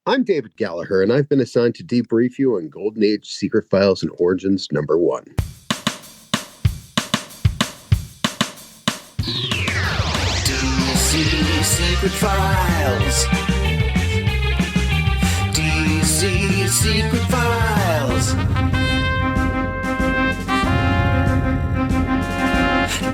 I'm David Gallagher, and I've been assigned to debrief you on Golden Age Secret Files and Origins number 1. DC Secret Files. DC Secret Files.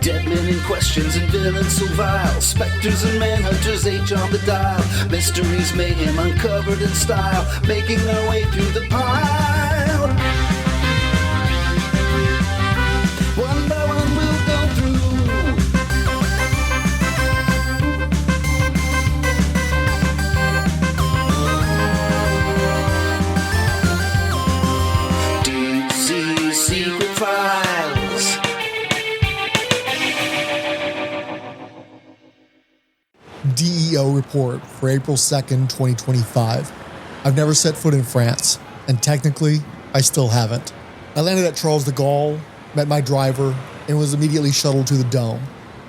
Dead men in questions and villains so vile. Spectres and manhunters age on the dial. Mysteries, mayhem uncovered in style. Making their way through the pile. One by one we'll go through. DC Secret Files. D.E.O. report for April 2nd, 2025. I've never set foot in France, and technically, I still haven't. I landed at Charles de Gaulle, met my driver, and was immediately shuttled to the Dome.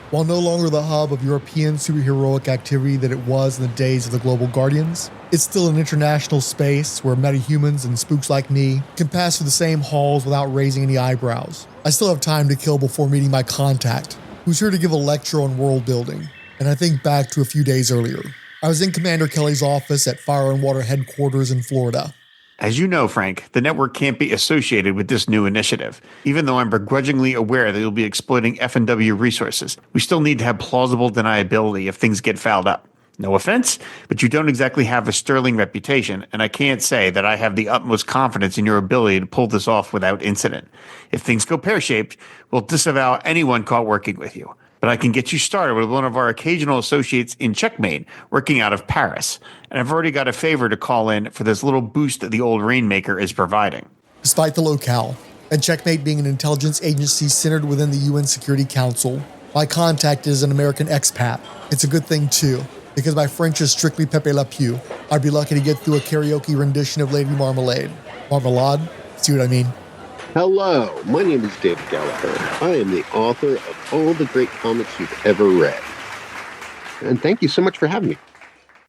While no longer the hub of European superheroic activity that it was in the days of the Global Guardians, it's still an international space where metahumans and spooks like me can pass through the same halls without raising any eyebrows. I still have time to kill before meeting my contact, who's here to give a lecture on world building. And I think back to a few days earlier. I was in Commander Kelly's office at Fire and Water headquarters in Florida. As you know, Frank, the network can't be associated with this new initiative. Even though I'm begrudgingly aware that you'll be exploiting F&W resources, we still need to have plausible deniability if things get fouled up. No offense, but you don't exactly have a sterling reputation, and I can't say that I have the utmost confidence in your ability to pull this off without incident. If things go pear-shaped, we'll disavow anyone caught working with you. But I can get you started with one of our occasional associates in Checkmate, working out of Paris. And I've already got a favor to call in for this little boost that the old Rainmaker is providing. Despite the locale, and Checkmate being an intelligence agency centered within the UN Security Council, my contact is an American expat. It's a good thing too, because my French is strictly Pepe Le Pew. I'd be lucky to get through a karaoke rendition of Lady Marmalade. Marmalade? See what I mean? Hello, my name is David Gallagher. I am the author of all the great comics you've ever read. And thank you so much for having me.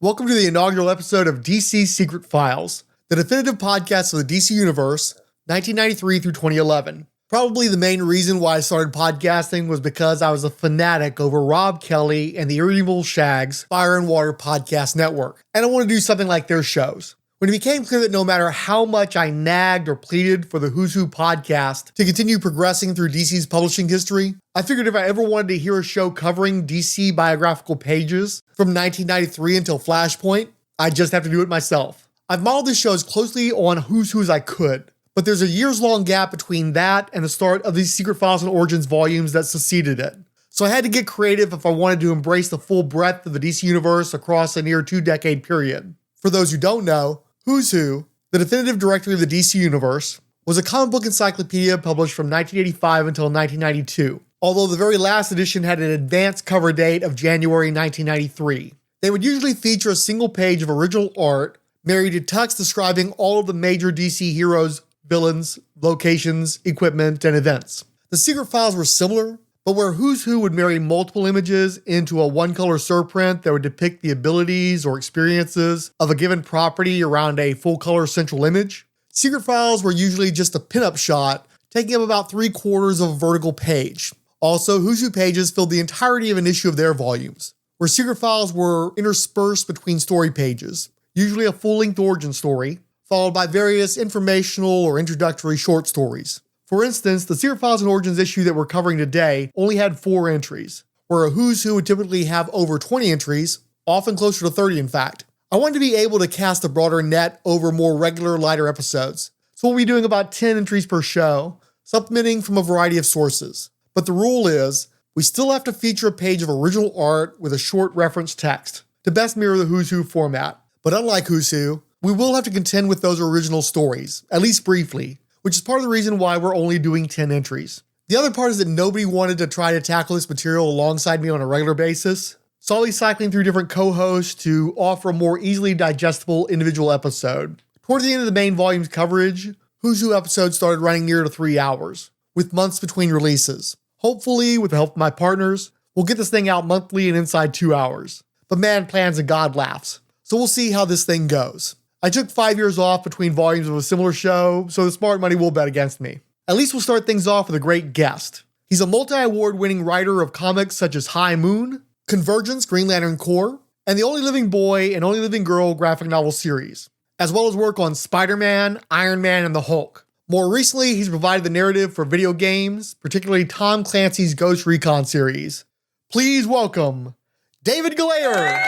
Welcome to the inaugural episode of DC Secret Files, the definitive podcast of the DC Universe, 1993 through 2011. Probably the main reason why I started podcasting was because I was a fanatic over Rob Kelly and the Irredeemable Shag's Fire and Water podcast network, and I wanted to do something like their shows. When it became clear that no matter how much I nagged or pleaded for the Who's Who podcast to continue progressing through DC's publishing history, I figured if I ever wanted to hear a show covering DC biographical pages from 1993 until Flashpoint, I'd just have to do it myself. I've modeled this show as closely on Who's Who as I could, but there's a years-long gap between that and the start of these Secret Files and Origins volumes that succeeded it. So I had to get creative if I wanted to embrace the full breadth of the DC Universe across a near 2-decade period. For those who don't know, Who's Who, the definitive directory of the DC Universe, was a comic book encyclopedia published from 1985 until 1992, although the very last edition had an advanced cover date of January 1993. They would usually feature a single page of original art married to text describing all of the major DC heroes, villains, locations, equipment, and events. The Secret Files were similar, but where Who's Who would marry multiple images into a one-color surprint that would depict the abilities or experiences of a given property around a full-color central image, Secret Files were usually just a pinup shot, taking up about 3/4 of a vertical page. Also, Who's Who pages filled the entirety of an issue of their volumes, where Secret Files were interspersed between story pages, usually a full-length origin story, followed by various informational or introductory short stories. For instance, the Secret Files and Origins issue that we're covering today only had 4 entries, where a Who's Who would typically have over 20 entries, often closer to 30 in fact. I wanted to be able to cast a broader net over more regular, lighter episodes, so we'll be doing about 10 entries per show, supplementing from a variety of sources. But the rule is, we still have to feature a page of original art with a short reference text, to best mirror the Who's Who format. But unlike Who's Who, we will have to contend with those original stories, at least briefly, which is part of the reason why we're only doing 10 entries. The other part is that nobody wanted to try to tackle this material alongside me on a regular basis, so I'll be cycling through different co-hosts to offer a more easily digestible individual episode. Toward the end of the main volume's coverage, Who's Who episodes started running near to 3 hours, with months between releases. Hopefully, with the help of my partners, we'll get this thing out monthly and inside 2 hours. But man plans and God laughs, so we'll see how this thing goes. I took 5 years off between volumes of a similar show, so the smart money will bet against me. At least we'll start things off with a great guest. He's a multi-award winning writer of comics such as High Moon, Convergence, Green Lantern Corps, and the Only Living Boy and Only Living Girl graphic novel series, as well as work on Spider-Man, Iron Man, and the Hulk. More recently, he's provided the narrative for video games, particularly Tom Clancy's Ghost Recon series. Please welcome David Gallagher!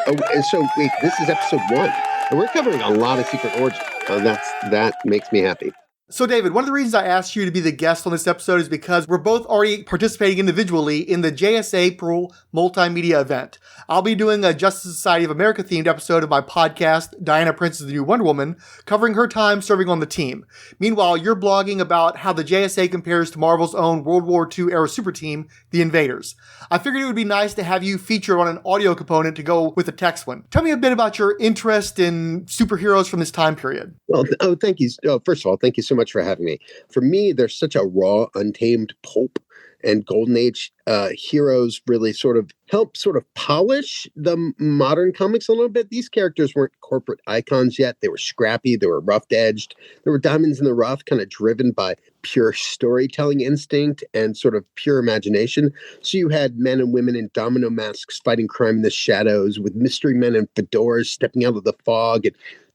Oh, so wait, this is episode 1. And we're covering a lot of Secret Origins. That makes me happy. So David, one of the reasons I asked you to be the guest on this episode is because we're both already participating individually in the J.S.A. April multimedia event. I'll be doing a Justice Society of America themed episode of my podcast, Diana Prince is the New Wonder Woman, covering her time serving on the team. Meanwhile, you're blogging about how the J.S.A. compares to Marvel's own World War II era super team, the Invaders. I figured it would be nice to have you featured on an audio component to go with the text one. Tell me a bit about your interest in superheroes from this time period. Well, thank you. First of all, thank you so much for having me. For me, there's such a raw, untamed pulp, and Golden Age heroes really sort of help polish the modern comics a little bit. These characters weren't corporate icons yet. They were scrappy. They were rough-edged. They were diamonds in the rough, kind of driven by pure storytelling instinct and sort of pure imagination. So you had men and women in domino masks fighting crime in the shadows, with mystery men in fedoras stepping out of the fog, and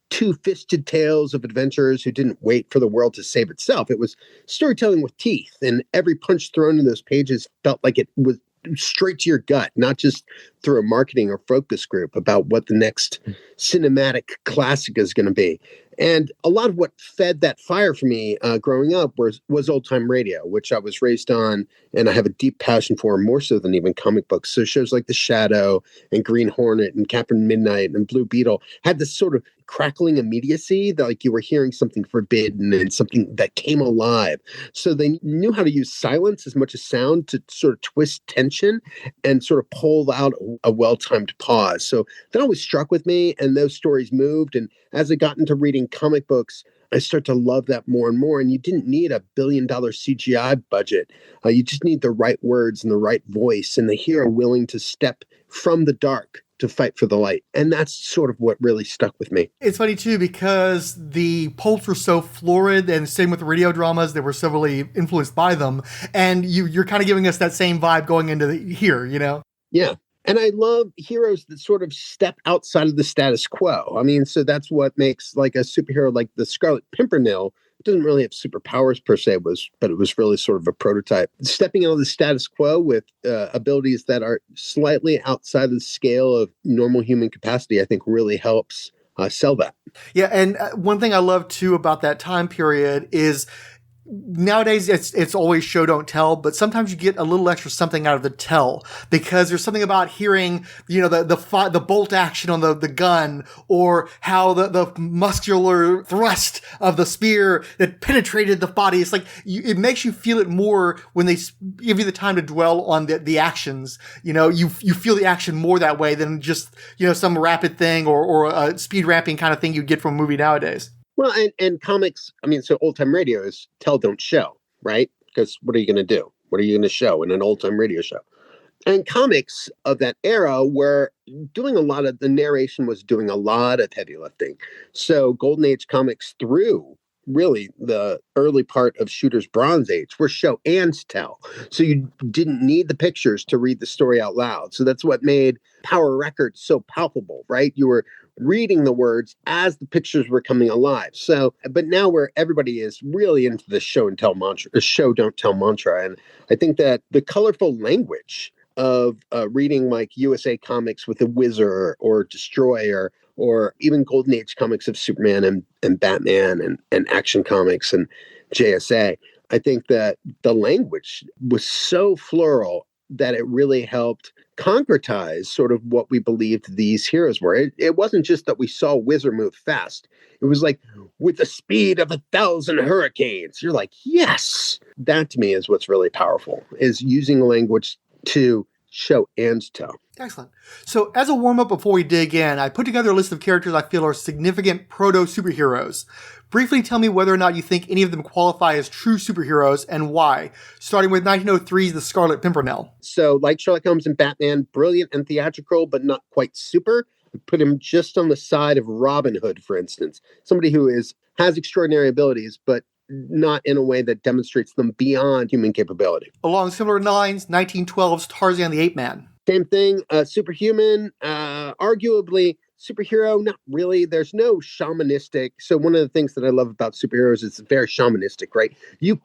two-fisted tales of adventurers who didn't wait for the world to save itself. It was storytelling with teeth, and every punch thrown in those pages felt like it was straight to your gut, not just through a marketing or focus group about what the next cinematic classic is going to be. And a lot of what fed that fire for me growing up was old-time radio, which I was raised on, and I have a deep passion for, more so than even comic books. So shows like The Shadow and Green Hornet and Captain Midnight and Blue Beetle had this sort of crackling immediacy that like you were hearing something forbidden and something that came alive. So they knew how to use silence as much as sound to sort of twist tension and sort of pull out a well-timed pause. So that always struck with me, and those stories moved. And as I got into reading comic books, I start to love that more and more. And you didn't need a $1 billion CGI budget. You just need the right words and the right voice and the hero willing to step from the dark to fight for the light. And that's sort of what really stuck with me. It's funny too, because the pulps were so florid, and same with the radio dramas, they were so really influenced by them. And you're kind of giving us that same vibe going into here, you know? Yeah. And I love heroes that sort of step outside of the status quo. I mean, so that's what makes like a superhero like the Scarlet Pimpernel. It doesn't really have superpowers per se, but it was really sort of a prototype. Stepping out of the status quo with abilities that are slightly outside the scale of normal human capacity, I think really helps sell that. Yeah, and one thing I love too about that time period is nowadays it's always show don't tell, but sometimes you get a little extra something out of the tell, because there's something about hearing, you know, the bolt action on the gun, or how the muscular thrust of the spear that penetrated the body. It's like it makes you feel it more when they give you the time to dwell on the actions. You know, you feel the action more that way than just, you know, some rapid thing or a speed ramping kind of thing you get from a movie nowadays. Well, and comics, I mean, so old-time radio is tell, don't show, right? Because what are you going to do? What are you going to show in an old-time radio show? And comics of that era were doing a lot of, the narration was doing a lot of heavy lifting. So Golden Age comics through really the early part of Shooter's Bronze Age were show and tell. So you didn't need the pictures to read the story out loud. So that's what made Power Records so palpable, right? You were reading the words as the pictures were coming alive. So, but now where everybody is really into the show and tell mantra, the show don't tell mantra. And I think that the colorful language of reading like USA comics with a Whizzer or Destroyer, or even Golden Age comics of Superman and Batman and Action Comics and J.S.A. I think that the language was so floral that it really helped concretize sort of what we believed these heroes were. It wasn't just that we saw Whizzer move fast. It was like, with the speed of 1,000 hurricanes. You're like, yes! That to me is what's really powerful, is using language to show and tell. Excellent. So as a warm-up before we dig in, I put together a list of characters I feel are significant proto-superheroes. Briefly tell me whether or not you think any of them qualify as true superheroes and why, starting with 1903's The Scarlet Pimpernel. So like Sherlock Holmes and Batman, brilliant and theatrical, but not quite super. put him just on the side of Robin Hood, for instance, somebody who has extraordinary abilities, but not in a way that demonstrates them beyond human capability. Along similar lines, 1912's Tarzan the Ape Man. Same thing, superhuman, arguably superhero, not really. There's no shamanistic. So one of the things that I love about superheroes is it's very shamanistic, right? You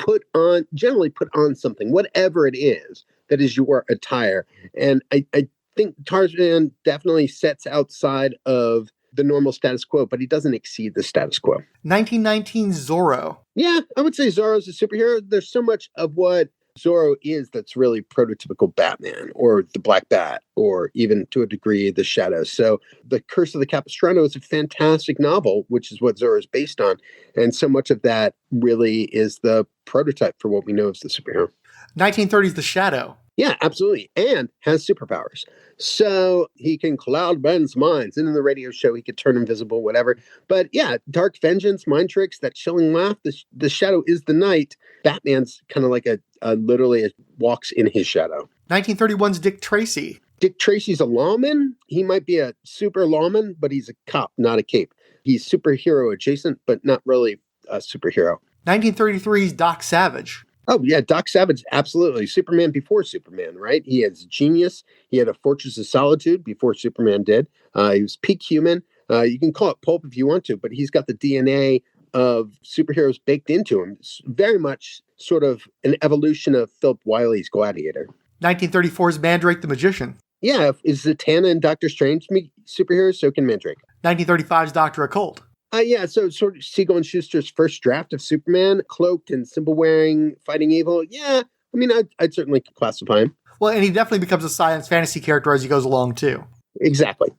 generally put on something, whatever it is, that is your attire. And I think Tarzan definitely sets outside of the normal status quo, but he doesn't exceed the status quo. 1919 Zorro. Yeah, I would say Zorro's a superhero. There's so much of what Zorro is that's really prototypical Batman or the Black Bat or even to a degree the Shadow. So The Curse of the Capistrano is a fantastic novel, which is what Zorro is based on. And so much of that really is the prototype for what we know as the superhero. 1930s The Shadow. Yeah, absolutely. And has superpowers. So he can cloud men's minds. And in the radio show, he could turn invisible, whatever. But yeah, dark vengeance, mind tricks, that chilling laugh. The Shadow is the night. Batman's kind of like literally walks in his shadow. 1931's Dick Tracy. Dick Tracy's a lawman. He might be a super lawman, but he's a cop, not a cape. He's superhero adjacent, but not really a superhero. 1933's Doc Savage. Oh, yeah, Doc Savage, absolutely. Superman before Superman, right? He has genius. He had a Fortress of Solitude before Superman did. He was peak human. You can call it pulp if you want to, but he's got the DNA of superheroes baked into him. It's very much sort of an evolution of Philip Wiley's Gladiator. 1934's Mandrake the Magician. Yeah, is Zatanna and Doctor Strange superheroes? So can Mandrake. 1935's Dr. Occult. Yeah, so sort of Siegel and Schuster's first draft of Superman, cloaked and symbol-wearing, fighting evil. Yeah, I mean, I'd certainly classify him. Well, and he definitely becomes a science fantasy character as he goes along, too. Exactly.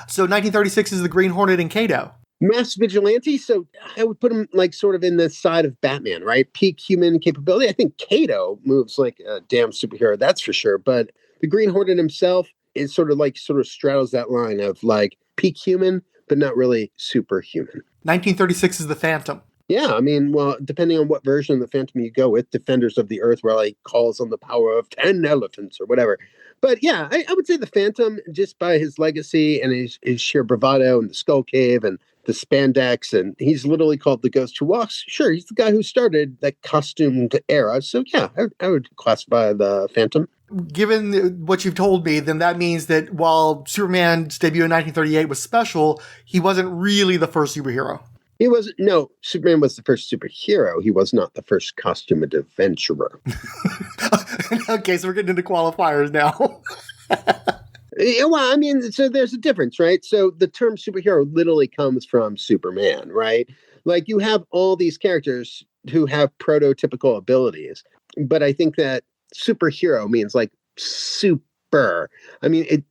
So 1936 is the Green Hornet and Kato. Mass vigilante, so I would put him like sort of in the side of Batman, right? Peak human capability. I think Kato moves like a damn superhero, that's for sure. But the Green Hornet himself is sort of straddles that line of like peak human, but not really superhuman. 1936 is the Fantom. Yeah, I mean, well, depending on what version of the Fantom you go with, Defenders of the Earth, where like calls on the power of 10 elephants or whatever. But yeah, I would say the Fantom, just by his legacy and his sheer bravado and the Skull Cave and the spandex, and he's literally called the Ghost Who Walks. Sure, he's the guy who started that costumed era. So yeah, I would classify the Fantom. Given what you've told me, then that means that while Superman's debut in 1938 was special, he wasn't really the first superhero. No, Superman was the first superhero. He was not the first costumed adventurer. Okay, so we're getting into qualifiers now. Well, I mean, so there's a difference, right? So the term superhero literally comes from Superman, right? Like you have all these characters who have prototypical abilities, but I think that superhero means like super. I mean,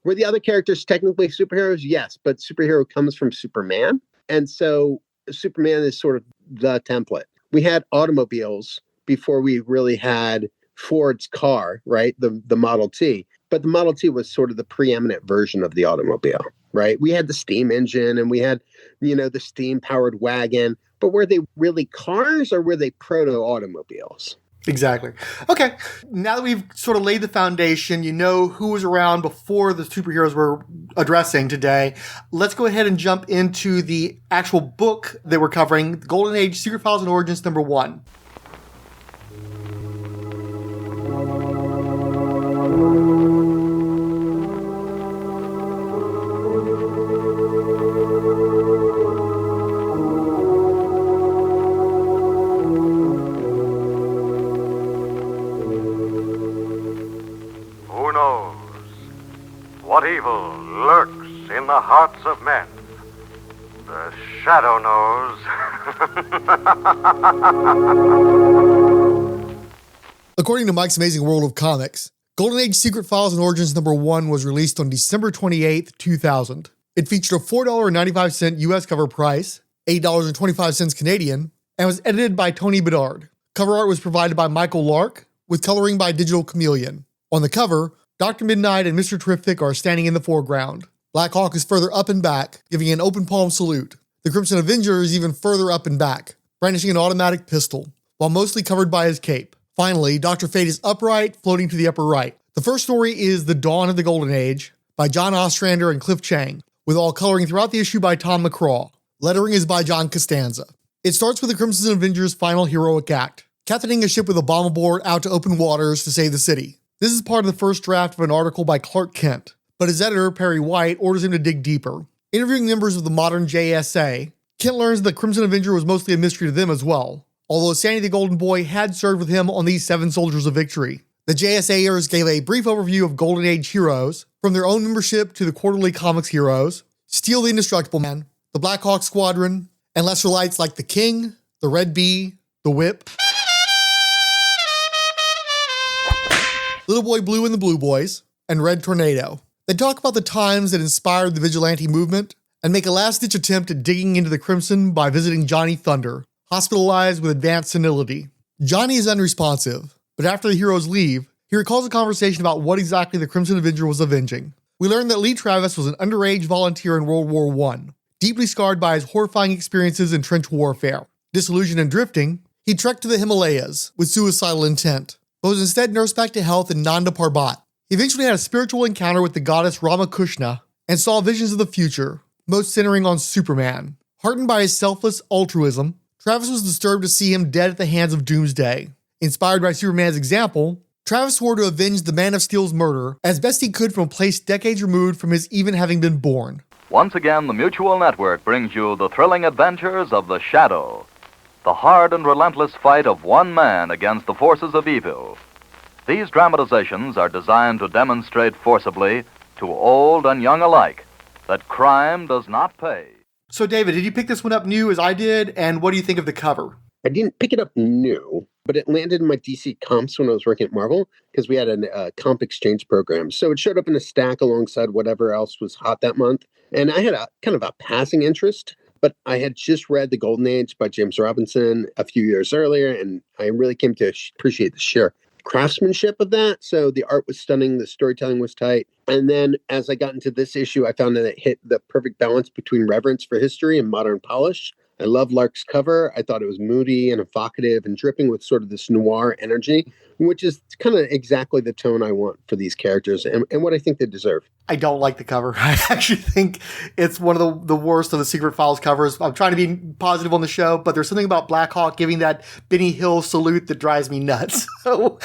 were the other characters technically superheroes? Yes, but superhero comes from Superman. And so Superman is sort of the template. We had automobiles before we really had Ford's car, right? The Model T. But the Model T was sort of the preeminent version of the automobile, right? We had the steam engine and we had, the steam-powered wagon. But were they really cars or were they proto-automobiles? Exactly. Okay, now that we've sort of laid the foundation, you know who was around before the superheroes we're addressing today, let's go ahead and jump into the actual book that we're covering, Golden Age Secret Files and Origins #1. What evil lurks in the hearts of men? The Shadow knows. According to Mike's Amazing World of Comics, Golden Age Secret Files and Origins #1 was released on December 28th, 2000. It featured a $4.95 US cover price, $8.25 Canadian, and was edited by Tony Bedard. Cover art was provided by Michael Lark, with coloring by Digital Chameleon. On the cover, Dr. Midnight and Mr. Terrific are standing in the foreground. Black Hawk is further up and back, giving an open palm salute. The Crimson Avenger is even further up and back, brandishing an automatic pistol, while mostly covered by his cape. Finally, Dr. Fate is upright, floating to the upper right. The first story is The Dawn of the Golden Age by John Ostrander and Cliff Chiang, with all coloring throughout the issue by Tom McCraw. Lettering is by John Costanza. It starts with the Crimson Avengers' final heroic act, captaining a ship with a bomb aboard out to open waters to save the city. This is part of the first draft of an article by Clark Kent, but his editor, Perry White, orders him to dig deeper. Interviewing members of the modern J.S.A., Kent learns that Crimson Avenger was mostly a mystery to them as well, although Sandy the Golden Boy had served with him on these 7 Soldiers of Victory. The JSAers gave a brief overview of Golden Age heroes, from their own membership to the Quarterly Comics heroes, Steel the Indestructible Man, the Black Hawk Squadron, and lesser lights like the King, the Red Bee, the Whip, Little Boy Blue and the Blue Boys, and Red Tornado. They talk about the times that inspired the vigilante movement, and make a last-ditch attempt at digging into the Crimson by visiting Johnny Thunder, hospitalized with advanced senility. Johnny is unresponsive, but after the heroes leave, he recalls a conversation about what exactly the Crimson Avenger was avenging. We learn that Lee Travis was an underage volunteer in World War I, deeply scarred by his horrifying experiences in trench warfare. Disillusioned and drifting, he trekked to the Himalayas with suicidal intent, but was instead nursed back to health in Nanda Parbat. He eventually had a spiritual encounter with the goddess Ramakrishna and saw visions of the future, most centering on Superman. Heartened by his selfless altruism, Travis was disturbed to see him dead at the hands of Doomsday. Inspired by Superman's example, Travis swore to avenge the Man of Steel's murder as best he could from a place decades removed from his even having been born. Once again, the Mutual Network brings you the thrilling adventures of the Shadow, the hard and relentless fight of one man against the forces of evil. These dramatizations are designed to demonstrate forcibly to old and young alike that crime does not pay. So David, did you pick this one up new as I did, and what do you think of the cover? I didn't pick it up new, but it landed in my DC comps when I was working at Marvel because we had a comp exchange program. So it showed up in a stack alongside whatever else was hot that month. And I had a kind of a passing interest, but I had just read The Golden Age by James Robinson a few years earlier, and I really came to appreciate the sheer craftsmanship of that. So the art was stunning, the storytelling was tight. And then as I got into this issue, I found that it hit the perfect balance between reverence for history and modern polish. I love Lark's cover. I thought it was moody and evocative and dripping with sort of this noir energy, which is kind of exactly the tone I want for these characters and what I think they deserve. I don't like the cover. I actually think it's one of the worst of the Secret Files covers. I'm trying to be positive on the show, but there's something about Black Hawk giving that Benny Hill salute that drives me nuts. So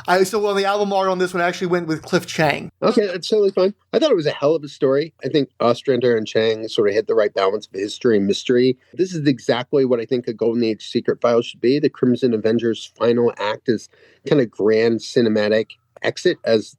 on the album art on this one, I actually went with Cliff Chiang. Okay, that's totally fine. I thought it was a hell of a story. I think Ostrander and Chiang sort of hit the right balance of history and mystery. This is exactly what I think a Golden Age Secret Files should be. The Crimson Avengers' final act is kind of grand cinematic exit, as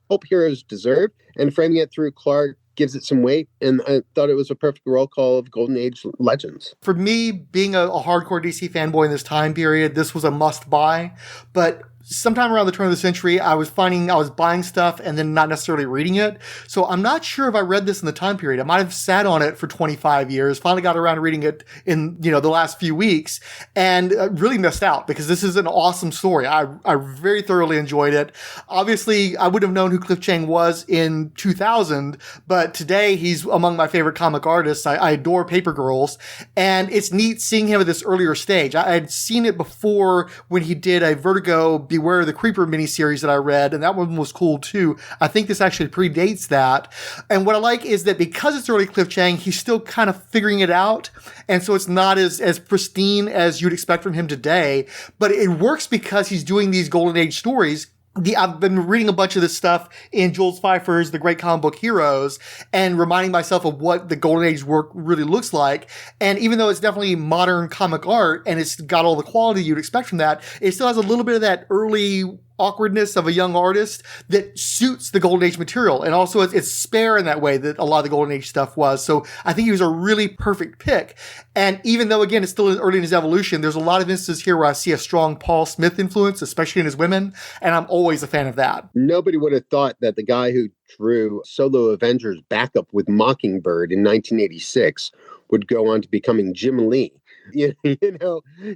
pulp heroes deserve, and framing it through Clark gives it some weight, and I thought it was a perfect roll call of Golden Age legends. For me, being a hardcore DC fanboy in this time period, this was a must-buy, but sometime around the turn of the century, I was finding I was buying stuff and then not necessarily reading it. So I'm not sure if I read this in the time period. I might have sat on it for 25 years, finally got around to reading it in, the last few weeks, and really missed out because this is an awesome story. I very thoroughly enjoyed it. Obviously, I wouldn't have known who Cliff Chiang was in 2000, but today he's among my favorite comic artists. I adore Paper Girls, and it's neat seeing him at this earlier stage. I had seen it before when he did a Vertigo Beware the Creeper miniseries that I read, and that one was cool too. I think this actually predates that. And what I like is that because it's early Cliff Chiang, he's still kind of figuring it out. And so it's not as pristine as you'd expect from him today, but it works because he's doing these Golden Age stories. I've been reading a bunch of this stuff in Jules Pfeiffer's The Great Comic Book Heroes and reminding myself of what the Golden Age work really looks like. And even though it's definitely modern comic art and it's got all the quality you'd expect from that, it still has a little bit of that early awkwardness of a young artist that suits the Golden Age material. And also it's spare in that way that a lot of the Golden Age stuff was. So I think he was a really perfect pick. And even though, again, it's still early in his evolution, there's a lot of instances here where I see a strong Paul Smith influence, especially in his women. And I'm always a fan of that. Nobody would have thought that the guy who drew Solo Avengers backup with Mockingbird in 1986 would go on to becoming Jim Lee.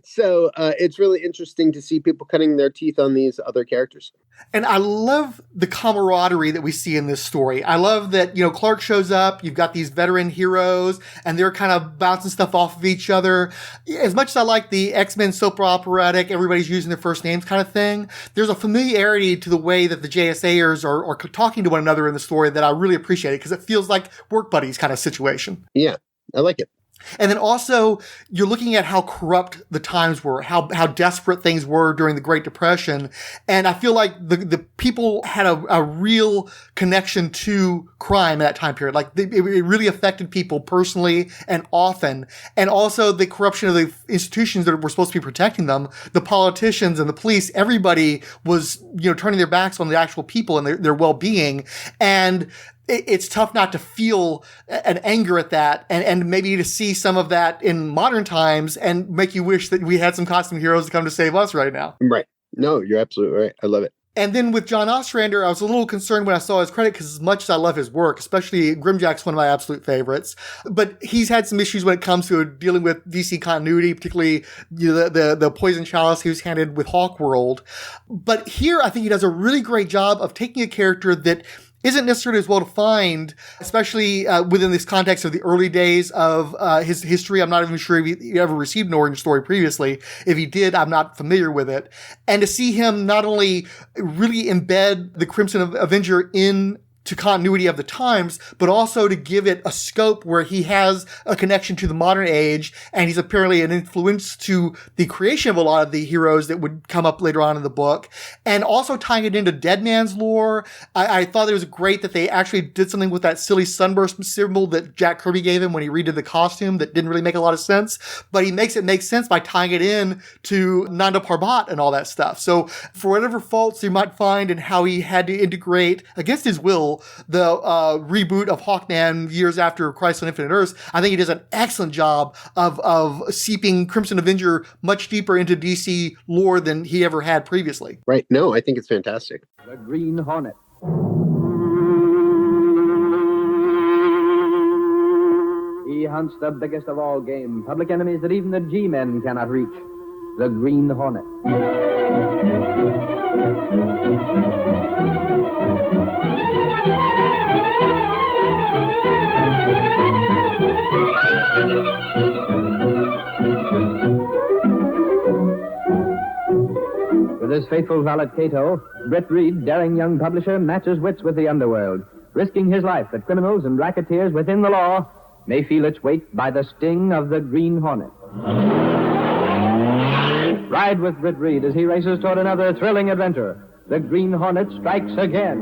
So it's really interesting to see people cutting their teeth on these other characters. And I love the camaraderie that we see in this story. I love that, Clark shows up, you've got these veteran heroes, and they're kind of bouncing stuff off of each other. As much as I like the X-Men soap operatic, everybody's using their first names kind of thing, there's a familiarity to the way that the J.S.A.ers are talking to one another in the story that I really appreciate, because it feels like work buddies kind of situation. Yeah, I like it. And then also, you're looking at how corrupt the times were, how desperate things were during the Great Depression. And I feel like the people had a real connection to crime in that time period. Like, it really affected people personally and often. And also the corruption of the institutions that were supposed to be protecting them, the politicians and the police, everybody was, turning their backs on the actual people and their well-being. And it's tough not to feel an anger at that and maybe to see some of that in modern times and make you wish that we had some costume heroes to come to save us right now. Right. No, you're absolutely right. I love it. And then with John Ostrander, I was a little concerned when I saw his credit, because as much as I love his work, especially Grimjack's one of my absolute favorites, but he's had some issues when it comes to dealing with DC continuity, particularly the Poison Chalice he was handed with Hawkworld. But here, I think he does a really great job of taking a character that isn't necessarily as well defined, especially within this context of the early days of his history. I'm not even sure if he ever received an origin story previously. If he did, I'm not familiar with it. And to see him not only really embed the Crimson Avenger in to continuity of the times, but also to give it a scope where he has a connection to the modern age, and he's apparently an influence to the creation of a lot of the heroes that would come up later on in the book, and also tying it into Dead Man's lore. I thought it was great that they actually did something with that silly sunburst symbol that Jack Kirby gave him when he redid the costume that didn't really make a lot of sense, but he makes it make sense by tying it in to Nanda Parbat and all that stuff. So for whatever faults you might find in how he had to integrate, against his will, the reboot of Hawkman years after Crisis on Infinite Earths, I think he does an excellent job of seeping Crimson Avenger much deeper into DC lore than he ever had previously. Right. No, I think it's fantastic. The Green Hornet. He hunts the biggest of all game, public enemies that even the G-men cannot reach. The Green Hornet. With his faithful valet Cato, Britt Reed, daring young publisher, matches wits with the underworld, risking his life that criminals and racketeers within the law may feel its weight by the sting of the Green Hornet. Ride with Britt Reed as he races toward another thrilling adventure. The Green Hornet strikes again.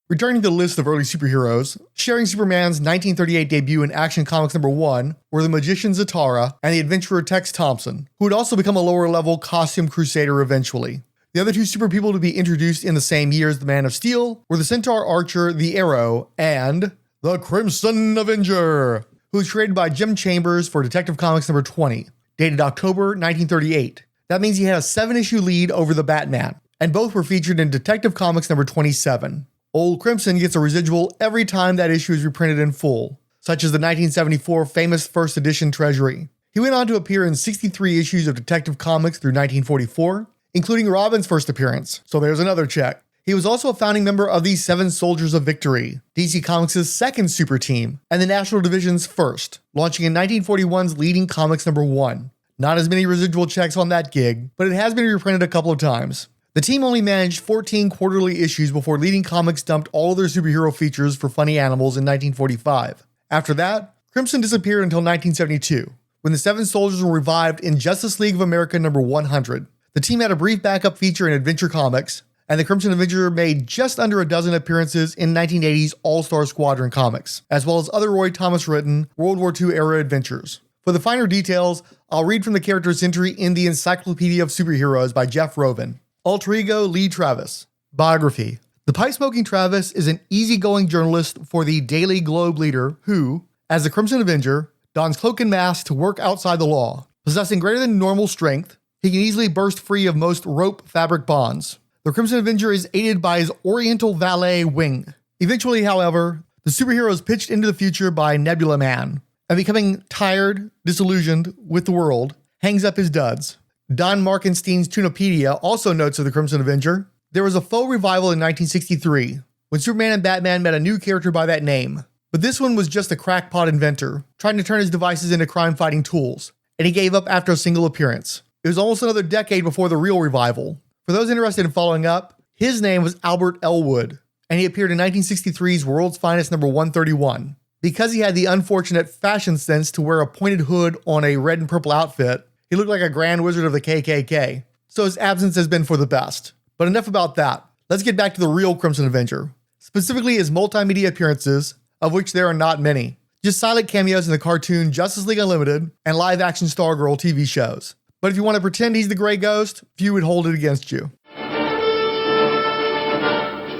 Returning to the list of early superheroes, sharing Superman's 1938 debut in Action Comics #1 were the magician Zatara and the adventurer Tex Thompson, who would also become a lower-level costume crusader eventually. The other two super people to be introduced in the same year as the Man of Steel were the Centaur Archer, the Arrow, and the Crimson Avenger, who was created by Jim Chambers for Detective Comics #20, dated October 1938. That means he had a 7-issue lead over the Batman, and both were featured in Detective Comics #27. Old Crimson gets a residual every time that issue is reprinted in full, such as the 1974 famous first edition Treasury. He went on to appear in 63 issues of Detective Comics through 1944, including Robin's first appearance, so there's another check. He was also a founding member of the Seven Soldiers of Victory, DC Comics' second super team, and the National Division's first, launching in 1941's Leading Comics #1. Not as many residual checks on that gig, but it has been reprinted a couple of times. The team only managed 14 quarterly issues before Leading Comics dumped all of their superhero features for Funny Animals in 1945. After that, Crimson disappeared until 1972, when the Seven Soldiers were revived in Justice League of America #100. The team had a brief backup feature in Adventure Comics, and the Crimson Avenger made just under a dozen appearances in 1980's All-Star Squadron comics, as well as other Roy Thomas-written World War II-era adventures. For the finer details, I'll read from the character's entry in the Encyclopedia of Superheroes by Jeff Rovin. Alter ego Lee Travis. Biography. The pipe-smoking Travis is an easygoing journalist for the Daily Globe leader who, as the Crimson Avenger, dons cloak and mask to work outside the law. Possessing greater than normal strength, he can easily burst free of most rope fabric bonds. The Crimson Avenger is aided by his Oriental valet Wing. Eventually, however, the superhero is pitched into the future by Nebula Man, and becoming tired, disillusioned with the world, hangs up his duds. Don Markenstein's Tunopedia also notes of the Crimson Avenger. There was a faux revival in 1963 when Superman and Batman met a new character by that name. But this one was just a crackpot inventor, trying to turn his devices into crime-fighting tools, and he gave up after a single appearance. It was almost another decade before the real revival. For those interested in following up, his name was Albert Elwood, and he appeared in 1963's World's Finest number 131. Because he had the unfortunate fashion sense to wear a pointed hood on a red and purple outfit, he looked like a grand wizard of the KKK. So his absence has been for the best. But enough about that. Let's get back to the real Crimson Avenger. Specifically his multimedia appearances, of which there are not many. Just silent cameos in the cartoon Justice League Unlimited and live-action Stargirl TV shows. But if you want to pretend he's the Grey Ghost, few would hold it against you.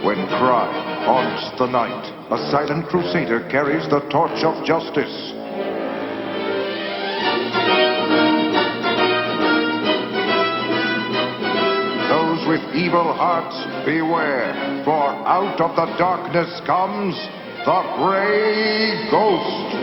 When crime haunts the night, a silent crusader carries the torch of justice. Those with evil hearts, beware, for out of the darkness comes the Grey Ghost.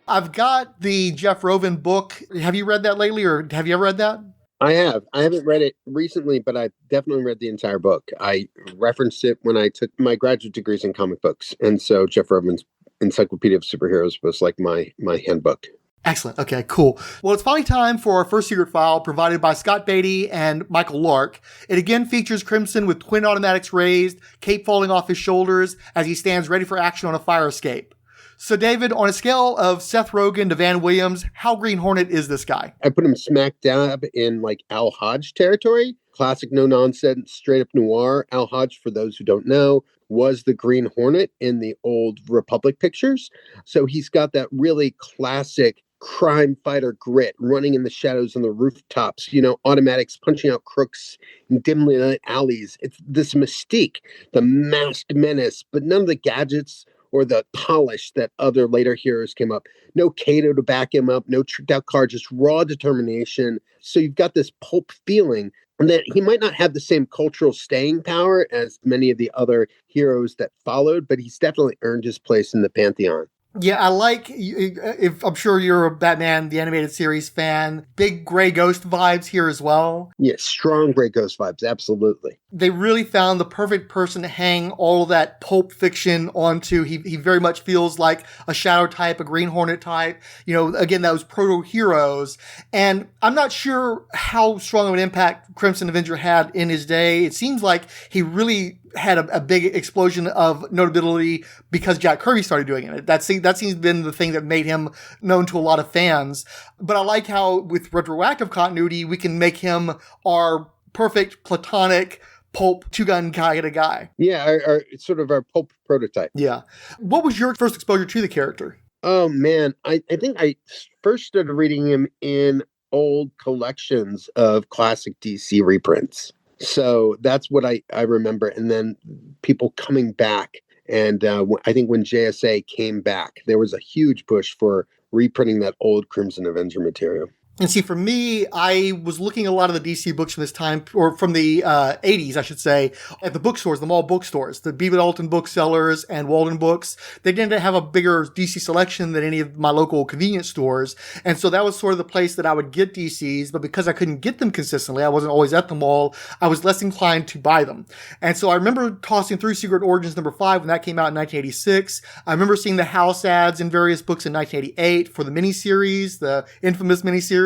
I've got the Jeff Rovin book. Have you read that lately, or have you ever read that? I have. I haven't read it recently, but I've definitely read the entire book. I referenced it when I took my graduate degrees in comic books. And so Jeff Rovin's Encyclopedia of Superheroes was like my handbook. Excellent. Okay, cool. Well, it's finally time for our first secret file provided by Scott Beatty and Michael Lark. It again features Crimson with twin automatics raised, cape falling off his shoulders as he stands ready for action on a fire escape. So, David, on a scale of Seth Rogen to Van Williams, how Green Hornet is this guy? I put him smack dab in like Al Hodge territory. Classic, no nonsense, straight up noir. Al Hodge, for those who don't know, was the Green Hornet in the old Republic pictures. So he's got that really classic crime fighter grit, running in the shadows on the rooftops, automatics punching out crooks in dimly lit alleys. It's this mystique, the masked menace, but none of the gadgets or the polish that other later heroes came up. No Kato to back him up, no tricked out car, just raw determination. So you've got this pulp feeling, and that he might not have the same cultural staying power as many of the other heroes that followed, but he's definitely earned his place in the pantheon. Yeah, I like, if I'm sure you're a Batman, the animated series fan, big Grey Ghost vibes here as well. Yeah, strong Grey Ghost vibes, absolutely. They really found the perfect person to hang all that pulp fiction onto. He very much feels like a Shadow type, a Green Hornet type, again, those proto-heroes. And I'm not sure how strong of an impact Crimson Avenger had in his day. It seems like he really had a big explosion of notability because Jack Kirby started doing it. That seems to have been the thing that made him known to a lot of fans. But I like how with retroactive continuity, we can make him our perfect platonic pulp two-gun guy. Yeah, our sort of our pulp prototype. Yeah. What was your first exposure to the character? Oh, man. I think I first started reading him in old collections of classic DC reprints. So that's what I remember. And then people coming back. And I think when J.S.A. came back, there was a huge push for reprinting that old Crimson Avenger material. And see, for me, I was looking at a lot of the DC books from this time, or from the 80s, I should say, at the bookstores, the mall bookstores, the Beaver Alton booksellers and Walden Books. They tended to have a bigger DC selection than any of my local convenience stores. And so that was sort of the place that I would get DCs, but because I couldn't get them consistently, I wasn't always at the mall, I was less inclined to buy them. And so I remember tossing through Secret Origins number 5 when that came out in 1986. I remember seeing the house ads in various books in 1988 for the miniseries, the infamous miniseries,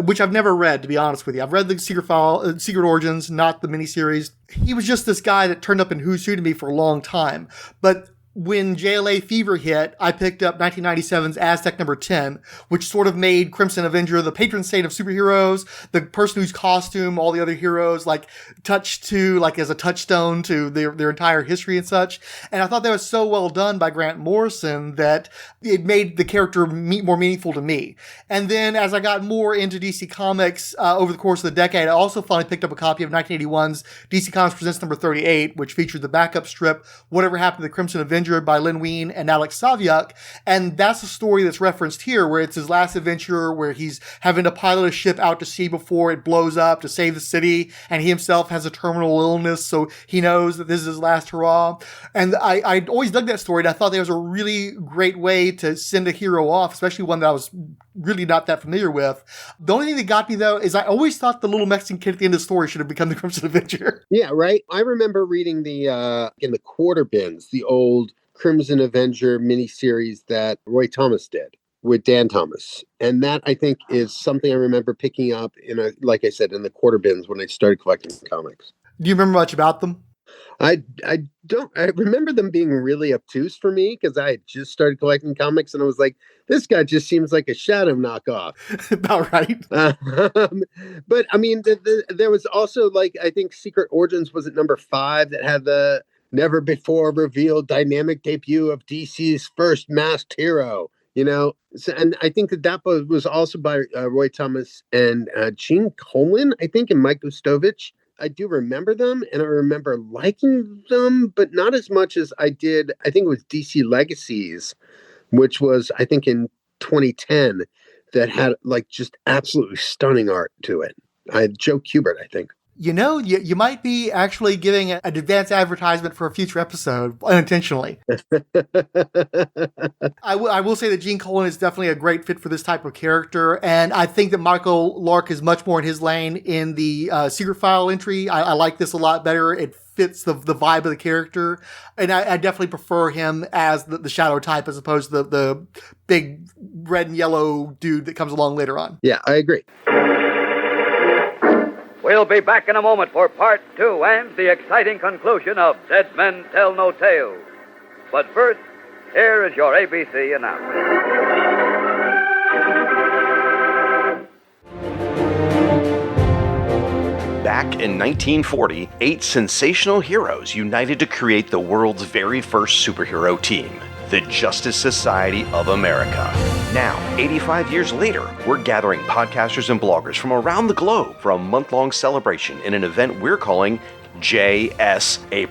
which I've never read, to be honest with you. I've read the Secret Origins, not the miniseries. He was just this guy that turned up in Who's Who to me for a long time. But when JLA Fever hit, I picked up 1997's Aztec number 10, which sort of made Crimson Avenger the patron saint of superheroes, the person whose costume all the other heroes touch to, as a touchstone to their entire history and such. And I thought that was so well done by Grant Morrison that it made the character more meaningful to me. And then as I got more into DC Comics over the course of the decade, I also finally picked up a copy of 1981's DC Comics Presents number 38, which featured the backup strip, Whatever Happened to the Crimson Avenger, Avenger by Len Wein and Alex Saviuk. And that's the story that's referenced here, where it's his last adventure, where he's having to pilot a ship out to sea before it blows up to save the city. And he himself has a terminal illness, so he knows that this is his last hurrah. And I always dug that story, and I thought there was a really great way to send a hero off, especially one that I was really not that familiar with. The only thing that got me, though, is I always thought the little Mexican kid at the end of the story should have become the Crimson Avenger. Yeah, right. I remember reading in the quarter bins, the old Crimson Avenger miniseries that Roy Thomas did with Dan Thomas. And that, I think, is something I remember picking up like I said, in the quarter bins when I started collecting comics. Do you remember much about them? I remember them being really obtuse for me because I had just started collecting comics and I was like, this guy just seems like a Shadow knockoff. About right. But I mean, there was also, like, I think Secret Origins was at number 5 that had the never before revealed dynamic debut of DC's first masked hero. So, and I think that was also by Roy Thomas and Gene Colan, I think, and Mike Gustovich. I do remember them, and I remember liking them, but not as much as I did. I think it was DC Legacies, which was, I think, in 2010, that had like just absolutely stunning art to it. I had Joe Kubert, I think. You might be actually giving an advanced advertisement for a future episode unintentionally. I will say that Gene Colan is definitely a great fit for this type of character. And I think that Michael Lark is much more in his lane in the Secret File entry. I like this a lot better. It fits the vibe of the character. And I definitely prefer him as the Shadow type as opposed to the big red and yellow dude that comes along later on. Yeah, I agree. We'll be back in a moment for part 2 and the exciting conclusion of Dead Men Tell No Tales. But first, here is your ABC announcement. Back in 1940, 8 sensational heroes united to create the world's very first superhero team, the Justice Society of America. Now, 85 years later, we're gathering podcasters and bloggers from around the globe for a month-long celebration in an event we're calling J.S.A.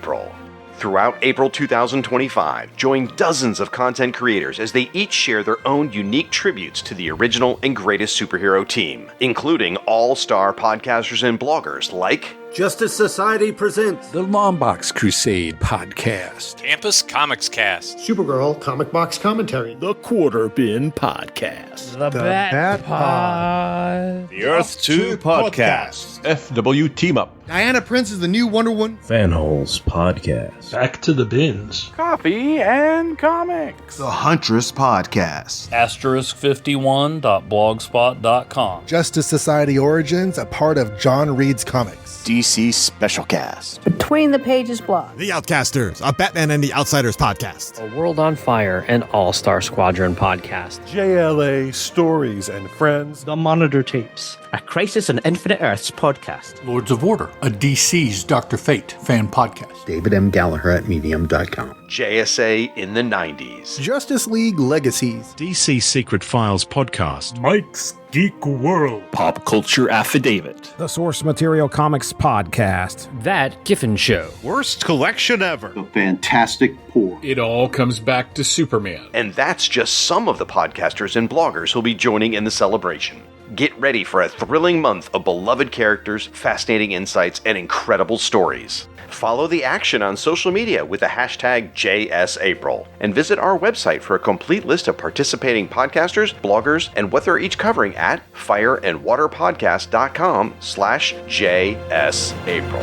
Throughout April 2025, join dozens of content creators as they each share their own unique tributes to the original and greatest superhero team, including all-star podcasters and bloggers like Justice Society presents the Longbox Crusade podcast, Campus Comics Cast, Supergirl Comic Box Commentary, the Quarter Bin Podcast, the Bat Pod, the Earth 2 Podcast, FW Team Up, Diana Prince is the new Wonder Woman, Fanholes Podcast, Back to the Bins, Coffee and Comics, the Huntress Podcast, *51.blogspot.com, Justice Society Origins, a part of John Reed's Comics, DC Special Cast, Between the Pages blog, The Outcasters, a Batman and the Outsiders podcast, A World on Fire, an All-Star Squadron podcast, J.L.A. Stories and Friends, The Monitor Tapes, a Crisis on Infinite Earths podcast, Lords of Order, a DC's Dr. Fate fan podcast, David M. Gallagher at Medium.com, J.S.A. in the 90s, Justice League Legacies, DC Secret Files podcast, Mike's Geek World, Pop Culture Affidavit, the Source Material Comics podcast, That Giffen Show, Worst Collection Ever, The Fantastic Four, It All Comes Back to Superman. And that's just some of the podcasters and bloggers who'll be joining in the celebration. Get ready for a thrilling month of beloved characters, fascinating insights, and incredible stories. Follow the action on social media with the hashtag JSApril, and visit our website for a complete list of participating podcasters, bloggers, and what they're each covering at fireandwaterpodcast.com/JSApril.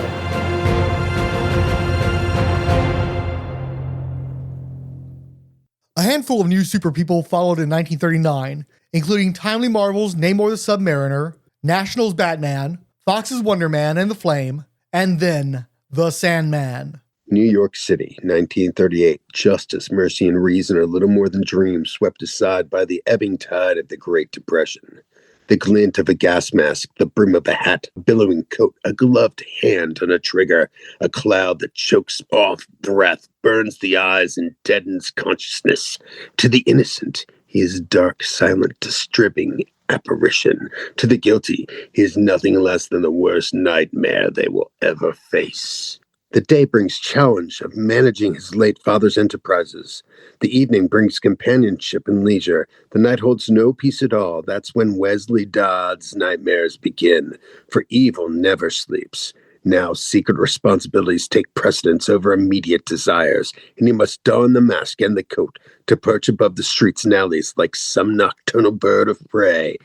A handful of new super people followed in 1939, including Timely Marvel's Namor the Submariner, National's Batman, Fox's Wonder Man and the Flame, and then the Sandman. New York City, 1938. Justice, mercy, and reason are little more than dreams swept aside by the ebbing tide of the Great Depression. The glint of a gas mask, the brim of a hat, a billowing coat, a gloved hand on a trigger, a cloud that chokes off breath, burns the eyes, and deadens consciousness. To the innocent, he is dark, silent, disturbing apparition. To the guilty, he is nothing less than the worst nightmare they will ever face. The day brings challenge of managing his late father's enterprises. The evening brings companionship and leisure. The night holds no peace at all. That's when Wesley Dodds' nightmares begin, for evil never sleeps. Now secret responsibilities take precedence over immediate desires, and he must don the mask and the coat to perch above the streets and alleys like some nocturnal bird of prey,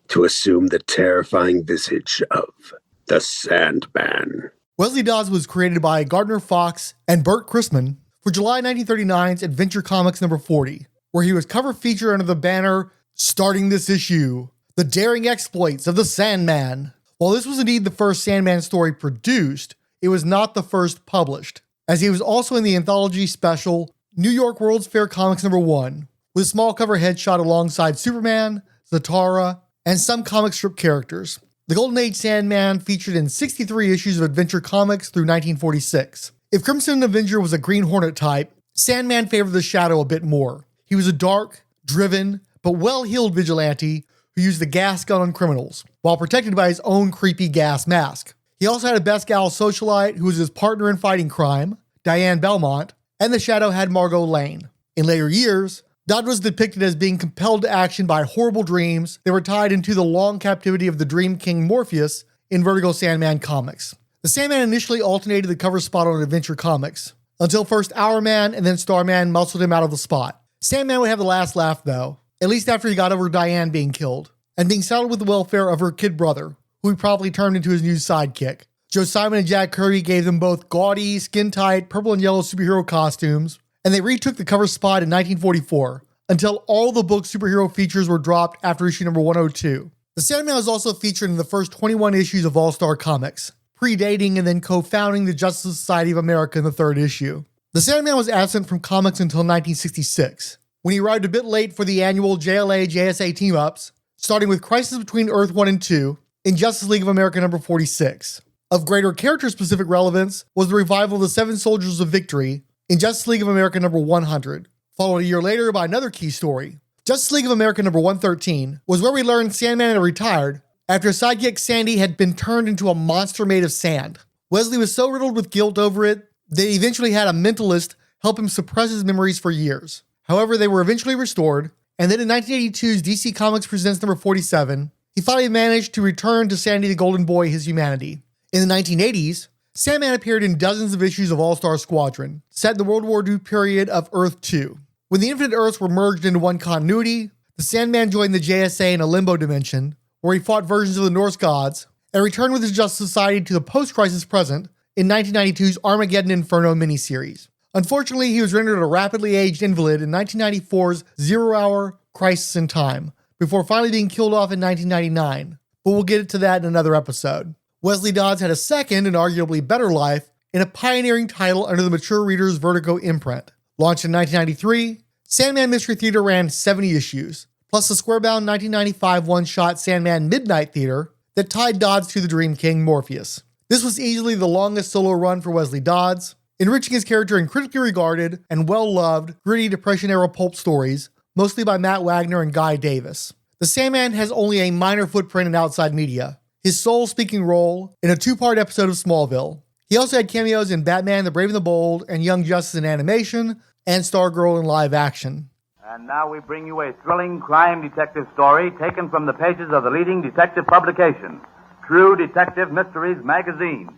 to assume the terrifying visage of the Sandman. Wesley Dodds was created by Gardner Fox and Burt Chrisman for July 1939's Adventure Comics number 40, where he was cover feature under the banner, starting this issue, The Daring Exploits of the Sandman. While this was indeed the first Sandman story produced, it was not the first published, as he was also in the anthology special New York World's Fair Comics number 1, with a small cover headshot alongside Superman, Zatara, and some comic strip characters. The Golden Age Sandman featured in 63 issues of Adventure Comics through 1946. If Crimson Avenger was a Green Hornet type, Sandman favored the Shadow a bit more. He was a dark, driven, but well-heeled vigilante who used the gas gun on criminals, while protected by his own creepy gas mask. He also had a best gal socialite who was his partner in fighting crime, Diane Belmont, and the Shadow had Margot Lane. In later years, Dodd was depicted as being compelled to action by horrible dreams that were tied into the long captivity of the Dream King Morpheus in Vertigo Sandman comics. The Sandman initially alternated the cover spot on Adventure Comics, until first Hourman and then Starman muscled him out of the spot. Sandman would have the last laugh though, at least after he got over Diane being killed, and being saddled with the welfare of her kid brother, who he promptly turned into his new sidekick. Joe Simon and Jack Kirby gave them both gaudy, skin-tight, purple and yellow superhero costumes, and they retook the cover spot in 1944, until all the book's superhero features were dropped after issue number 102. The Sandman was also featured in the first 21 issues of All-Star Comics, predating and then co-founding the Justice Society of America in the third issue. The Sandman was absent from comics until 1966, when he arrived a bit late for the annual JLA J.S.A. team-ups, starting with Crisis Between Earth 1 and 2 in Justice League of America number 46. Of greater character-specific relevance was the revival of the Seven Soldiers of Victory in Justice League of America number 100, followed a year later by another key story. Justice League of America number 113 was where we learned Sandman had retired after sidekick Sandy had been turned into a monster made of sand. Wesley was so riddled with guilt over it that he eventually had a mentalist help him suppress his memories for years. However, they were eventually restored, and then in 1982's DC Comics Presents number 47, he finally managed to return to Sandy the Golden Boy his humanity. In the 1980s, Sandman appeared in dozens of issues of All-Star Squadron, set in the World War II period of Earth 2. When the Infinite Earths were merged into one continuity, the Sandman joined the J.S.A. in a limbo dimension, where he fought versions of the Norse gods, and returned with his Justice Society to the post-crisis present in 1992's Armageddon Inferno miniseries. Unfortunately, he was rendered a rapidly aged invalid in 1994's Zero Hour Crisis in Time, before finally being killed off in 1999, but we'll get to that in another episode. Wesley Dodds had a second and arguably better life in a pioneering title under the Mature Reader's Vertigo imprint. Launched in 1993, Sandman Mystery Theater ran 70 issues, plus the square-bound 1995 one-shot Sandman Midnight Theater that tied Dodds to the Dream King Morpheus. This was easily the longest solo run for Wesley Dodds, enriching his character in critically regarded and well-loved, gritty Depression-era pulp stories, mostly by Matt Wagner and Guy Davis. The Sandman has only a minor footprint in outside media, his sole speaking role in a 2-part episode of Smallville. He also had cameos in Batman, The Brave and the Bold, and Young Justice in animation, and Stargirl in live action. And now we bring you a thrilling crime detective story taken from the pages of the leading detective publication, True Detective Mysteries Magazine.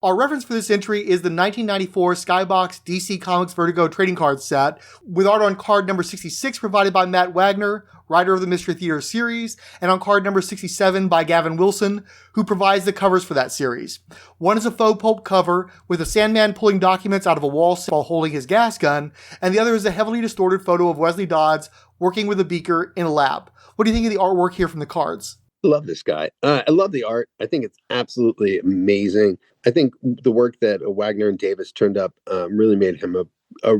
Our reference for this entry is the 1994 Skybox DC Comics Vertigo trading card set, with art on card number 66 provided by Matt Wagner, writer of the Mystery Theater series, and on card number 67 by Gavin Wilson, who provides the covers for that series. One is a faux pulp cover with a Sandman pulling documents out of a wall while holding his gas gun, and the other is a heavily distorted photo of Wesley Dodds working with a beaker in a lab. What do you think of the artwork here from the cards? Love this guy. I love the art. I think it's absolutely amazing. I think the work that Wagner and Davis turned up really made him a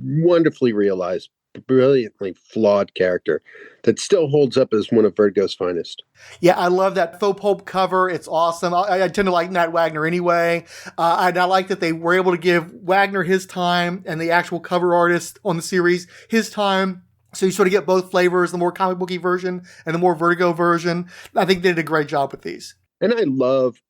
wonderfully realized, brilliantly flawed character that still holds up as one of Vertigo's finest. Yeah, I love that faux pulp cover. It's awesome. I tend to like Matt Wagner anyway. And I like that they were able to give Wagner his time and the actual cover artist on the series his time So you sort of get both flavors, the more comic booky version and the more Vertigo version. I think they did a great job with these. And I love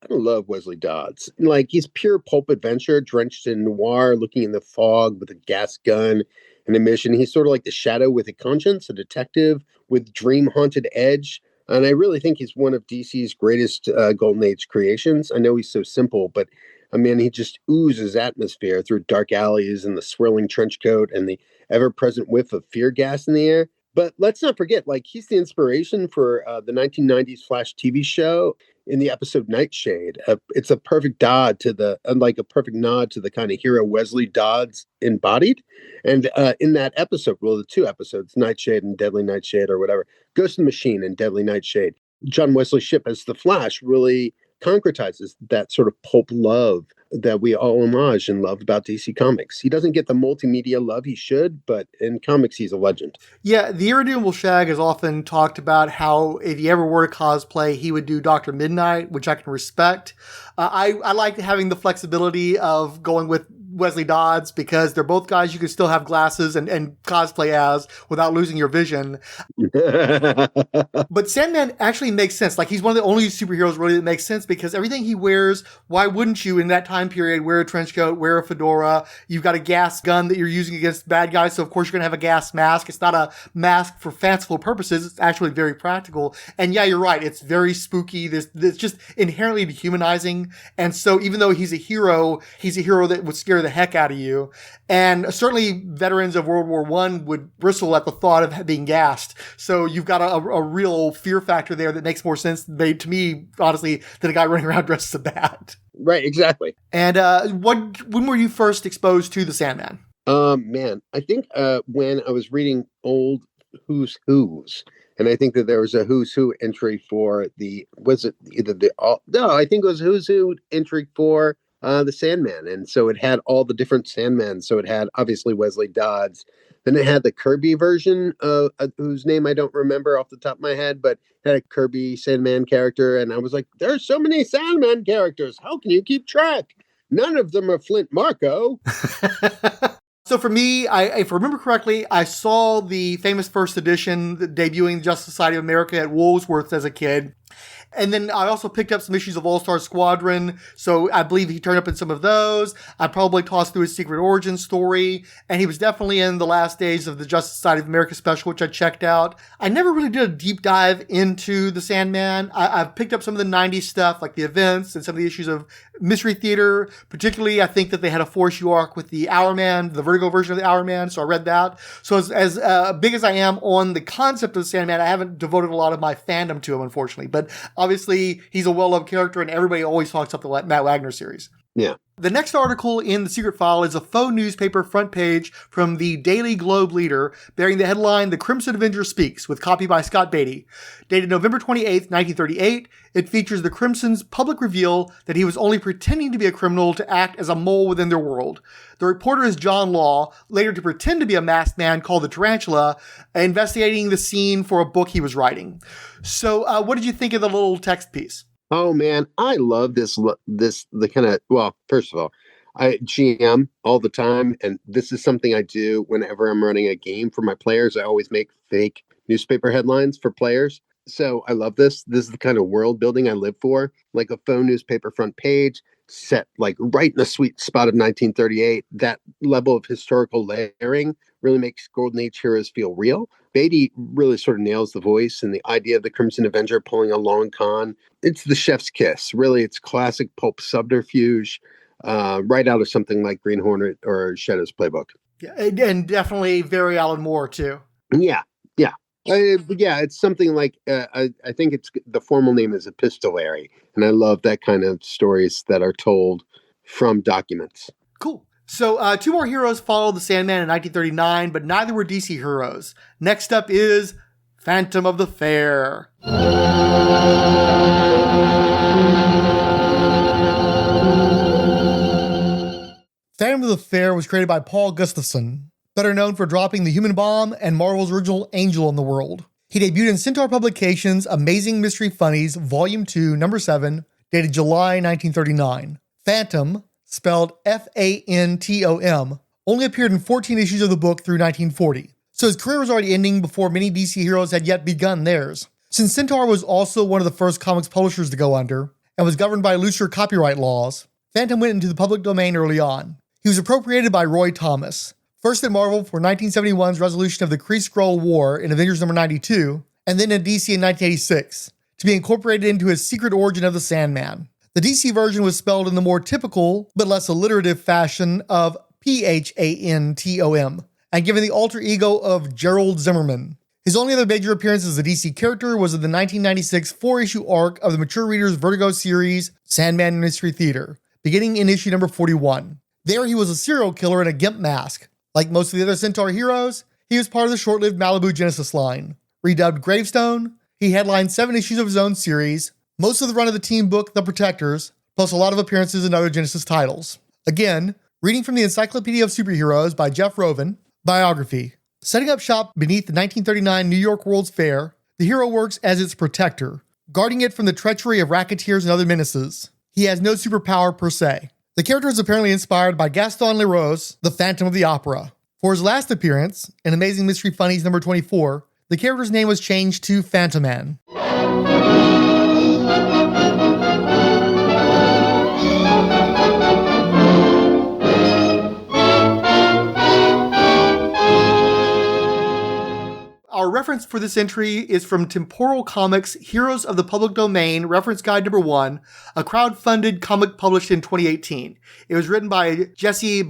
Wesley Dodds. Like, he's pure pulp adventure, drenched in noir, looking in the fog with a gas gun and a mission. He's sort of like the Shadow with a conscience, a detective with dream-haunted edge. And I really think he's one of DC's greatest Golden Age creations. I know he's so simple, but I mean, he just oozes atmosphere through dark alleys and the swirling trench coat and the ever-present whiff of fear gas in the air. But let's not forget, like, he's the inspiration for the 1990s Flash TV show in the episode Nightshade. It's a perfect nod to the kind of hero Wesley Dodds embodied. And in that episode, well, the two episodes, Nightshade and Deadly Nightshade or whatever, Ghost in the Machine and Deadly Nightshade, John Wesley Shipp as the Flash really concretizes that sort of pulp love that we all homage and love about DC Comics. He doesn't get the multimedia love he should, but in comics, he's a legend. Yeah, the Irredeemable Shag has often talked about how if he ever were to cosplay, he would do Dr. Midnight, which I can respect. I like having the flexibility of going with Wesley Dodds because they're both guys you can still have glasses and cosplay as without losing your vision. But Sandman actually makes sense. Like, he's one of the only superheroes really that makes sense because everything he wears, why wouldn't you in that time period wear a trench coat, wear a fedora? You've got a gas gun that you're using against bad guys, so of course you're going to have a gas mask. It's not a mask for fanciful purposes. It's actually very practical. And yeah, you're right. It's very spooky. It's just inherently dehumanizing. And so even though he's a hero that would scare the heck out of you. And certainly veterans of World War I would bristle at the thought of being gassed. So you've got a real fear factor there that makes more sense to me, honestly, than a guy running around dressed as a bat. Right, exactly. And when were you first exposed to the Sandman? Man, I think when I was reading old Who's Who's, and I think that there was a Who's Who entry for I think it was Who's Who entry for the Sandman. And so it had all the different Sandmans. So it had obviously Wesley Dodds. Then it had the Kirby version whose name I don't remember off the top of my head, but had a Kirby Sandman character. And I was like, there's so many Sandman characters. How can you keep track? None of them are Flint Marko. So for me, if I remember correctly, I saw the famous first edition debuting the Justice Society of America at Woolsworth as a kid. And then I also picked up some issues of All-Star Squadron, so I believe he turned up in some of those. I probably tossed through his Secret Origin story, and he was definitely in the last days of the Justice Society of America special, which I checked out. I never really did a deep dive into the Sandman. I've picked up some of the 90s stuff, like the events and some of the issues of Mystery Theater. Particularly, I think that they had a 4-issue arc with the Hourman, the Vertigo version of the Hourman, so I read that. So as big as I am on the concept of the Sandman, I haven't devoted a lot of my fandom to him, unfortunately. But obviously, he's a well-loved character, and everybody always talks up the Matt Wagner series. Yeah. The next article in the Secret File is a faux newspaper front page from the Daily Globe Leader, bearing the headline, The Crimson Avenger Speaks, with copy by Scott Beatty. Dated November 28th, 1938, it features the Crimson's public reveal that he was only pretending to be a criminal to act as a mole within their world. The reporter is John Law, later to pretend to be a masked man called the Tarantula, investigating the scene for a book he was writing. So what did you think of the little text piece? Oh man, I love the kind of, well, first of all, I GM all the time, and this is something I do whenever I'm running a game for my players. I always make fake newspaper headlines for players. So I love this. This is the kind of world building I live for, like a faux newspaper front page set like right in the sweet spot of 1938. That level of historical layering really makes Golden Age heroes feel real. Beatty really sort of nails the voice and the idea of the Crimson Avenger pulling a long con. It's the chef's kiss. Really, it's classic pulp subterfuge, right out of something like Green Hornet or Shadow's Playbook. Yeah, and definitely very Alan Moore, too. Yeah. It's something like, I think the formal name is epistolary, and I love that kind of stories that are told from documents. Cool. So 2 more heroes followed the Sandman in 1939, but neither were DC heroes. Next up is Fantom of the Fair. Fantom of the Fair was created by Paul Gustafson, better known for dropping The Human Bomb and Marvel's original Angel in the World. He debuted in Centaur Publications' Amazing Mystery Funnies, Volume 2, Number 7, dated July 1939. Fantom, spelled Fantom, only appeared in 14 issues of the book through 1940. so his career was already ending before many DC heroes had yet begun theirs. Since Centaur was also one of the first comics publishers to go under, and was governed by looser copyright laws, Fantom went into the public domain early on. He was appropriated by Roy Thomas, first at Marvel for 1971's resolution of the Kree-Skrull War in Avengers number 92, and then at DC in 1986, to be incorporated into his secret origin of the Sandman. The DC version was spelled in the more typical, but less alliterative fashion of Phantom, and given the alter ego of Gerald Zimmerman. His only other major appearance as a DC character was in the 1996 4-issue arc of the mature reader's Vertigo series, Sandman Mystery Theater, beginning in issue number 41. There he was a serial killer in a gimp mask. Like most of the other Centaur heroes, he was part of the short-lived Malibu Genesis line. Redubbed Gravestone, he headlined 7 issues of his own series, most of the run of the team book The Protectors, plus a lot of appearances in other Genesis titles. Again, reading from the Encyclopedia of Superheroes by Jeff Rovin, biography. Setting up shop beneath the 1939 New York World's Fair, the hero works as its protector, guarding it from the treachery of racketeers and other menaces. He has no superpower per se. The character is apparently inspired by Gaston Leroux's The Phantom of the Opera. For his last appearance, in Amazing Mystery Funnies number 24, the character's name was changed to Phantoman. Our reference for this entry is from Temporal Comics' Heroes of the Public Domain, Reference Guide number 1, a crowd-funded comic published in 2018. It was written by J.S.A,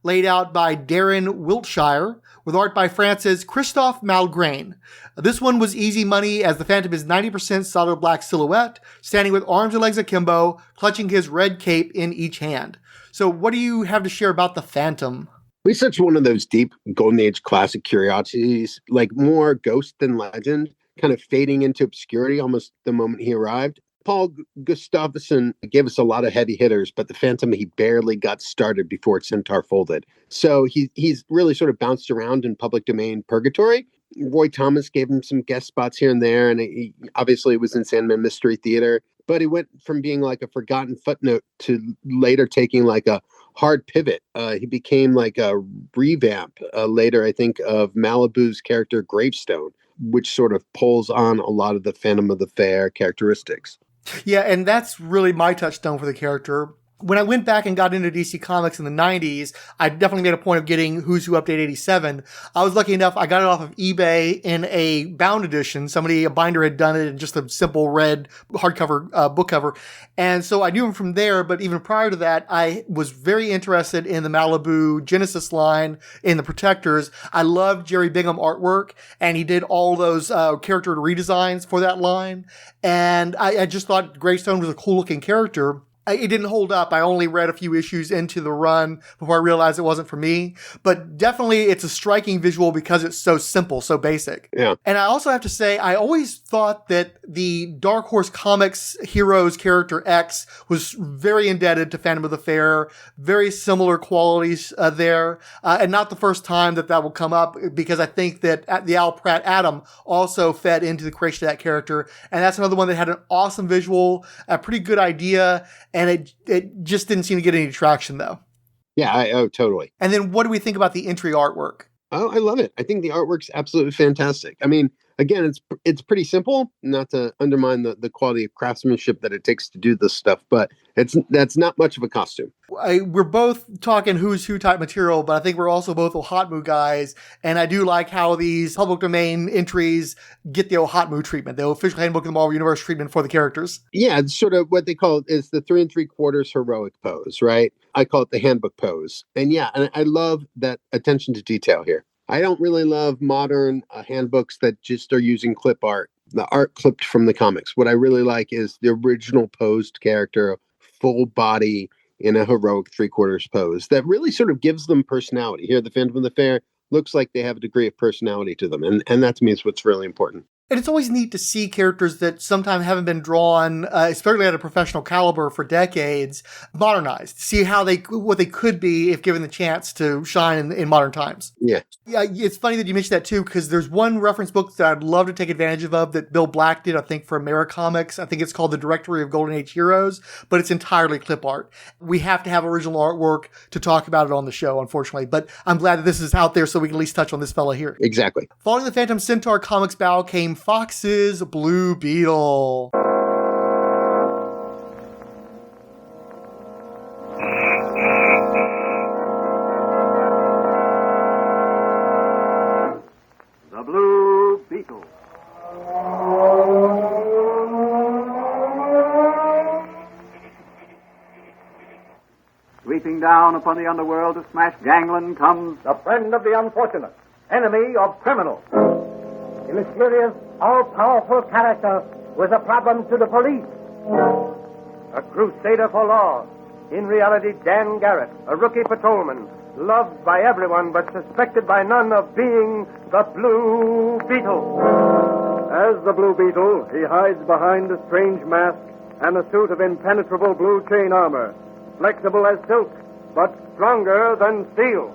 laid out by Darrin Wiltshire, with art by France's Christophe Malgrain. This one was easy money as the Phantom is 90% solid black silhouette, standing with arms and legs akimbo, clutching his red cape in each hand. So what do you have to share about the Phantom? He's such one of those deep Golden Age classic curiosities, like more ghost than legend, kind of fading into obscurity almost the moment he arrived. Paul Gustafsson gave us a lot of heavy hitters, but the Phantom, he barely got started before Centaur folded. So he's really sort of bounced around in public domain purgatory. Roy Thomas gave him some guest spots here and there, and he obviously was in Sandman Mystery Theater. But he went from being like a forgotten footnote to later taking like a hard pivot. He became like a revamp later, I think, of Malibu's character Gravestone, which sort of pulls on a lot of the Phantom of the Fair characteristics. Yeah, and that's really my touchstone for the character. When I went back and got into DC Comics in the 90s, I definitely made a point of getting Who's Who Update 87. I was lucky enough, I got it off of eBay in a bound edition. A binder had done it in just a simple red hardcover book cover. And so I knew him from there, but even prior to that, I was very interested in the Malibu Genesis line, in the Protectors. I loved Jerry Bingham artwork, and he did all those character redesigns for that line. And I just thought Gravestone was a cool looking character. It didn't hold up. I only read a few issues into the run before I realized it wasn't for me. But definitely it's a striking visual because it's so simple, so basic. Yeah. And I also have to say, I always thought that the Dark Horse Comics Heroes character X was very indebted to Phantom of the Fair. Very similar qualities there. And not the first time that will come up, because I think that the Al Pratt Atom also fed into the creation of that character. And that's another one that had an awesome visual, a pretty good idea. And it just didn't seem to get any traction, though. Yeah, totally. And then what do we think about the entry artwork? Oh, I love it. I think the artwork's absolutely fantastic. I mean, again, it's pretty simple, not to undermine the quality of craftsmanship that it takes to do this stuff, but that's not much of a costume. We're both talking Who's Who type material, but I think we're also both Ohatmu guys, and I do like how these public domain entries get the Ohatmu treatment, the official handbook of the Marvel Universe treatment for the characters. Yeah, it's sort of what they call it is the 3 3/4 heroic pose, right? I call it the handbook pose. And yeah, and I love that attention to detail here. I don't really love modern handbooks that just are using clip art, the art clipped from the comics. What I really like is the original posed character, full body in a heroic 3/4 pose that really sort of gives them personality. Here, the Phantom of the Fair looks like they have a degree of personality to them. And that to me is what's really important. And it's always neat to see characters that sometimes haven't been drawn, especially at a professional caliber for decades, modernized. See what they could be if given the chance to shine in modern times. Yeah. Yeah, it's funny that you mentioned that too, because there's one reference book that I'd love to take advantage of that Bill Black did, I think, for Americomics. I think it's called The Directory of Golden Age Heroes, but it's entirely clip art. We have to have original artwork to talk about it on the show, unfortunately. But I'm glad that this is out there so we can at least touch on this fella here. Exactly. Following the Phantom Centaur comics bow came Fox's Blue Beetle. The Blue Beetle. Sweeping down upon the underworld to smash gangland comes the friend of the unfortunate, enemy of criminals. The mysterious, all-powerful character was a problem to the police. A crusader for law. In reality, Dan Garrick, a rookie patrolman, loved by everyone but suspected by none of being the Blue Beetle. As the Blue Beetle, he hides behind a strange mask and a suit of impenetrable blue chain armor, flexible as silk, but stronger than steel.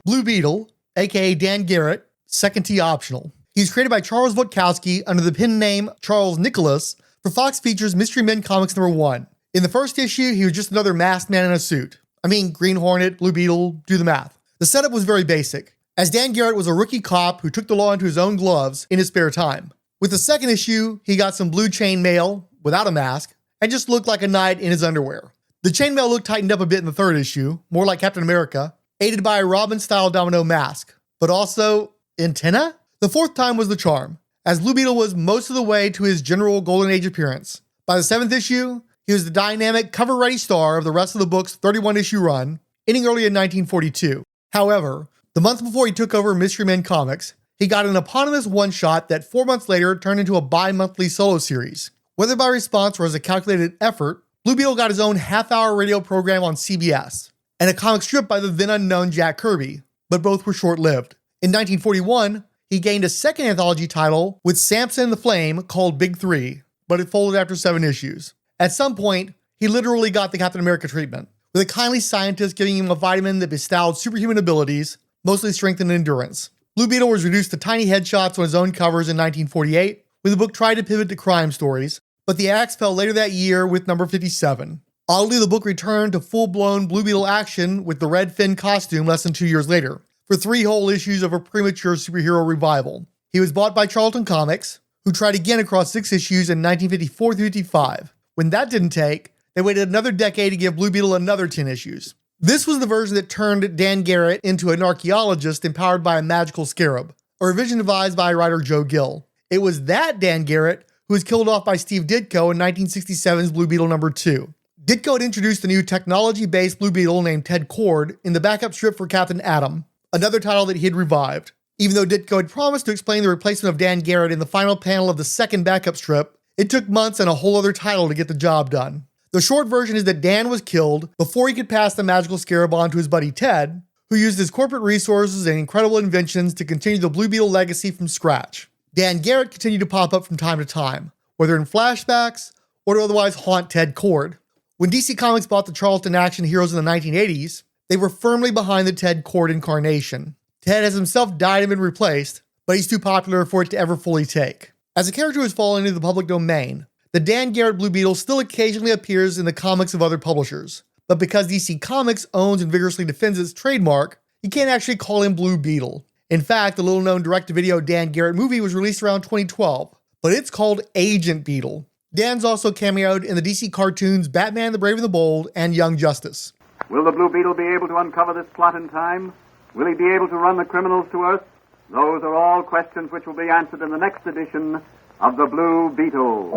Blue Beetle, a.k.a. Dan Garrett, second T optional. He's created by Charles Wojtkowski under the pen name Charles Nicholas for Fox Features Mystery Men Comics #1. In the first issue, he was just another masked man in a suit. I mean, Green Hornet, Blue Beetle, do the math. The setup was very basic, as Dan Garrett was a rookie cop who took the law into his own gloves in his spare time. With the second issue, he got some blue chain mail without a mask and just looked like a knight in his underwear. The chainmail look tightened up a bit in the third issue, more like Captain America, aided by a Robin-style domino mask, but also antenna? The fourth time was the charm, as Blue Beetle was most of the way to his general Golden Age appearance. By the seventh issue, he was the dynamic, cover-ready star of the rest of the book's 31-issue run, ending early in 1942. However, the month before he took over Mystery Men Comics, he got an eponymous one-shot that 4 months later turned into a bi-monthly solo series. Whether by response or as a calculated effort, Blue Beetle got his own half-hour radio program on CBS, and a comic strip by the then-unknown Jack Kirby, but both were short-lived. In 1941, he gained a second anthology title with Samson and the Flame called Big 3, but it folded after 7 issues. At some point, he literally got the Captain America treatment, with a kindly scientist giving him a vitamin that bestowed superhuman abilities, mostly strength and endurance. Blue Beetle was reduced to tiny headshots on his own covers in 1948, when the book tried to pivot to crime stories, but the axe fell later that year with number 57. Oddly, the book returned to full-blown Blue Beetle action with the red Finn costume less than 2 years later, for 3 whole issues of a premature superhero revival. He was bought by Charlton Comics, who tried again across 6 issues in 1954-55. When that didn't take, they waited another decade to give Blue Beetle another 10 issues. This was the version that turned Dan Garrett into an archaeologist empowered by a magical scarab, a revision devised by writer Joe Gill. It was that Dan Garrett who was killed off by Steve Ditko in 1967's Blue Beetle #2. Ditko had introduced the new technology-based Blue Beetle named Ted Cord in the backup strip for Captain Atom, another title that he had revived. Even though Ditko had promised to explain the replacement of Dan Garrett in the final panel of the second backup strip, it took months and a whole other title to get the job done. The short version is that Dan was killed before he could pass the magical scarab on to his buddy Ted, who used his corporate resources and incredible inventions to continue the Blue Beetle legacy from scratch. Dan Garrett continued to pop up from time to time, whether in flashbacks or to otherwise haunt Ted Cord. When DC Comics bought the Charlton action heroes in the 1980s, they were firmly behind the Ted Cord incarnation. Ted has himself died and been replaced, but he's too popular for it to ever fully take. As a character who has fallen into the public domain, the Dan Garrett Blue Beetle still occasionally appears in the comics of other publishers, but because DC Comics owns and vigorously defends its trademark, you can't actually call him Blue Beetle. In fact, the little-known direct-to-video Dan Garrett movie was released around 2012, but it's called Agent Beetle. Dan's also cameoed in the DC cartoons Batman the Brave and the Bold and Young Justice. Will the Blue Beetle be able to uncover this plot in time? Will he be able to run the criminals to earth? Those are all questions which will be answered in the next edition of the Blue Beetle.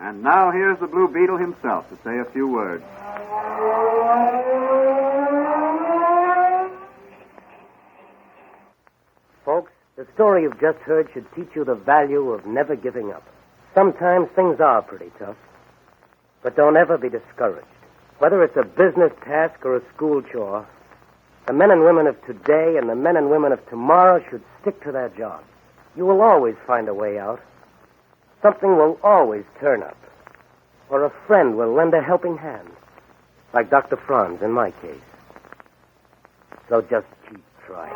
And now here's the Blue Beetle himself to say a few words. Folks, the story you've just heard should teach you the value of never giving up. Sometimes things are pretty tough. But don't ever be discouraged. Whether it's a business task or a school chore, the men and women of today and the men and women of tomorrow should stick to their jobs. You will always find a way out. Something will always turn up. Or a friend will lend a helping hand. Like Dr. Franz in my case. So just keep trying.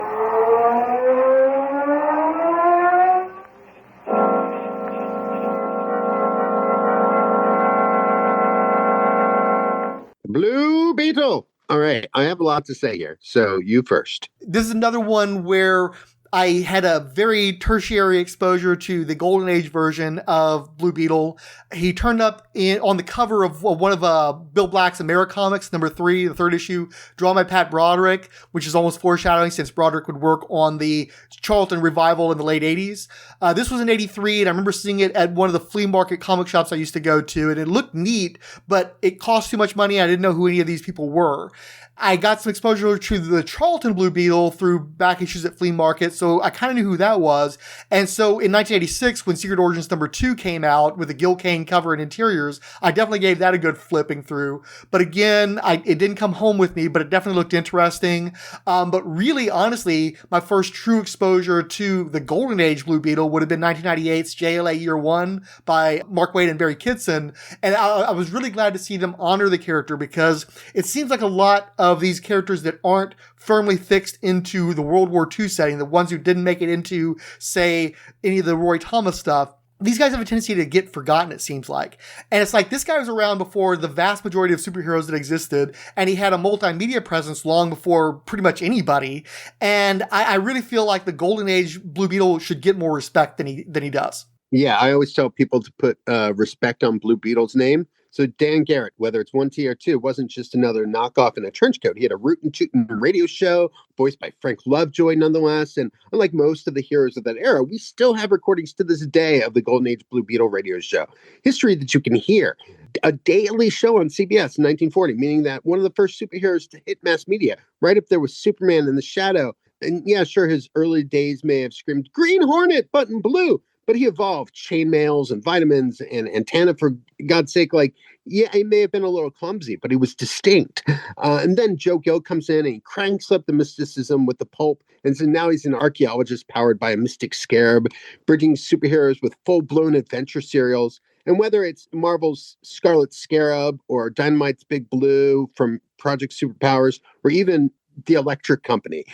Blue Beetle. All right, I have a lot to say here, so you first. This is another one where I had a very tertiary exposure to the Golden Age version of Blue Beetle. He turned up on the cover of one of Bill Black's Americomics, number 3, the 3rd issue, drawn by Pat Broderick, which is almost foreshadowing since Broderick would work on the Charlton revival in the late 80s. This was in 83, and I remember seeing it at one of the flea market comic shops I used to go to, and it looked neat, but it cost too much money. I didn't know who any of these people were. I got some exposure to the Charlton Blue Beetle through back issues at flea markets, so I kind of knew who that was. And so in 1986, when Secret Origins number 2 came out with the Gil Kane cover and interiors, I definitely gave that a good flipping through. But again, it didn't come home with me, but it definitely looked interesting. But really, honestly, my first true exposure to the Golden Age Blue Beetle would have been 1998's J.S.A. Year 1 by Mark Waid and Barry Kitson. And I was really glad to see them honor the character, because it seems like a lot of these characters that aren't firmly fixed into the World War II setting, the ones who didn't make it into, say, any of the Roy Thomas stuff, these guys have a tendency to get forgotten, it seems like. And it's like, this guy was around before the vast majority of superheroes that existed, and he had a multimedia presence long before pretty much anybody. And I really feel like the Golden Age Blue Beetle should get more respect than he does. Yeah, I always tell people to put respect on Blue Beetle's name. So Dan Garrett, whether it's 1T or 2, wasn't just another knockoff in a trench coat. He had a rootin' tootin' radio show, voiced by Frank Lovejoy nonetheless. And unlike most of the heroes of that era, we still have recordings to this day of the Golden Age Blue Beetle radio show. History that you can hear. A daily show on CBS in 1940, meaning that one of the first superheroes to hit mass media, right up there with Superman in the Shadow. And yeah, sure, his early days may have screamed, Green Hornet, button blue. But he evolved chainmails and vitamins and antenna, for God's sake. Like, yeah, he may have been a little clumsy, but he was distinct. And then Joe Gill comes in and he cranks up the mysticism with the pulp. And so now he's an archaeologist powered by a mystic scarab, bridging superheroes with full-blown adventure serials. And whether it's Marvel's Scarlet Scarab or Dynamite's Big Blue from Project Superpowers, or even the Electric Company.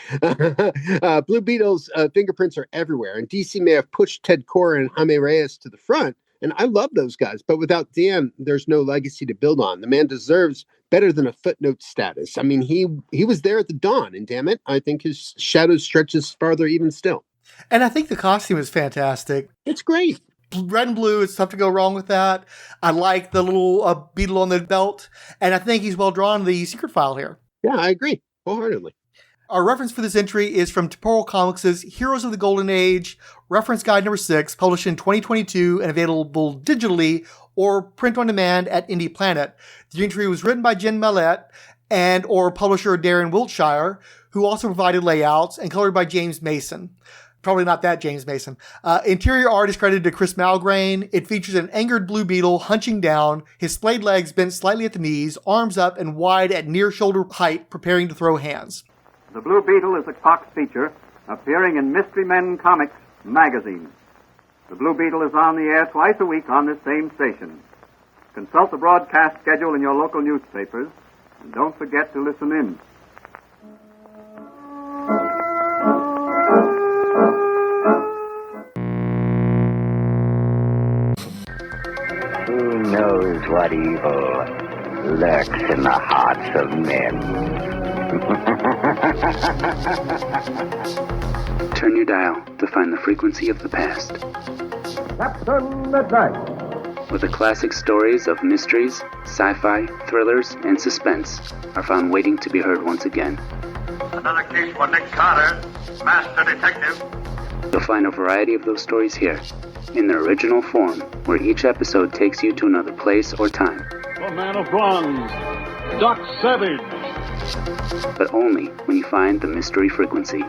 Blue Beetle's fingerprints are everywhere, and DC may have pushed Ted Kora and Jaime Reyes to the front, and I love those guys, but without Dan, there's no legacy to build on. The man deserves better than a footnote status. I mean, he was there at the dawn, and damn it, I think his shadow stretches farther even still. And I think the costume is fantastic. It's great. Red and blue, it's tough to go wrong with that. I like the little beetle on the belt, and I think he's well drawn in the secret file here. Yeah, I agree. Wholeheartedly. Our reference for this entry is from Temporal Comics' Heroes of the Golden Age, reference guide number 6, published in 2022 and available digitally or print on demand at Indie Planet. The entry was written by Jen Millette and or publisher Darrin Wiltshire, who also provided layouts, and colored by James Mason. Probably not that James Mason. Interior art is credited to Chris Malgrain. It features an angered Blue Beetle hunching down, his splayed legs bent slightly at the knees, arms up and wide at near shoulder height, preparing to throw hands. The Blue Beetle is a Cox feature appearing in Mystery Men Comics magazine. The Blue Beetle is on the air twice a week on this same station. Consult the broadcast schedule in your local newspapers, and don't forget to listen in. Who knows what evil lurks in the hearts of men? Turn your dial to find the frequency of the past. Captain Advice. Where the classic stories of mysteries, sci-fi, thrillers, and suspense are found waiting to be heard once again. Another case for Nick Carter, Master Detective. You'll find a variety of those stories here, in their original form, where each episode takes you to another place or time. The Man of Bronze, Doc Savage. But only when you find the mystery frequency.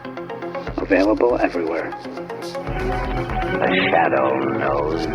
Available everywhere. The shadow knows.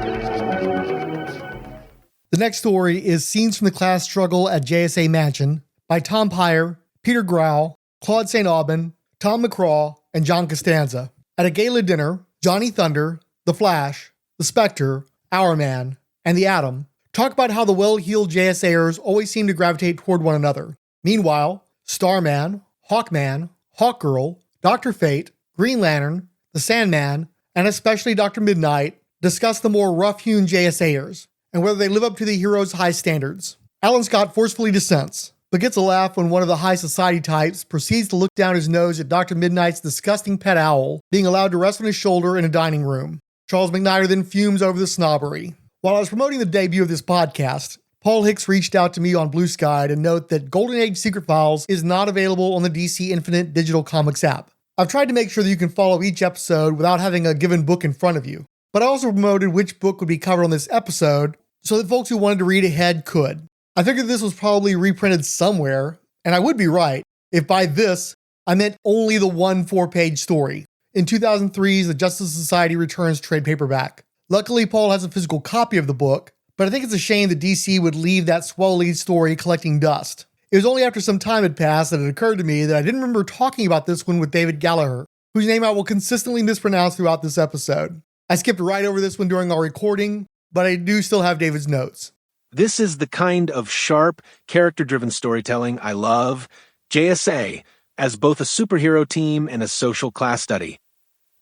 The next story is Scenes from the Class Struggle at J.S.A. Mansion by Tom Peyer, Peter Grau, Claude St. Aubin, Tom McCraw, and John Costanza. At a gala dinner, Johnny Thunder, The Flash, The Spectre, Our Man, and The Atom talk about how the well-heeled JSAers always seem to gravitate toward one another. Meanwhile, Starman, Hawkman, Hawkgirl, Dr. Fate, Green Lantern, the Sandman, and especially Dr. Midnight discuss the more rough-hewn JSAers and whether they live up to the hero's high standards. Alan Scott forcefully dissents, but gets a laugh when one of the high society types proceeds to look down his nose at Dr. Midnight's disgusting pet owl being allowed to rest on his shoulder in a dining room. Charles McNider then fumes over the snobbery. While I was promoting the debut of this podcast, Paul Hicks reached out to me on Blue Sky to note that Golden Age Secret Files is not available on the DC Infinite digital comics app. I've tried to make sure that you can follow each episode without having a given book in front of you, but I also promoted which book would be covered on this episode so that folks who wanted to read ahead could. I figured this was probably reprinted somewhere, and I would be right if by this I meant only the one 4-page story. In 2003's The Justice Society Returns trade paperback. Luckily, Paul has a physical copy of the book, but I think it's a shame that DC would leave that swell lead story collecting dust. It was only after some time had passed that it occurred to me that I didn't remember talking about this one with David Gallagher, whose name I will consistently mispronounce throughout this episode. I skipped right over this one during our recording, but I do still have David's notes. This is the kind of sharp, character-driven storytelling I love. J.S.A. as both a superhero team and a social class study.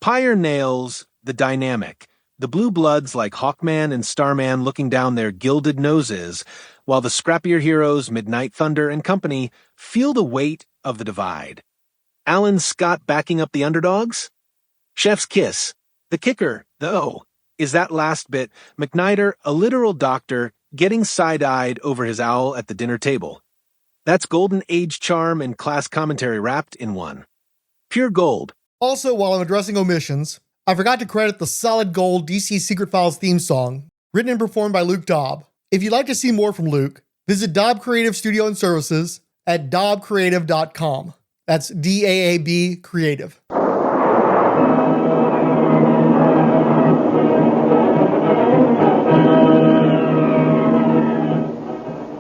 Peyer nails the dynamic. The blue bloods like Hawkman and Starman looking down their gilded noses, while the scrappier heroes Midnight Thunder and company feel the weight of the divide. Alan Scott backing up the underdogs? Chef's kiss. The kicker, though, is that last bit, McNider, a literal doctor, getting side-eyed over his owl at the dinner table. That's Golden Age charm and class commentary wrapped in one. Pure gold. Also, while I'm addressing omissions, I forgot to credit the solid gold DC Secret Files theme song, written and performed by Luke Daub. If you'd like to see more from Luke, visit Daub Creative Studio and Services at daubcreative.com. That's D-A-A-B Creative.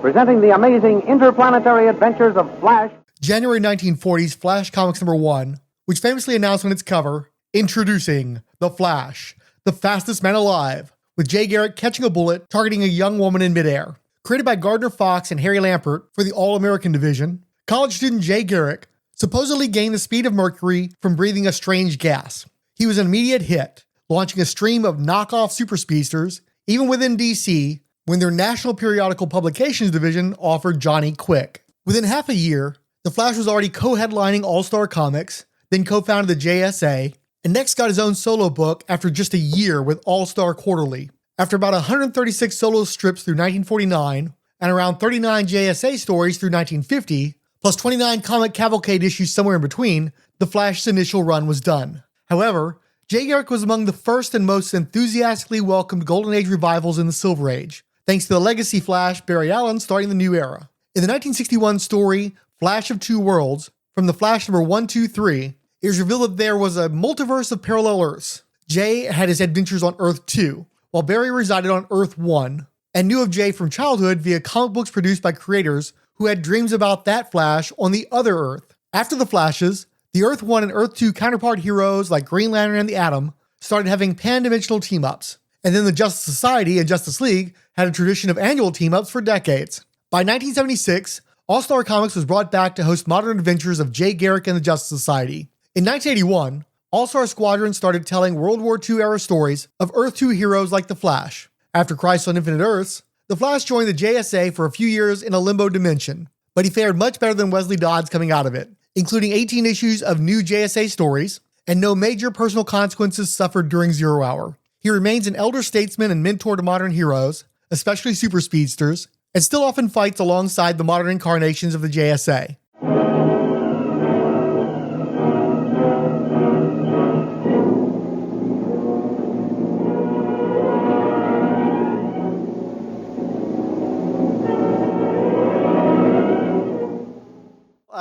Presenting the amazing interplanetary adventures of Flash. January 1940's Flash Comics #1, which famously announced on its cover, introducing The Flash, the fastest man alive, with Jay Garrick catching a bullet targeting a young woman in midair. Created by Gardner Fox and Harry Lampert for the All-American division, college student Jay Garrick supposedly gained the speed of Mercury from breathing a strange gas. He was an immediate hit, launching a stream of knockoff super speedsters, even within DC, when their National Periodical Publications division offered Johnny Quick. Within half a year, The Flash was already co-headlining All-Star Comics, then co-founded the J.S.A., and next got his own solo book after just a year with All-Star Quarterly. After about 136 solo strips through 1949, and around 39 J.S.A. stories through 1950, plus 29 comic cavalcade issues somewhere in between, The Flash's initial run was done. However, Jay Garrick was among the first and most enthusiastically welcomed Golden Age revivals in the Silver Age, thanks to the legacy Flash Barry Allen starting the new era. In the 1961 story, Flash of Two Worlds, from the Flash number 123, it was revealed that there was a multiverse of parallel Earths. Jay had his adventures on Earth 2, while Barry resided on Earth 1, and knew of Jay from childhood via comic books produced by creators who had dreams about that Flash on the other Earth. After the Flashes, the Earth 1 and Earth 2 counterpart heroes like Green Lantern and the Atom started having pan-dimensional team-ups, and then the Justice Society and Justice League had a tradition of annual team-ups for decades. By 1976, All-Star Comics was brought back to host modern adventures of Jay Garrick and the Justice Society. In 1981, All-Star Squadron started telling World War II-era stories of Earth 2 heroes like The Flash. After Crisis on Infinite Earths, The Flash joined the J.S.A. for a few years in a limbo dimension, but he fared much better than Wesley Dodds coming out of it, including 18 issues of new J.S.A. stories, and no major personal consequences suffered during Zero Hour. He remains an elder statesman and mentor to modern heroes, especially super speedsters, and still often fights alongside the modern incarnations of the J.S.A.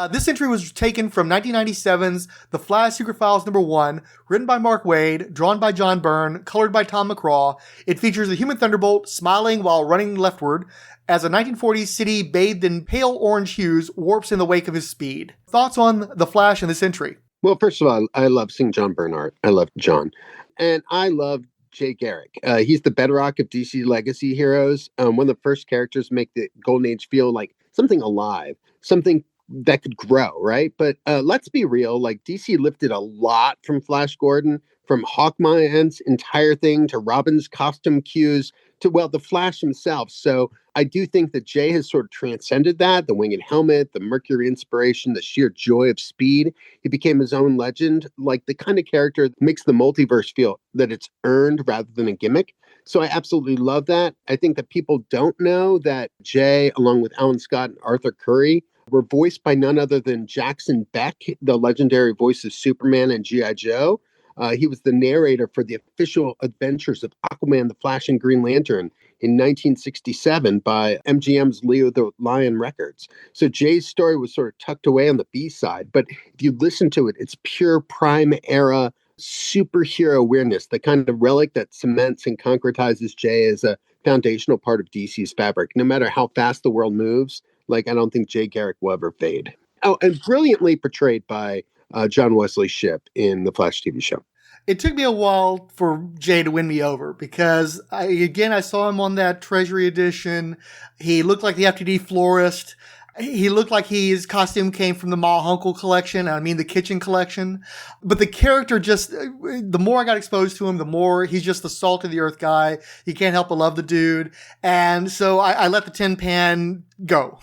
This entry was taken from 1997's The Flash Secret Files #1, written by Mark Waid, drawn by John Byrne, colored by Tom McCraw. It features the Human Thunderbolt smiling while running leftward as a 1940s city bathed in pale orange hues warps in the wake of his speed. Thoughts on The Flash in this entry? Well, first of all, I love seeing John Byrne art. I love John. And I love Jay Garrick. He's the bedrock of DC legacy heroes. One of the first characters to make the Golden Age feel like something alive, something that could grow, right? But let's be real, like DC lifted a lot from Flash Gordon, from Hawkman's entire thing to Robin's costume cues to, well, the Flash himself. So I do think that Jay has sort of transcended that, the winged helmet, the Mercury inspiration, the sheer joy of speed. He became his own legend, like the kind of character that makes the multiverse feel that it's earned rather than a gimmick. So I absolutely love that. I think that people don't know that Jay, along with Alan Scott and Arthur Curry, were voiced by none other than Jackson Beck, the legendary voice of Superman and G.I. Joe. He was the narrator for the official adventures of Aquaman, the Flash, and Green Lantern in 1967 by MGM's Leo the Lion Records. So Jay's story was sort of tucked away on the B-side. But if you listen to it, it's pure prime era superhero awareness, the kind of relic that cements and concretizes Jay as a foundational part of DC's fabric. No matter how fast the world moves, like, I don't think Jay Garrick will ever fade. Oh, and brilliantly portrayed by John Wesley Shipp in the Flash TV show. It took me a while for Jay to win me over because, I saw him on that Treasury edition. He looked like the FTD florist. He looked like his costume came from the Ma Hunkel collection. I mean, the kitchen collection. But the character just, the more I got exposed to him, the more he's just the salt of the earth guy. You can't help but love the dude. And so I let the tin pan go,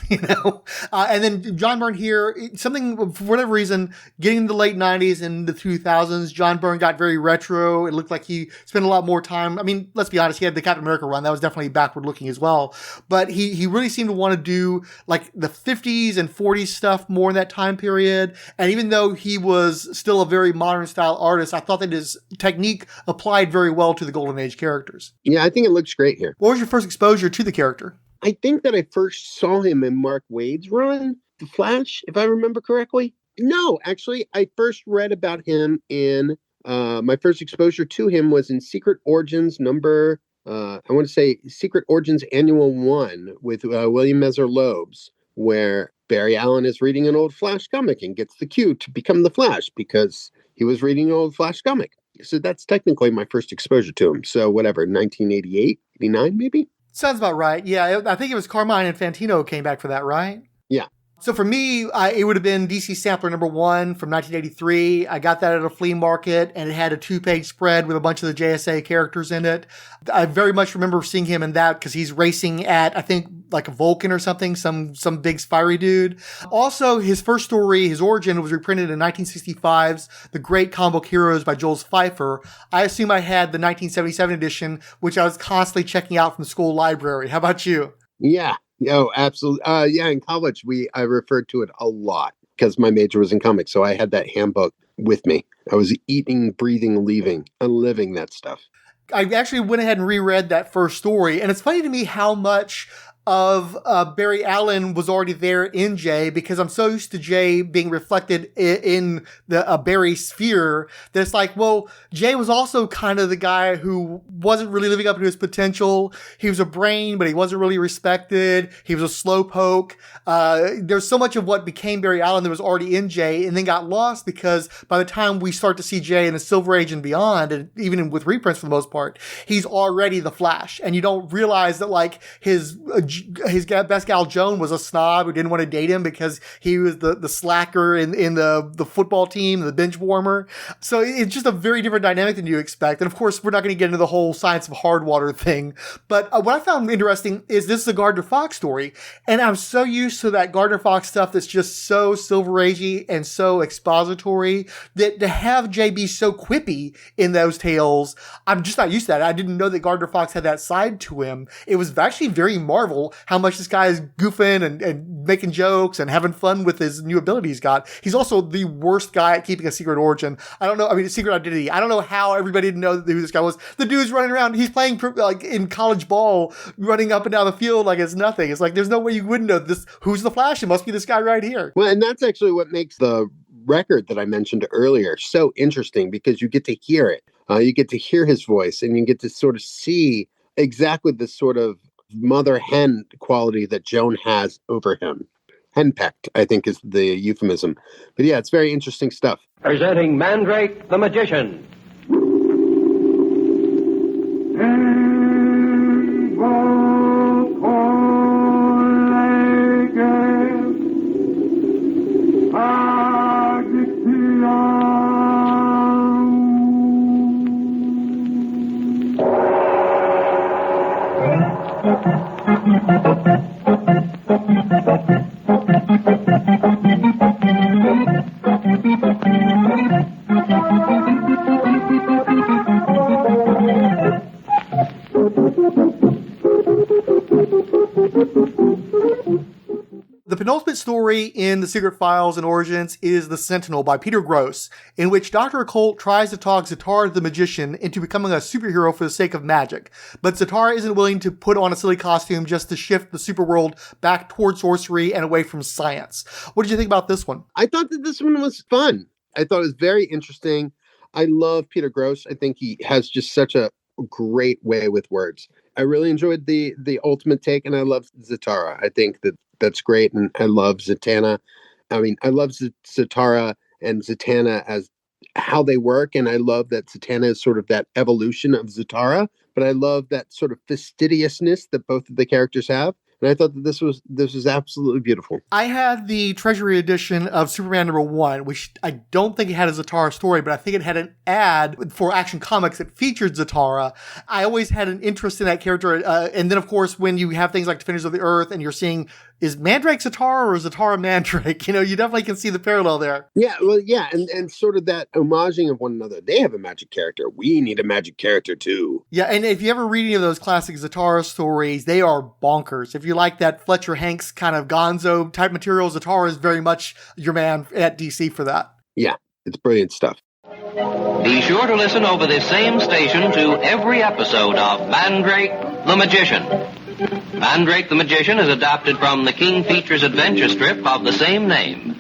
and then John Byrne here, something for whatever reason, getting in the late 90s and the 2000s, John Byrne got very retro. It looked like he spent a lot more time. I mean, let's be honest, he had the Captain America run. That was definitely backward looking as well. But he really seemed to want to do like the 50s and 40s stuff more in that time period. And even though he was still a very modern style artist, I thought that his technique applied very well to the Golden Age characters. Yeah, I think it looks great here. What was your first exposure to the character? I think that I first saw him in Mark Waid's run, The Flash, if I remember correctly. No, actually, I first read about him in, my first exposure to him was in Secret Origins Secret Origins Annual 1 with William Messer Loebs, where Barry Allen is reading an old Flash comic and gets the cue to become the Flash because he was reading an old Flash comic. So that's technically my first exposure to him. So whatever, 1988, 89 maybe? Sounds about right. Yeah, I think it was Carmine and Fantino came back for that, right? Yeah. So for me, it would have been DC Sampler #1 from 1983. I got that at a flea market, and it had a 2-page spread with a bunch of the J.S.A. characters in it. I very much remember seeing him in that because he's racing at, I think, like a Vulcan or something, some big fiery dude. Also, his first story, his origin, was reprinted in 1965's The Great Comic Book Heroes by Jules Pfeiffer. I assume I had the 1977 edition, which I was constantly checking out from the school library. How about you? Yeah. Oh, absolutely. In college, I referred to it a lot because my major was in comics. So I had that handbook with me. I was eating, breathing, living that stuff. I actually went ahead and reread that first story. And it's funny to me how much of Barry Allen was already there in Jay, because I'm so used to Jay being reflected in the Barry sphere that it's like, well, Jay was also kind of the guy who wasn't really living up to his potential. He was a brain, but he wasn't really respected. He was a slowpoke. There's so much of what became Barry Allen that was already in Jay and then got lost because by the time we start to see Jay in the Silver Age and beyond, and even with reprints for the most part, he's already the Flash. And you don't realize that like his best gal Joan was a snob who didn't want to date him because he was the slacker in the football team, the bench warmer. So it's just a very different dynamic than you expect. And of course, we're not going to get into the whole science of hard water thing. But what I found interesting is this is a Gardner Fox story. And I'm so used to that Gardner Fox stuff that's just so Silver Agey and so expository that to have Jay be so quippy in those tales, I'm just not used to that. I didn't know that Gardner Fox had that side to him. It was actually very Marvel tell how much this guy is goofing and making jokes and having fun with his new ability he's got. He's also the worst guy at keeping a secret origin. A secret identity. I don't know how everybody didn't know who this guy was. The dude's running around. He's playing like in college ball, running up and down the field like it's nothing. It's like, there's no way you wouldn't know this. Who's the Flash? It must be this guy right here. Well, and that's actually what makes the record that I mentioned earlier so interesting, because you get to hear it. You get to hear his voice, and you get to sort of see exactly the sort of mother hen quality that Joan has over him. Henpecked, I think, is the euphemism. But yeah, it's very interesting stuff. Presenting Mandrake the Magician. The penultimate story in the Secret Files and Origins is The Sentinel by Peter Gross, in which Dr. Occult tries to talk Zatara the Magician into becoming a superhero for the sake of magic, but Zatara isn't willing to put on a silly costume just to shift the superworld back toward sorcery and away from science. What did you think about this one? I thought that this one was fun. I thought it was very interesting. I love Peter Gross. I think he has just such a great way with words. I really enjoyed the ultimate take, and I love Zatara. I think that's great, and I love Zatanna. I mean, I love Zatara and Zatanna as how they work, and I love that Zatanna is sort of that evolution of Zatara, but I love that sort of fastidiousness that both of the characters have. And I thought that this was absolutely beautiful. I had the Treasury edition of Superman #1, which I don't think it had a Zatara story, but I think it had an ad for Action Comics that featured Zatara. I always had an interest in that character. And then, of course, when you have things like Defenders of the Earth and you're seeing, is Mandrake Zatara or Zatara Mandrake? You definitely can see the parallel there. Yeah, well, yeah, and sort of that homaging of one another. They have a magic character. We need a magic character, too. Yeah, and if you ever read any of those classic Zatara stories, they are bonkers. If you like that Fletcher Hanks kind of gonzo type material, Zatara is very much your man at DC for that. Yeah, it's brilliant stuff. Be sure to listen over this same station to every episode of Mandrake the Magician. Mandrake the Magician is adapted from the King Features adventure strip of the same name.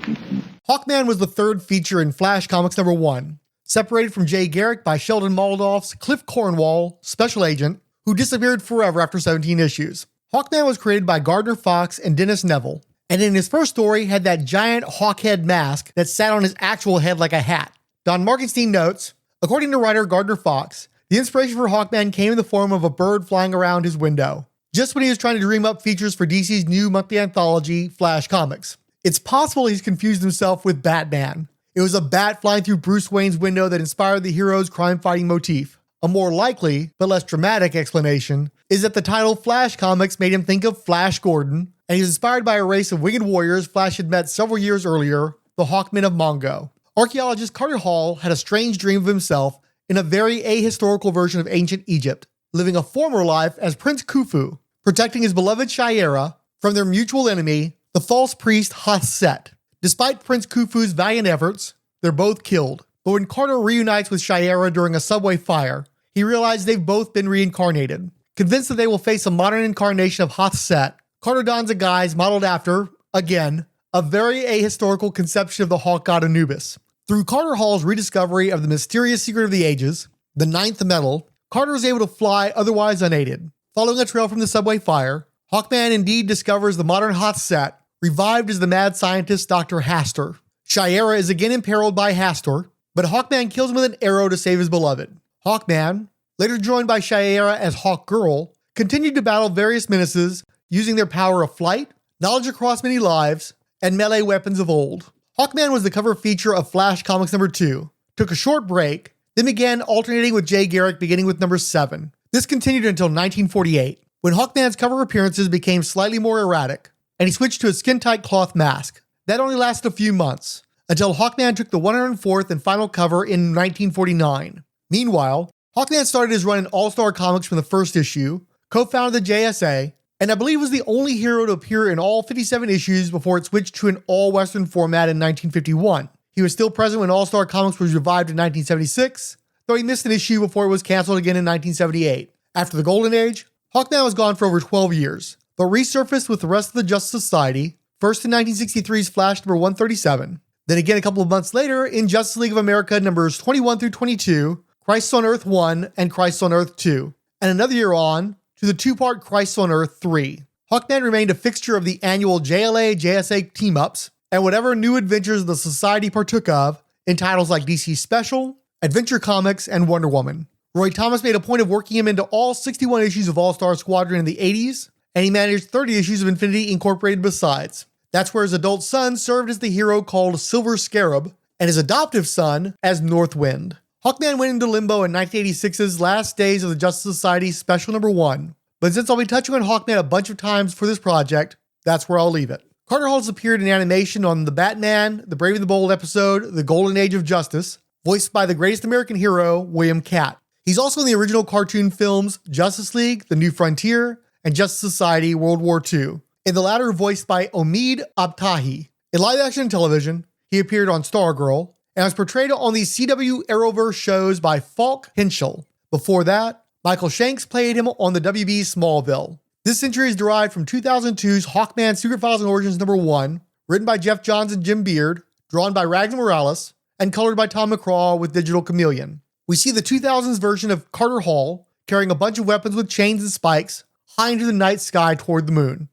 Hawkman was the third feature in Flash Comics #1, separated from Jay Garrick by Sheldon Moldoff's Cliff Cornwall, special agent, who disappeared forever after 17 issues. Hawkman was created by Gardner Fox and Dennis Neville, and in his first story had that giant hawk head mask that sat on his actual head like a hat. Don Markenstein notes, according to writer Gardner Fox, the inspiration for Hawkman came in the form of a bird flying around his window, just when he was trying to dream up features for DC's new monthly anthology, Flash Comics. It's possible he's confused himself with Batman. It was a bat flying through Bruce Wayne's window that inspired the hero's crime-fighting motif. A more likely, but less dramatic explanation is that the title Flash Comics made him think of Flash Gordon, and he's inspired by a race of winged warriors Flash had met several years earlier, the Hawkmen of Mongo. Archaeologist Carter Hall had a strange dream of himself in a very ahistorical version of ancient Egypt, living a former life as Prince Khufu, protecting his beloved Shiera from their mutual enemy, the false priest Hath-Set. Despite Prince Khufu's valiant efforts, they're both killed. But when Carter reunites with Shiera during a subway fire, he realizes they've both been reincarnated. Convinced that they will face a modern incarnation of Hath-Set, Carter dons a guise modeled after, again, a very ahistorical conception of the Hawk god Anubis. Through Carter Hall's rediscovery of the mysterious secret of the ages, the ninth metal, Carter is able to fly otherwise unaided. Following a trail from the subway fire, Hawkman indeed discovers the modern Hath-Set, revived as the mad scientist Dr. Hastur. Shiera is again imperiled by Hastur, but Hawkman kills him with an arrow to save his beloved. Hawkman, later joined by Shiera as Hawk Girl, continued to battle various menaces using their power of flight, knowledge across many lives, and melee weapons of old. Hawkman was the cover feature of Flash Comics #2, took a short break, then began alternating with Jay Garrick beginning with #7. This continued until 1948, when Hawkman's cover appearances became slightly more erratic, and he switched to a skin-tight cloth mask. That only lasted a few months, until Hawkman took the 104th and final cover in 1949. Meanwhile, Hawkman started his run in All-Star Comics from the first issue, co-founded the J.S.A., and I believe was the only hero to appear in all 57 issues before it switched to an all-Western format in 1951. He was still present when All-Star Comics was revived in 1976, though he missed an issue before it was canceled again in 1978. After the Golden Age, Hawkman was gone for over 12 years, but resurfaced with the rest of the Justice Society, first in 1963's Flash number 137, then again a couple of months later in Justice League of America numbers 21 through 22, Crisis on Earth 1 and Crisis on Earth 2, and another year on to the two-part Crisis on Earth 3. Hawkman remained a fixture of the annual JLA J.S.A. team-ups, and whatever new adventures the Society partook of in titles like DC Special, Adventure Comics, and Wonder Woman. Roy Thomas made a point of working him into all 61 issues of All-Star Squadron in the 80s, and he managed 30 issues of Infinity Incorporated besides. That's where his adult son served as the hero called Silver Scarab, and his adoptive son as Northwind. Hawkman went into limbo in 1986's Last Days of the Justice Society Special number 1, but since I'll be touching on Hawkman a bunch of times for this project, that's where I'll leave it. Carter Hall has appeared in animation on The Batman, The Brave and the Bold episode, The Golden Age of Justice, voiced by the greatest American hero, William Catt. He's also in the original cartoon films Justice League, The New Frontier, and Justice Society, World War II, in the latter voiced by Omid Abtahi. In live-action television, he appeared on Stargirl, and was portrayed on the CW Arrowverse shows by Falk Henschel. Before that, Michael Shanks played him on the WB Smallville. This entry is derived from 2002's Hawkman Secret Files and Origins number 1, written by Jeff Johns and Jim Beard, drawn by Rags Morales, and colored by Tom McCraw with Digital Chameleon. We see the 2000s version of Carter Hall carrying a bunch of weapons with chains and spikes high into the night sky toward the moon.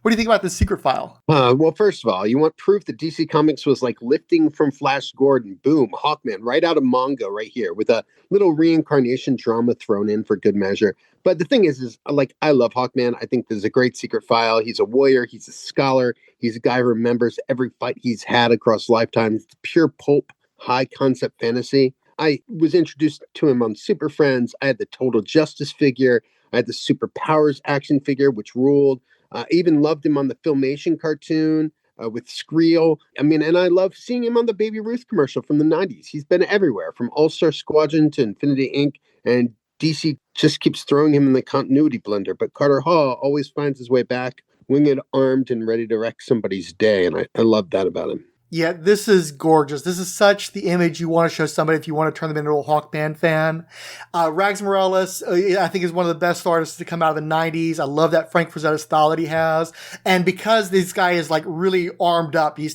What do you think about this secret file? Well, first of all, you want proof that DC Comics was like lifting from Flash Gordon. Boom, Hawkman, right out of manga right here with a little reincarnation drama thrown in for good measure. But the thing is like, I love Hawkman. I think this is a great secret file. He's a warrior. He's a scholar. He's a guy who remembers every fight he's had across lifetimes. It's pure pulp, high concept fantasy. I was introduced to him on Super Friends. I had the Total Justice figure. I had the Superpowers action figure, which ruled. I even loved him on the Filmation cartoon with Skreel. I mean, and I love seeing him on the Baby Ruth commercial from the 90s. He's been everywhere, from All-Star Squadron to Infinity Inc., and DC just keeps throwing him in the continuity blender. But Carter Hall always finds his way back, winged, armed, and ready to wreck somebody's day, and I love that about him. Yeah, this is gorgeous. This is such the image you want to show somebody if you want to turn them into a Hawkman fan. Rags Morales, I think, is one of the best artists to come out of the 90s. I love that Frank Frazetta style that he has. And because this guy is like really armed up, he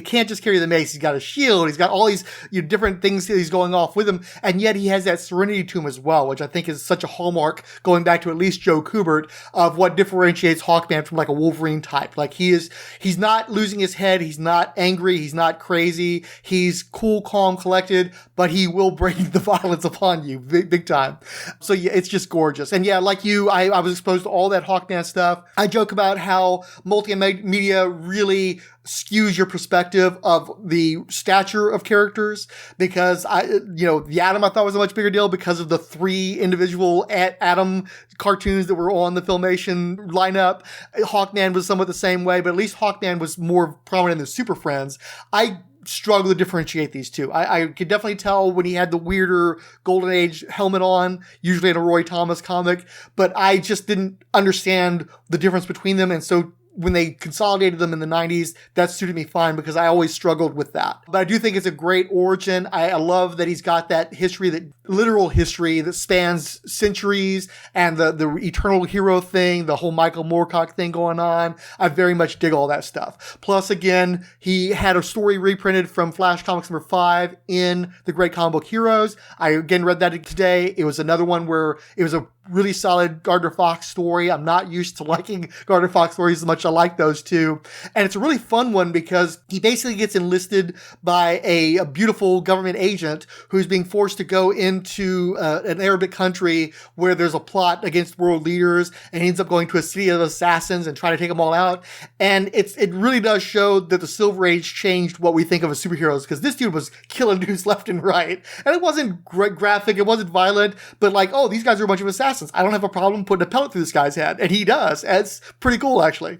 can't just carry the mace. He's got a shield. He's got all these different things that he's going off with him. And yet he has that serenity to him as well, which I think is such a hallmark, going back to at least Joe Kubert, of what differentiates Hawkman from like a Wolverine type. Like he's not losing his head. He's not angry. He's not crazy. He's cool, calm, collected, but he will bring the violence upon you big time. So yeah, it's just gorgeous. And yeah, like you, I was exposed to all that Hawkman stuff. I joke about how multimedia really skews your perspective of the stature of characters, because the Atom I thought was a much bigger deal because of the 3 individual Atom cartoons that were on the Filmation lineup. Hawkman was somewhat the same way, but at least Hawkman was more prominent in the Super Friends. I struggle to differentiate these two. I could definitely tell when he had the weirder Golden Age helmet on, usually in a Roy Thomas comic, but I just didn't understand the difference between them, and so when they consolidated them in the 90s, that suited me fine because I always struggled with that. But I do think it's a great origin. I love that he's got that history, that literal history that spans centuries, and the eternal hero thing, the whole Michael Moorcock thing going on. I very much dig all that stuff. Plus, again, he had a story reprinted from Flash Comics number 5 in The Great Comic Book Heroes. I again read that today. It was another one where it was a really solid Gardner Fox story. I'm not used to liking Gardner Fox stories as much as I like those two. And it's a really fun one because he basically gets enlisted by a beautiful government agent who's being forced to go into an Arabic country where there's a plot against world leaders, and he ends up going to a city of assassins and trying to take them all out. And it really does show that the Silver Age changed what we think of as superheroes, because this dude was killing dudes left and right. And it wasn't graphic, it wasn't violent, but like, oh, these guys are a bunch of assassins. I don't have a problem putting a pellet through this guy's head. And he does. And it's pretty cool, actually.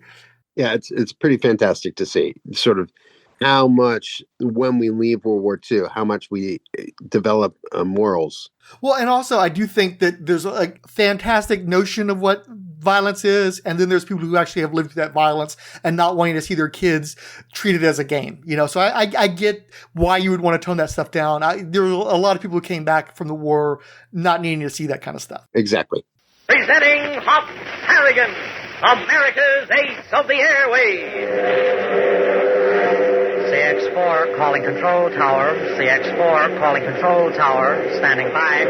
Yeah, it's pretty fantastic to see sort of how much, when we leave World War II, how much we develop morals. Well, and also I do think that there's a fantastic notion of what violence is, and then there's people who actually have lived through that violence and not wanting to see their kids treated as a game. So I get why you would want to tone that stuff down. There were a lot of people who came back from the war not needing to see that kind of stuff. Exactly. Presenting Hop Harrigan, America's ace of the airways. CX-4 calling control tower. CX-4 calling control tower. Standing by.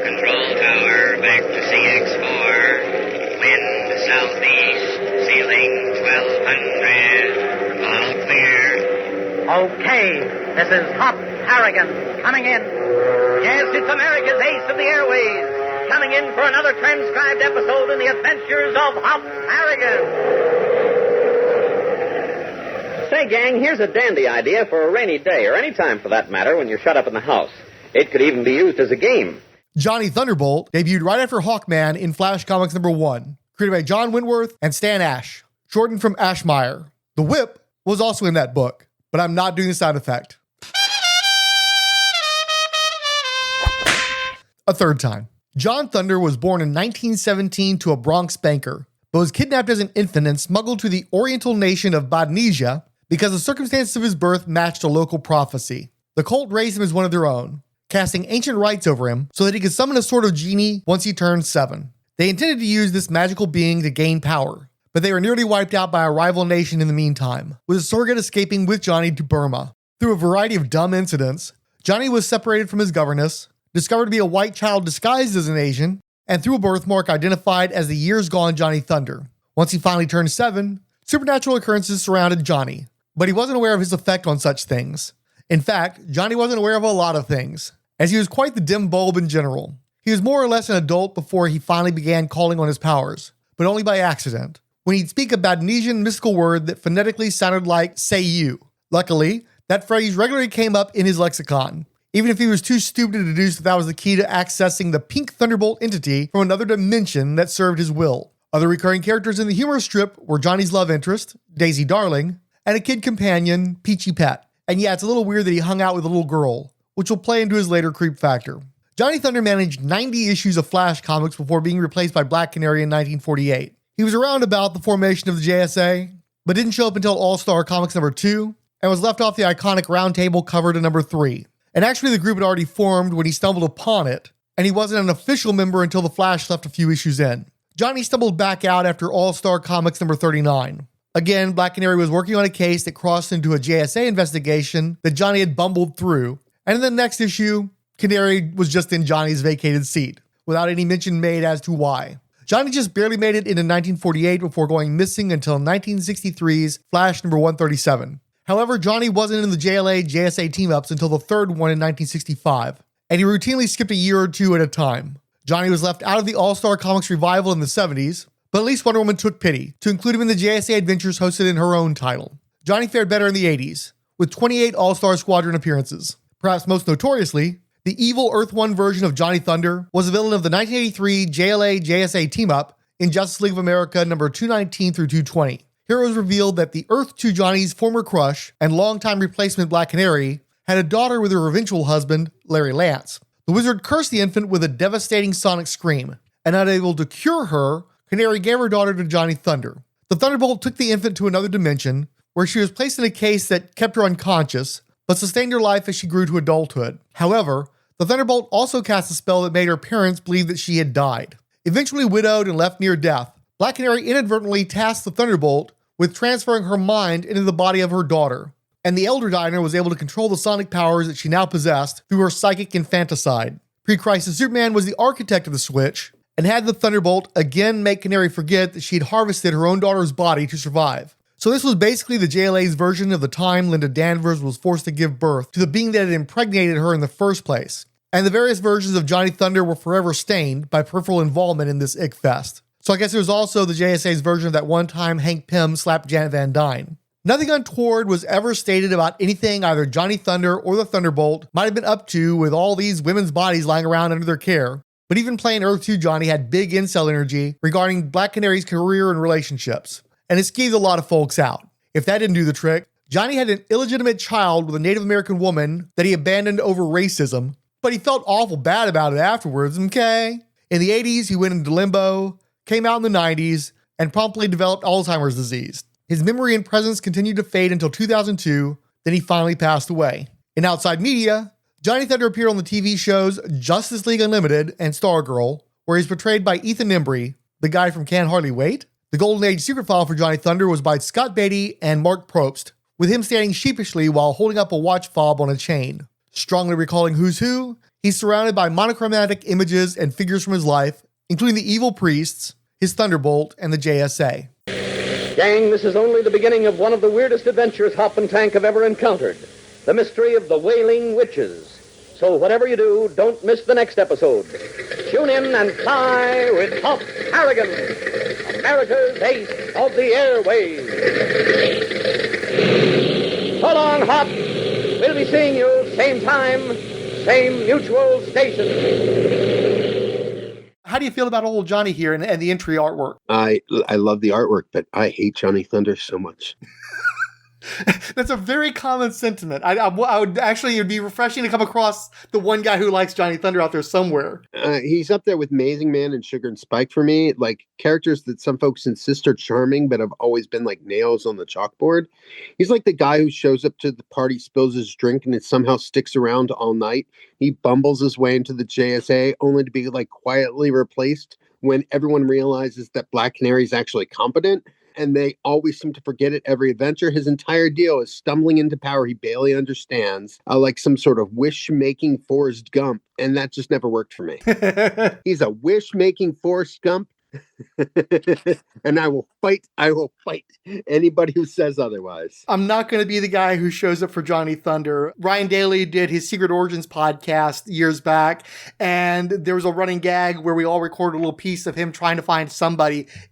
Control tower, back to CX-4. Wind southeast. Ceiling 1200. All clear. Okay, this is Hop Harrigan coming in. Yes, it's America's ace of the airways. Coming in for another transcribed episode in the adventures of Hop Harrigan. Say, gang, here's a dandy idea for a rainy day, or any time for that matter, when you're shut up in the house. It could even be used as a game. Johnny Thunderbolt debuted right after Hawkman in Flash Comics #1, created by John Wentworth and Stan Ash, shortened from Ashmeyer. The Whip was also in that book, but I'm not doing the sound effect. A third time. John Thunder was born in 1917 to a Bronx banker, but was kidnapped as an infant and smuggled to the oriental nation of Bodnesia because the circumstances of his birth matched a local prophecy. The cult raised him as one of their own, casting ancient rites over him so that he could summon a sort of genie once he turned 7. They intended to use this magical being to gain power, but they were nearly wiped out by a rival nation in the meantime, with a surrogate escaping with Johnny to Burma. Through a variety of dumb incidents, Johnny was separated from his governess, discovered to be a white child disguised as an Asian, and through a birthmark identified as the years gone Johnny Thunder. Once he finally turned 7, supernatural occurrences surrounded Johnny, but he wasn't aware of his effect on such things. In fact, Johnny wasn't aware of a lot of things, as he was quite the dim bulb in general. He was more or less an adult before he finally began calling on his powers, but only by accident, when he'd speak a Bodnesian mystical word that phonetically sounded like "say you." Luckily, that phrase regularly came up in his lexicon, even if he was too stupid to deduce that was the key to accessing the pink Thunderbolt entity from another dimension that served his will. Other recurring characters in the humor strip were Johnny's love interest, Daisy Darling, and a kid companion, Peachy Pet. And yeah, it's a little weird that he hung out with a little girl, which will play into his later creep factor. Johnny Thunder managed 90 issues of Flash comics before being replaced by Black Canary in 1948. He was around about the formation of the J.S.A., but didn't show up until All-Star Comics #2, and was left off the iconic round table cover to #3. And actually the group had already formed when he stumbled upon it, and he wasn't an official member until the Flash left a few issues in. Johnny stumbled back out after All-Star Comics #39. Again, Black Canary was working on a case that crossed into a J.S.A. investigation that Johnny had bumbled through, and in the next issue, Canary was just in Johnny's vacated seat, without any mention made as to why. Johnny just barely made it into 1948 before going missing until 1963's Flash #137. However, Johnny wasn't in the JLA-JSA team-ups until the third one in 1965, and he routinely skipped a year or two at a time. Johnny was left out of the All-Star Comics revival in the 70s, but at least Wonder Woman took pity to include him in the JSA adventures hosted in her own title. Johnny fared better in the 80s, with 28 All-Star Squadron appearances. Perhaps most notoriously, the evil Earth 1 version of Johnny Thunder was a villain of the 1983 JLA-JSA team-up in Justice League of America number 219 through 220. Here it was revealed that the Earth 2 Johnny's former crush and longtime replacement Black Canary had a daughter with her eventual husband, Larry Lance. The wizard cursed the infant with a devastating sonic scream, and unable to cure her, Canary gave her daughter to Johnny Thunder. The Thunderbolt took the infant to another dimension, where she was placed in a case that kept her unconscious, but sustained her life as she grew to adulthood. However, the Thunderbolt also cast a spell that made her parents believe that she had died. Eventually widowed and left near death, Black Canary inadvertently tasked the Thunderbolt with transferring her mind into the body of her daughter, and the Elder Diner was able to control the sonic powers that she now possessed through her psychic infanticide, Pre-Crisis Superman was the architect of the switch and had the Thunderbolt again make Canary forget that she'd harvested her own daughter's body to survive. So this was basically the JLA's version of the time Linda Danvers was forced to give birth to the being that had impregnated her in the first place. And the various versions of Johnny Thunder were forever stained by peripheral involvement in this ick fest. So I guess there was also the J.S.A.'s version of that one time Hank Pym slapped Janet Van Dyne. Nothing untoward was ever stated about anything either Johnny Thunder or the Thunderbolt might have been up to with all these women's bodies lying around under their care. But even playing Earth 2 Johnny had big incel energy regarding Black Canary's career and relationships. And it skeeved a lot of folks out. If that didn't do the trick, Johnny had an illegitimate child with a Native American woman that he abandoned over racism, but he felt awful bad about it afterwards, okay? In the 80s, he went into limbo, came out in the 90s, and promptly developed Alzheimer's disease. His memory and presence continued to fade until 2002, then he finally passed away. In outside media, Johnny Thunder appeared on the TV shows Justice League Unlimited and Stargirl, where he's portrayed by Ethan Embry, the guy from Can't Hardly Wait. The Golden Age secret file for Johnny Thunder was by Scott Beatty and Mark Probst, with him standing sheepishly while holding up a watch fob on a chain. Strongly recalling Who's Who, he's surrounded by monochromatic images and figures from his life, including the evil priests, his Thunderbolt, and the J.S.A. Gang, this is only the beginning of one of the weirdest adventures Hop and Tank have ever encountered. The mystery of the Wailing Witches. So whatever you do, don't miss the next episode. Tune in and fly with Hop Harrigan, America's ace of the airways. So long, Hop. We'll be seeing you same time, same mutual station. How do you feel about old Johnny here and the entry artwork? I love the artwork, but I hate Johnny Thunder so much. That's a very common sentiment. I would actually, it would be refreshing to come across the one guy who likes Johnny Thunder out there somewhere. He's up there with Amazing Man and Sugar and Spike for me, like characters that some folks insist are charming, but have always been like nails on the chalkboard. He's like the guy who shows up to the party, spills his drink, and it somehow sticks around all night. He bumbles his way into the J.S.A. only to be like quietly replaced when everyone realizes that Black Canary is actually competent. And they always seem to forget it every adventure. His entire deal is stumbling into power he barely understands, like some sort of wish-making Forrest Gump, and that just never worked for me. He's a wish-making Forrest Gump, and I will fight anybody who says otherwise. I'm not going to be the guy who shows up for Johnny Thunder. Ryan Daly did his Secret Origins podcast years back, and there was a running gag where we all recorded a little piece of him trying to find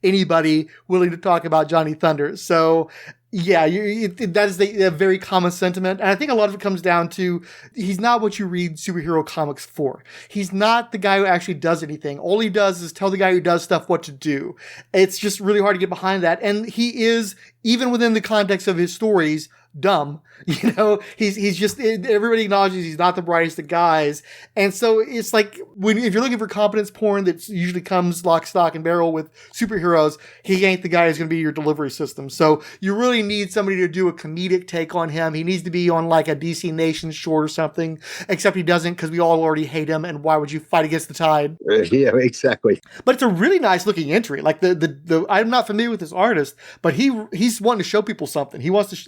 anybody willing to talk about Johnny Thunder. So yeah, that is a very common sentiment. And I think a lot of it comes down to he's not what you read superhero comics for. He's not the guy who actually does anything. All he does is tell the guy who does stuff what to do. It's just really hard to get behind that. And he is, even within the context of his stories, dumb. You know, he's just, everybody acknowledges he's not the brightest of guys. And so it's like, if you're looking for competence porn that usually comes lock, stock, and barrel with superheroes, he ain't the guy who's going to be your delivery system. So you really need somebody to do a comedic take on him. He needs to be on like a DC Nation short or something, except he doesn't because we all already hate him. And why would you fight against the tide? Yeah, exactly. But it's a really nice looking entry. Like the I'm not familiar with this artist, but he's wanting to show people something. He wants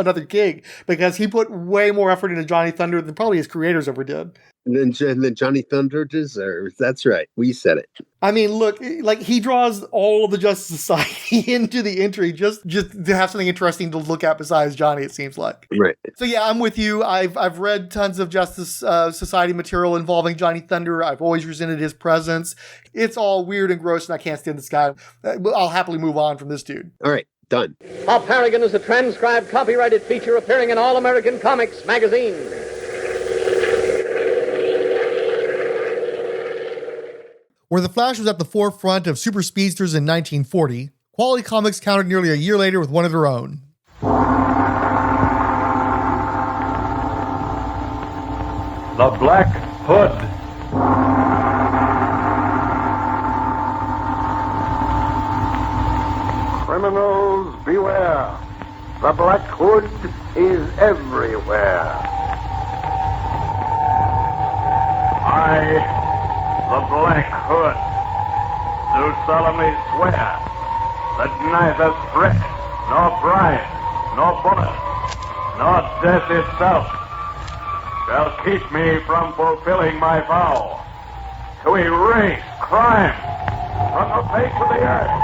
another gig, because he put way more effort into Johnny Thunder than probably his creators ever did. And then Johnny Thunder deserves. That's right. We said it. I mean, look, like he draws all of the Justice Society into the entry just to have something interesting to look at besides Johnny, it seems like. Right. So yeah, I'm with you. I've read tons of Justice Society material involving Johnny Thunder. I've always resented his presence. It's all weird and gross, and I can't stand this guy. I'll happily move on from this dude. All right. Done. Hop Harrigan is a transcribed, copyrighted feature appearing in All American Comics magazine. Where the Flash was at the forefront of super speedsters in 1940, Quality Comics countered nearly a year later with one of their own. The Black Hood. Criminals, beware. The Black Hood is everywhere. I, the Black Hood, do solemnly swear that neither threat, nor bribe, nor bullet, nor death itself shall keep me from fulfilling my vow. to erase crime from the face of the earth.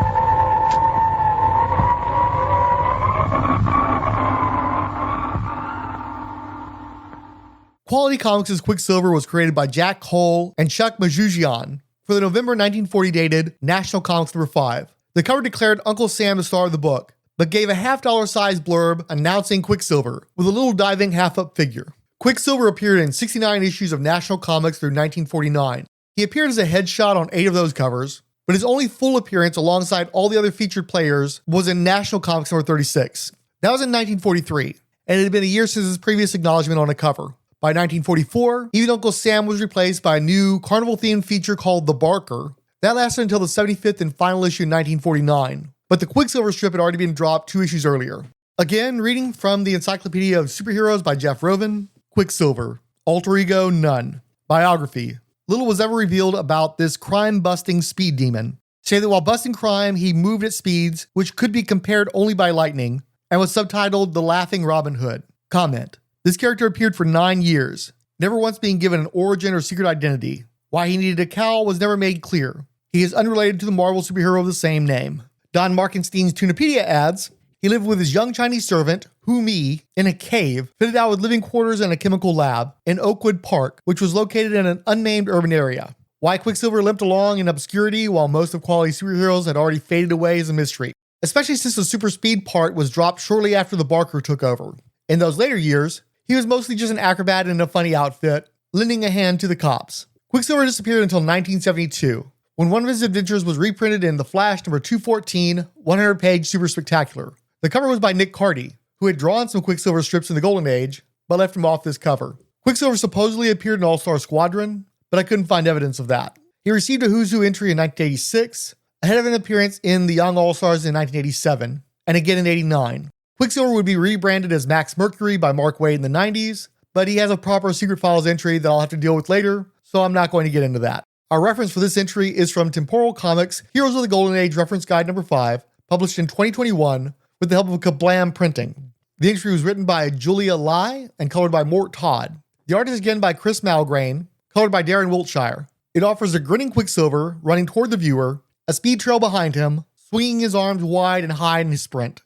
Quality Comics' Quicksilver was created by Jack Cole and Chuck Majujian for the November 1940 dated National Comics number 5. The cover declared Uncle Sam the star of the book, but gave a $half size blurb announcing Quicksilver with a little diving half-up figure. Quicksilver appeared in 69 issues of National Comics through 1949. He appeared as a headshot on 8 of those covers, but his only full appearance alongside all the other featured players was in National Comics number 36. That was in 1943, and it had been a year since his previous acknowledgement on a cover. By 1944, even Uncle Sam was replaced by a new carnival-themed feature called The Barker. That lasted until the 75th and final issue in 1949, but the Quicksilver strip had already been dropped 2 issues earlier. Again, reading from the Encyclopedia of Superheroes by Jeff Rovin, Quicksilver, Alter Ego None. Biography. Little was ever revealed about this crime-busting speed demon. Say that while busting crime, he moved at speeds which could be compared only by lightning, and was subtitled The Laughing Robin Hood. Comment. This character appeared for 9 years, never once being given an origin or secret identity. Why he needed a cowl was never made clear. He is unrelated to the Marvel superhero of the same name. Don Markenstein's Toonipedia adds, he lived with his young Chinese servant, Hu Mi, in a cave fitted out with living quarters and a chemical lab in Oakwood Park, which was located in an unnamed urban area. Why Quicksilver limped along in obscurity while most of quality superheroes had already faded away is a mystery, especially since the super speed part was dropped shortly after the Barker took over. In those later years, he was mostly just an acrobat in a funny outfit, lending a hand to the cops. Quicksilver disappeared until 1972, when one of his adventures was reprinted in The Flash number 214, 100-page Super Spectacular. The cover was by Nick Carty, who had drawn some Quicksilver strips in the Golden Age, but left him off this cover. Quicksilver supposedly appeared in All-Star Squadron, but I couldn't find evidence of that. He received a Who's Who entry in 1986, ahead of an appearance in the Young All-Stars in 1987, and again in 89. Quicksilver would be rebranded as Max Mercury by Mark Waid in the 90s, but he has a proper Secret Files entry that I'll have to deal with later, so I'm not going to get into that. Our reference for this entry is from Temporal Comics Heroes of the Golden Age Reference Guide number 5, published in 2021 with the help of Kablam Printing. The entry was written by Julia Lai and colored by Mort Todd. The art is again by Chris Malgrain, colored by Darrin Wiltshire. It offers a grinning Quicksilver running toward the viewer, a speed trail behind him, swinging his arms wide and high in his sprint.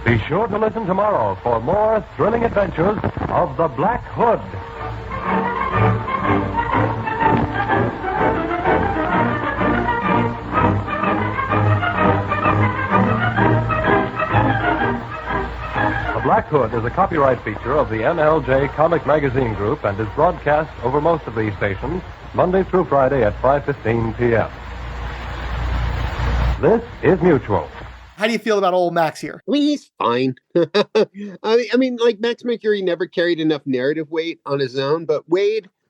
Be sure to listen tomorrow for more thrilling adventures of the Black Hood. The Black Hood is a copyright feature of the NLJ Comic Magazine Group and is broadcast over most of these stations Monday through Friday at 5:15 p.m. This is Mutual. How do you feel about old Max here? I mean, he's fine. I mean, like Max Mercury never carried enough narrative weight on his own, but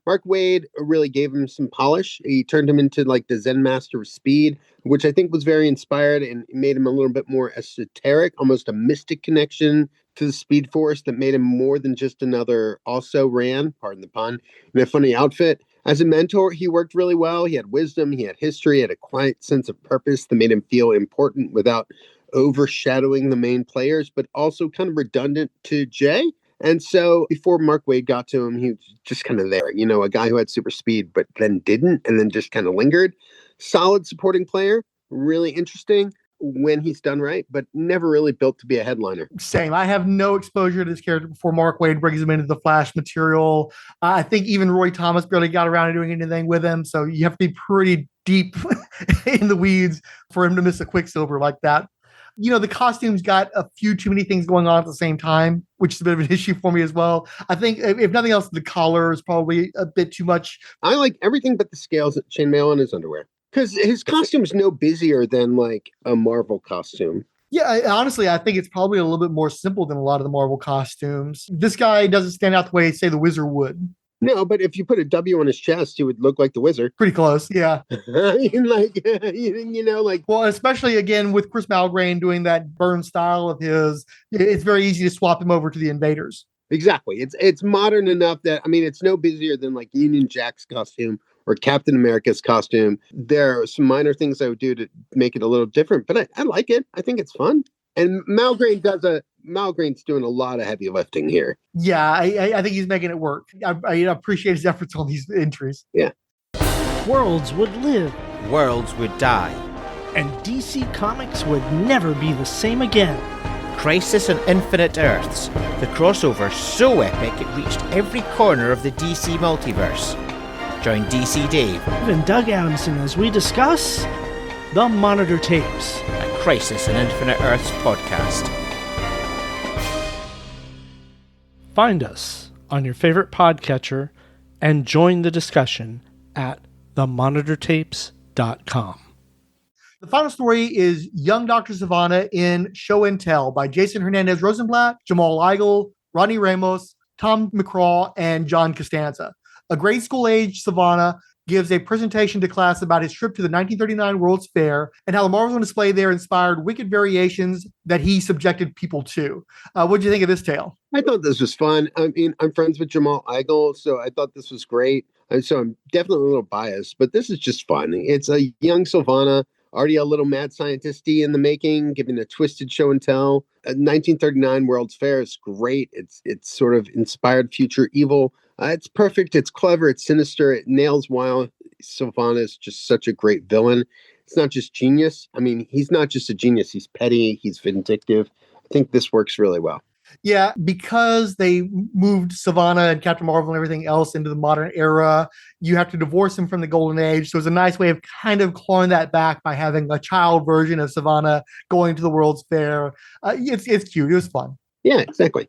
Mark Waid really gave him some polish. He turned him into like the Zen master of speed, which I think was very inspired and made him a little bit more esoteric, almost a mystic connection to the Speed Force that made him more than just another also ran, pardon the pun, in a funny outfit. As a mentor, he worked really well. He had wisdom, he had history, he had a quiet sense of purpose that made him feel important without overshadowing the main players, but also kind of redundant to Jay. And so before Mark Waid got to him, he was just kind of there, you know, a guy who had super speed, but then didn't, and then just kind of lingered. Solid supporting player, really interesting when he's done right, but never really built to be a headliner. Same. I have no exposure to this character before Mark Waid brings him into the Flash material. I think even Roy Thomas barely got around to doing anything with him, so you have to be pretty deep in the weeds for him to miss a Quicksilver like that. You know, the costumes got a few too many things going on at the same time, which is a bit of an issue for me as well. I think, if nothing else, the collar is probably a bit too much. I like everything but the scales at chainmail on his underwear. Because his costume's no busier than like a Marvel costume. Yeah, honestly, I think it's probably a little bit more simple than a lot of the Marvel costumes. This guy doesn't stand out the way, say, the Wizard would. No, but if you put a W on his chest, he would look like the Wizard. Pretty close, yeah. Like... Well, especially, again, with Chris Malgrain doing that Byrne style of his, it's very easy to swap him over to the Invaders. Exactly. It's modern enough that, I mean, it's no busier than like Union Jack's costume or Captain America's costume. There are some minor things I would do to make it a little different, but I like it. I think it's fun. And Malgrain's doing a lot of heavy lifting here. Yeah, I think he's making it work. I appreciate his efforts on these entries. Yeah. Worlds would live. Worlds would die. And DC Comics would never be the same again. Crisis on Infinite Earths. The crossover so epic it reached every corner of the DC multiverse. Join DC Dave and Doug Adamson as we discuss The Monitor Tapes, a Crisis on Infinite Earths podcast. Find us on your favorite podcatcher and join the discussion at themonitortapes.com. The final story is Young Dr. Sivana in Show and Tell by Jason Hernandez-Rosenblatt, Jamal Igle, Rodney Ramos, Tom McCraw, and John Costanza. A grade school-age Sivana gives a presentation to class about his trip to the 1939 World's Fair and how the Marvels on display there inspired wicked variations that he subjected people to. What did you think of this tale? I thought this was fun. I mean, I'm friends with Jamal Igle, so I thought this was great. And so I'm definitely a little biased, but this is just fun. It's a young Sivana, already a little mad scientist-y in the making, giving a twisted show and tell. 1939 World's Fair is great. It's sort of inspired future evil. It's perfect. It's clever. It's sinister. It nails while Sivana is just such a great villain. It's not just genius. I mean, he's not just a genius. He's petty. He's vindictive. I think this works really well. Yeah, because they moved Sivana and Captain Marvel and everything else into the modern era, you have to divorce him from the Golden Age. So it's a nice way of kind of clawing that back by having a child version of Sivana going to the World's Fair. It's cute. It was fun. Yeah, exactly.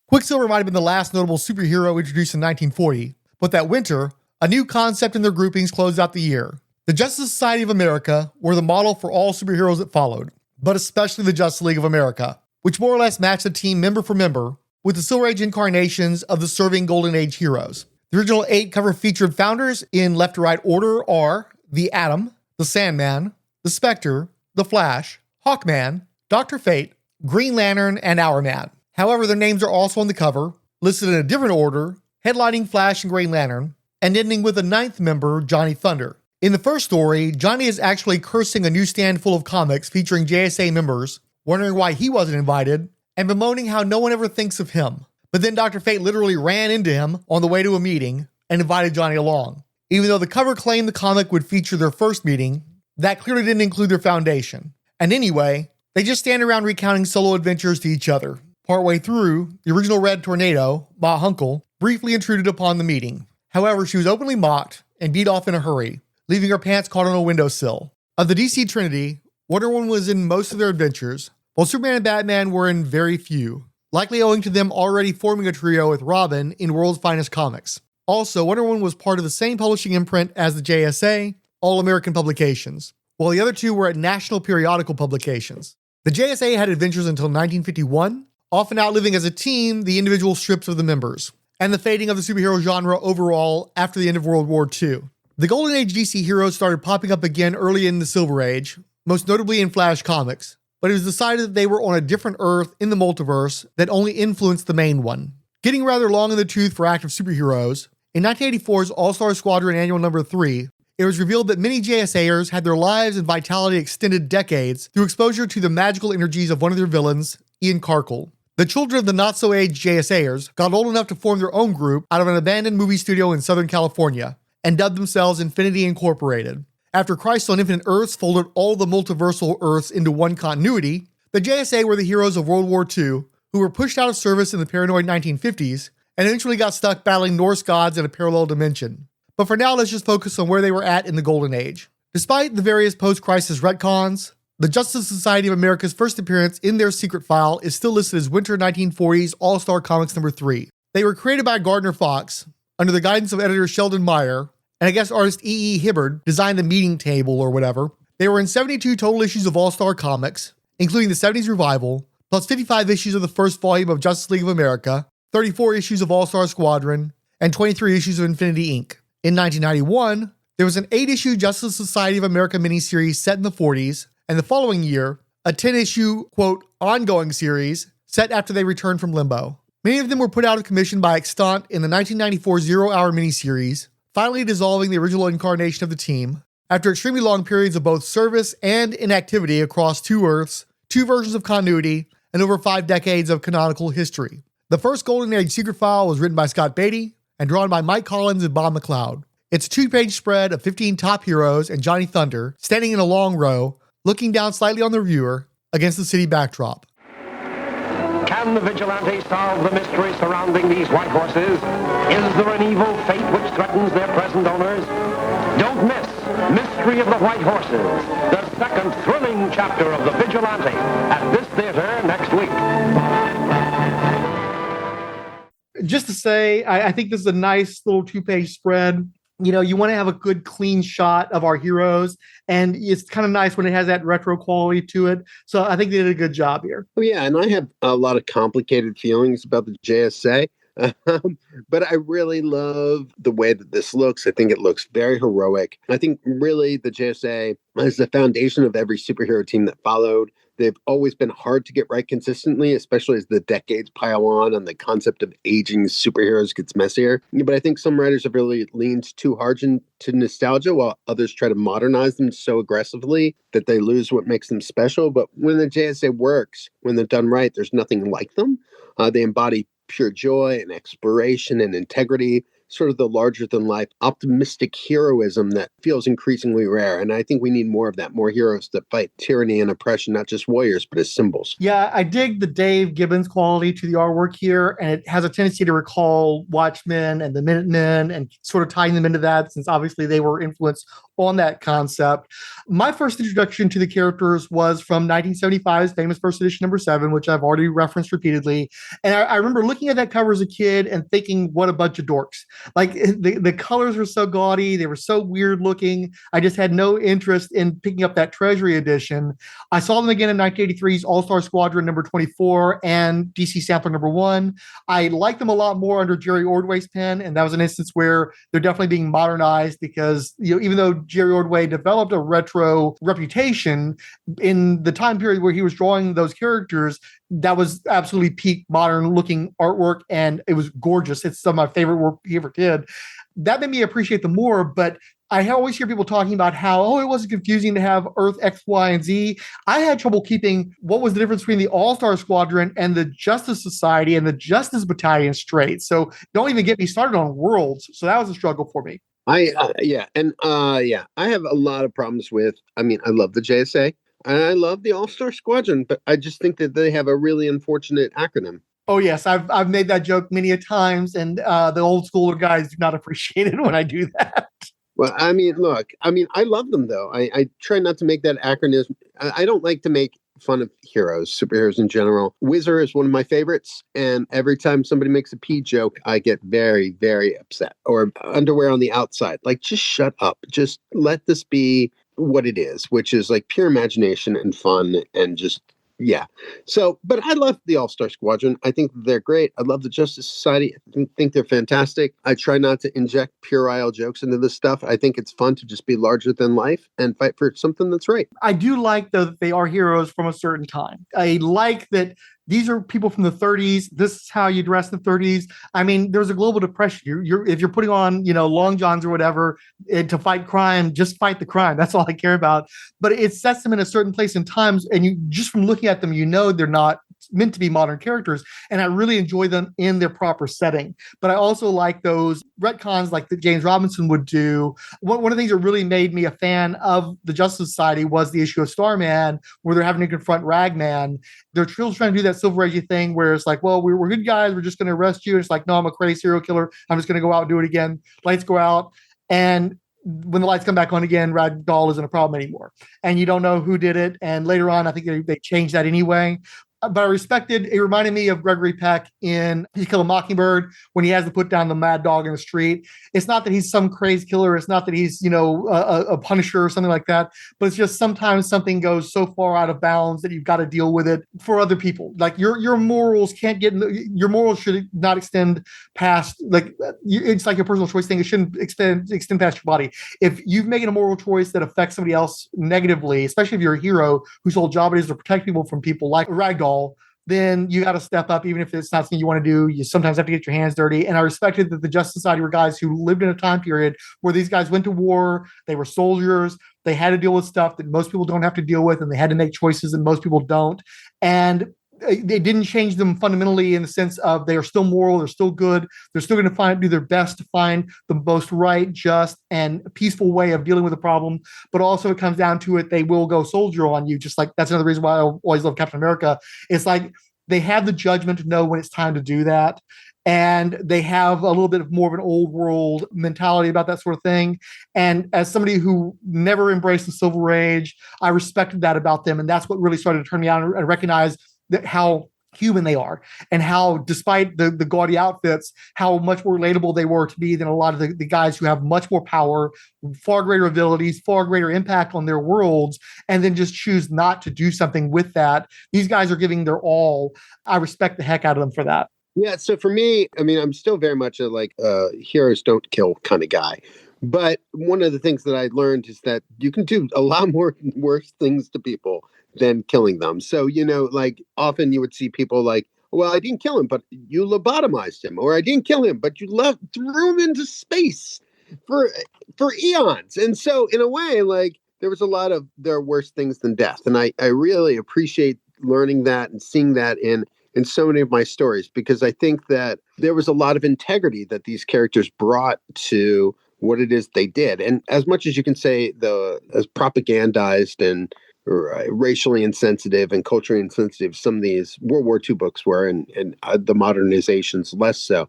Quicksilver might have been the last notable superhero introduced in 1940, but that winter, a new concept in their groupings closed out the year. The Justice Society of America were the model for all superheroes that followed, but especially the Justice League of America, which more or less matched the team member for member with the Silver Age incarnations of the serving Golden Age heroes. The original 8 cover featured founders in left to right order are the Atom, the Sandman, the Spectre, the Flash, Hawkman, Dr. Fate, Green Lantern, and Hourman. However, their names are also on the cover, listed in a different order, headlining Flash and Green Lantern, and ending with a 9th member, Johnny Thunder. In the first story, Johnny is actually cursing a newsstand full of comics featuring J.S.A. members, wondering why he wasn't invited, and bemoaning how no one ever thinks of him. But then Dr. Fate literally ran into him on the way to a meeting and invited Johnny along. Even though the cover claimed the comic would feature their first meeting, that clearly didn't include their foundation. And anyway, they just stand around recounting solo adventures to each other. Partway through, the original Red Tornado, Ma Hunkel, briefly intruded upon the meeting. However, she was openly mocked and beat off in a hurry, leaving her pants caught on a windowsill. Of the DC Trinity, Wonder Woman was in most of their adventures, while Superman and Batman were in very few, likely owing to them already forming a trio with Robin in World's Finest Comics. Also, Wonder Woman was part of the same publishing imprint as the J.S.A., All American Publications, while the other two were at National Periodical Publications. The J.S.A. had adventures until 1951, often outliving as a team the individual strips of the members, and the fading of the superhero genre overall after the end of World War II. The Golden Age DC heroes started popping up again early in the Silver Age, most notably in Flash Comics, but it was decided that they were on a different Earth in the multiverse that only influenced the main one. Getting rather long in the tooth for active superheroes, in 1984's All-Star Squadron Annual Number 3, it was revealed that many JSAers had their lives and vitality extended decades through exposure to the magical energies of one of their villains, Ian Karkull. The children of the not-so-aged JSAers got old enough to form their own group out of an abandoned movie studio in Southern California and dubbed themselves Infinity Incorporated. After Crisis on Infinite Earths folded all the multiversal Earths into one continuity, the JSA were the heroes of World War II who were pushed out of service in the paranoid 1950s and eventually got stuck battling Norse gods in a parallel dimension. But for now, let's just focus on where they were at in the Golden Age. Despite the various post-crisis retcons, the Justice Society of America's first appearance in their secret file is still listed as Winter 1940's All-Star Comics number 3. They were created by Gardner Fox, under the guidance of editor Sheldon Meyer, and I guess artist E.E. Hibbard designed the meeting table or whatever. They were in 72 total issues of All-Star Comics, including the 70s revival, plus 55 issues of the first volume of Justice League of America, 34 issues of All-Star Squadron, and 23 issues of Infinity Inc. In 1991, there was an 8-issue Justice Society of America miniseries set in the 40s, and the following year, a 10-issue, quote, ongoing series set after they returned from limbo. Many of them were put out of commission by Extant in the 1994 zero-hour miniseries, finally dissolving the original incarnation of the team after extremely long periods of both service and inactivity across 2 Earths, 2 versions of continuity, and over 5 decades of canonical history. The first Golden Age Secret File was written by Scott Beatty and drawn by Mike Collins and Bob McLeod. It's a 2-page spread of 15 top heroes and Johnny Thunder standing in a long row, looking down slightly on the viewer against the city backdrop. Can the vigilante solve the mystery surrounding these white horses? Is there an evil fate which threatens their present owners? Don't miss Mystery of the White Horses, the second thrilling chapter of The Vigilante, at this theater next week. Just to say, I think this is a nice little 2-page spread. You know, you want to have a good, clean shot of our heroes, and it's kind of nice when it has that retro quality to it. So I think they did a good job here. Oh, yeah, and I have a lot of complicated feelings about the J.S.A., but I really love the way that this looks. I think it looks very heroic. I think really the J.S.A. is the foundation of every superhero team that followed. They've always been hard to get right consistently, especially as the decades pile on and the concept of aging superheroes gets messier. But I think some writers have really leaned too hard into nostalgia, while others try to modernize them so aggressively that they lose what makes them special. But when the JSA works, when they're done right, there's nothing like them. They embody pure joy and exploration and integrity, sort of the larger-than-life optimistic heroism that feels increasingly rare. And I think we need more of that, more heroes that fight tyranny and oppression, not just warriors, but as symbols. Yeah, I dig the Dave Gibbons quality to the artwork here, and it has a tendency to recall Watchmen and the Minutemen and sort of tying them into that, since obviously they were influenced on that concept. My first introduction to the characters was from 1975's famous first edition number 7, which I've already referenced repeatedly. And I remember looking at that cover as a kid and thinking, what a bunch of dorks. Like the colors were so gaudy, they were so weird looking. I just had no interest in picking up that Treasury edition. I saw them again in 1983's All-Star Squadron number 24 and DC Sampler number 1. I liked them a lot more under Jerry Ordway's pen, and that was an instance where they're definitely being modernized because, you know, even though Jerry Ordway developed a retro reputation in the time period where he was drawing those characters, that was absolutely peak modern looking artwork, and it was gorgeous. It's some of my favorite work he ever did. That made me appreciate them more, but I always hear people talking about how, it wasn't confusing to have Earth X, Y, and Z. I had trouble keeping what was the difference between the All-Star Squadron and the Justice Society and the Justice Battalion straight. So don't even get me started on Worlds. So that was a struggle for me. I have a lot of problems with, I love the JSA and I love the All-Star Squadron, but I just think that they have a really unfortunate acronym. Oh, yes. I've made that joke many a times, and the old schooler guys do not appreciate it when I do that. Well, I love them, though. I try not to make that acronym. I don't like to make fun of heroes, superheroes in general. Whizzer is one of my favorites, and every time somebody makes a pee joke, I get very, very upset. Or underwear on the outside. Like, just shut up. Just let this be what it is, which is like pure imagination and fun and just, yeah. So, but I love the All-Star Squadron. I think they're great. I love the Justice Society. I think they're fantastic. I try not to inject puerile jokes into this stuff. I think it's fun to just be larger than life and fight for something that's right. I do like, though, that they are heroes from a certain time. I like that these are people from the 30s. This is how you dress in the 30s. I mean, there's a global depression. If you're putting on, long johns or whatever to fight crime, just fight the crime. That's all I care about. But it sets them in a certain place and times, and you just from looking at them, they're not meant to be modern characters, and I really enjoy them in their proper setting. But I also like those retcons like that James Robinson would do. One of the things that really made me a fan of the Justice Society was the issue of Starman, where they're having to confront Ragman. They're still trying to do that Silver Age thing where it's like, well, we're good guys, we're just going to arrest you. And it's like, no, I'm a crazy serial killer. I'm just going to go out and do it again. Lights go out, and when the lights come back on again, Ragdoll isn't a problem anymore. And you don't know who did it. And later on, I think they changed that anyway. but I respected, it reminded me of Gregory Peck in To Kill a Mockingbird when he has to put down the mad dog in the street. It's not that he's some crazy killer. It's not that he's, a punisher or something like that, but it's just sometimes something goes so far out of bounds that you've got to deal with it for other people. Like your morals your morals should not extend past, it's like a personal choice thing. It shouldn't extend past your body. If you've made a moral choice that affects somebody else negatively, especially if you're a hero whose whole job it is to protect people from people like Ragdoll, then you got to step up, even if it's not something you want to do. You sometimes have to get your hands dirty. And I respected that the Justice Society were guys who lived in a time period where these guys went to war. They were soldiers. They had to deal with stuff that most people don't have to deal with, and they had to make choices that most people don't. And they didn't change them fundamentally in the sense of they are still moral, they're still good, they're still going to do their best to find the most right, just, and peaceful way of dealing with the problem. But also it comes down to it, they will go soldier on you. Just like that's another reason why I always love Captain America. It's like they have the judgment to know when it's time to do that. And they have a little bit of more of an old world mentality about that sort of thing. And as somebody who never embraced the Silver Age, I respected that about them. And that's what really started to turn me on and recognize how human they are, and how, despite the gaudy outfits, how much more relatable they were to me than a lot of the guys who have much more power, far greater abilities, far greater impact on their worlds, and then just choose not to do something with that. These guys are giving their all. I respect the heck out of them for that. Yeah, so for me, I mean, I'm still very much a heroes don't kill kind of guy. But one of the things that I learned is that you can do a lot more worse things to people than killing them. So, often you would see people like, well, I didn't kill him, but you lobotomized him, or I didn't kill him, but you threw him into space for eons. And so in a way, there was a lot of there are worse things than death. And I really appreciate learning that and seeing that in so many of my stories, because I think that there was a lot of integrity that these characters brought to what it is they did. And as much as you can say as propagandized and racially insensitive and culturally insensitive some of these World War II books were, and the modernizations less so.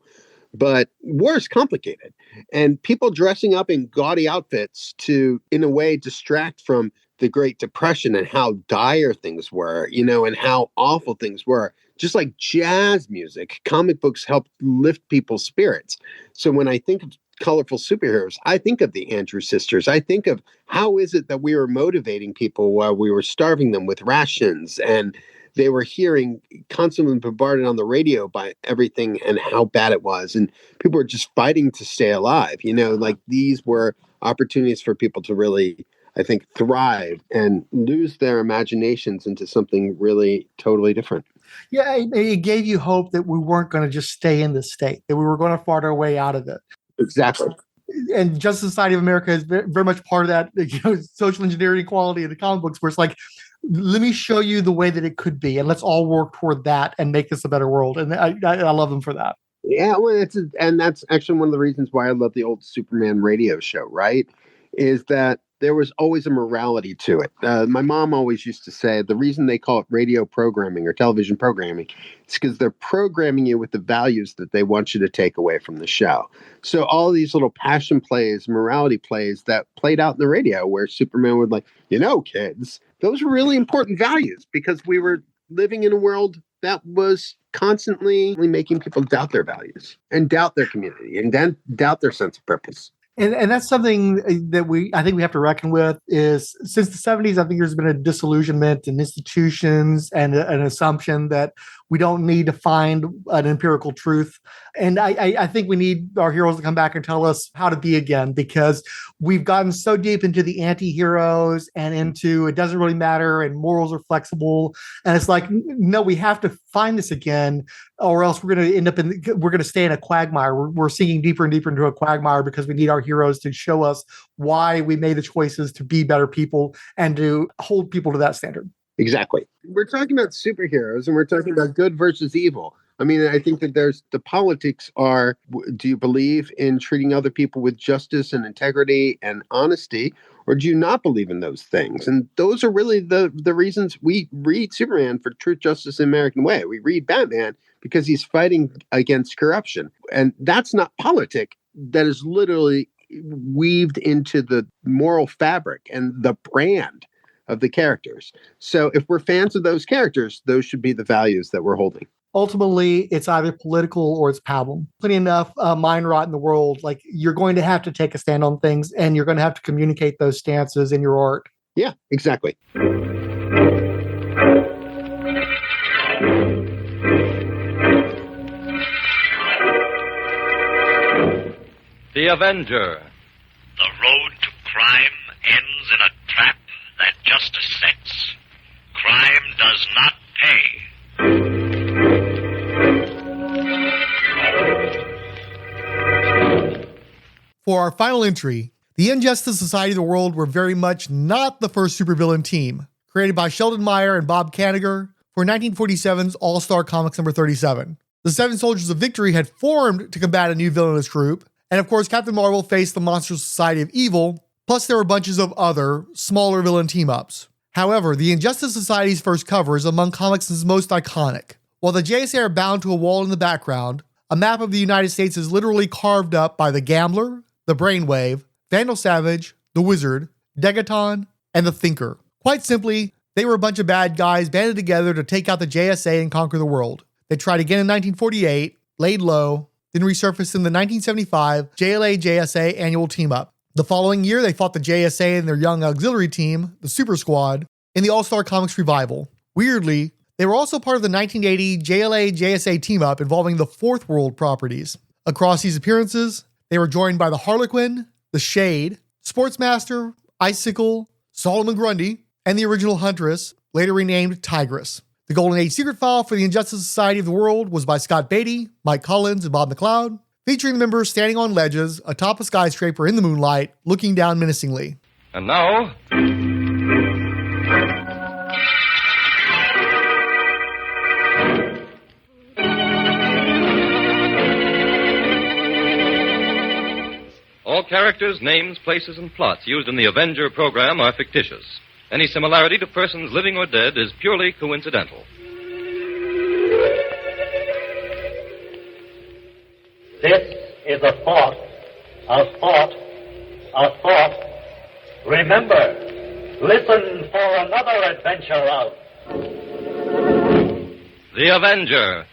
But war is complicated, and people dressing up in gaudy outfits to, in a way, distract from the Great Depression and how dire things were, and how awful things were. Just like jazz music, comic books help lift people's spirits. So when I think of colorful superheroes, I think of the Andrews sisters. I think of how is it that we were motivating people while we were starving them with rations, and they were hearing constantly bombarded on the radio by everything and how bad it was, and people were just fighting to stay alive. These were opportunities for people to really, I think, thrive and lose their imaginations into something really totally different. Yeah, it gave you hope that we weren't going to just stay in this state, that we were going to fight our way out of it. Exactly. And Justice Society of America is very, very much part of that, social engineering quality of the comic books, where it's like, let me show you the way that it could be, and let's all work toward that and make this a better world. And I love them for that. Yeah, well, that's actually one of the reasons why I love the old Superman radio show, right? Is that there was always a morality to it. My mom always used to say the reason they call it radio programming or television programming is because they're programming you with the values that they want you to take away from the show. So all these little passion plays, morality plays that played out in the radio where Superman would kids, those were really important values because we were living in a world that was constantly making people doubt their values and doubt their community and then doubt their sense of purpose. And that's something that I think we have to reckon with. Is since the 70s, I think there's been a disillusionment in institutions and an assumption that we don't need to find an empirical truth. And I think we need our heroes to come back and tell us how to be again, because we've gotten so deep into the anti-heroes and into it doesn't really matter and morals are flexible. And it's like, no, we have to find this again, or else we're going to end up we're going to stay in a quagmire. We're sinking deeper and deeper into a quagmire because we need our heroes to show us why we made the choices to be better people and to hold people to that standard. Exactly. We're talking about superheroes and we're talking about good versus evil. I mean, I think that the politics are, do you believe in treating other people with justice and integrity and honesty, or do you not believe in those things? And those are really the reasons we read Superman for truth, justice, and American way. We read Batman because he's fighting against corruption. And that's not politic. That is literally weaved into the moral fabric and the brand of the characters. So if we're fans of those characters, those should be the values that we're holding. Ultimately, it's either political or it's pablum. Plenty enough mind rot in the world. Like, you're going to have to take a stand on things, and you're going to have to communicate those stances in your art. Yeah, exactly. The Avenger. The road to crime ends in a trap that justice sets. Crime does not pay. For our final entry, the Injustice Society of the World were very much not the first supervillain team, created by Sheldon Meyer and Bob Kanigher for 1947's All-Star Comics number 37. The Seven Soldiers of Victory had formed to combat a new villainous group, and of course Captain Marvel faced the Monster Society of Evil, plus there were bunches of other, smaller villain team-ups. However, the Injustice Society's first cover is among comics' most iconic. While the J.S.A. are bound to a wall in the background, a map of the United States is literally carved up by the Gambler, the Brainwave, Vandal Savage, the Wizard, Degaton, and the Thinker. Quite simply, they were a bunch of bad guys banded together to take out the J.S.A. and conquer the world. They tried again in 1948, laid low, then resurfaced in the 1975 JLA-J.S.A. annual team-up. The following year, they fought the J.S.A. and their young auxiliary team, the Super Squad, in the All-Star Comics revival. Weirdly, they were also part of the 1980 JLA-J.S.A. team-up involving the Fourth World properties. Across these appearances, they were joined by the Harlequin, the Shade, Sportsmaster, Icicle, Solomon Grundy, and the original Huntress, later renamed Tigress. The Golden Age Secret File for the Injustice Society of the World was by Scott Beatty, Mike Collins, and Bob McLeod, featuring the members standing on ledges atop a skyscraper in the moonlight, looking down menacingly. And now... All characters, names, places, and plots used in the Avenger program are fictitious. Any similarity to persons living or dead is purely coincidental. This is a thought, a thought, a thought. Remember, listen for another adventure of The Avenger.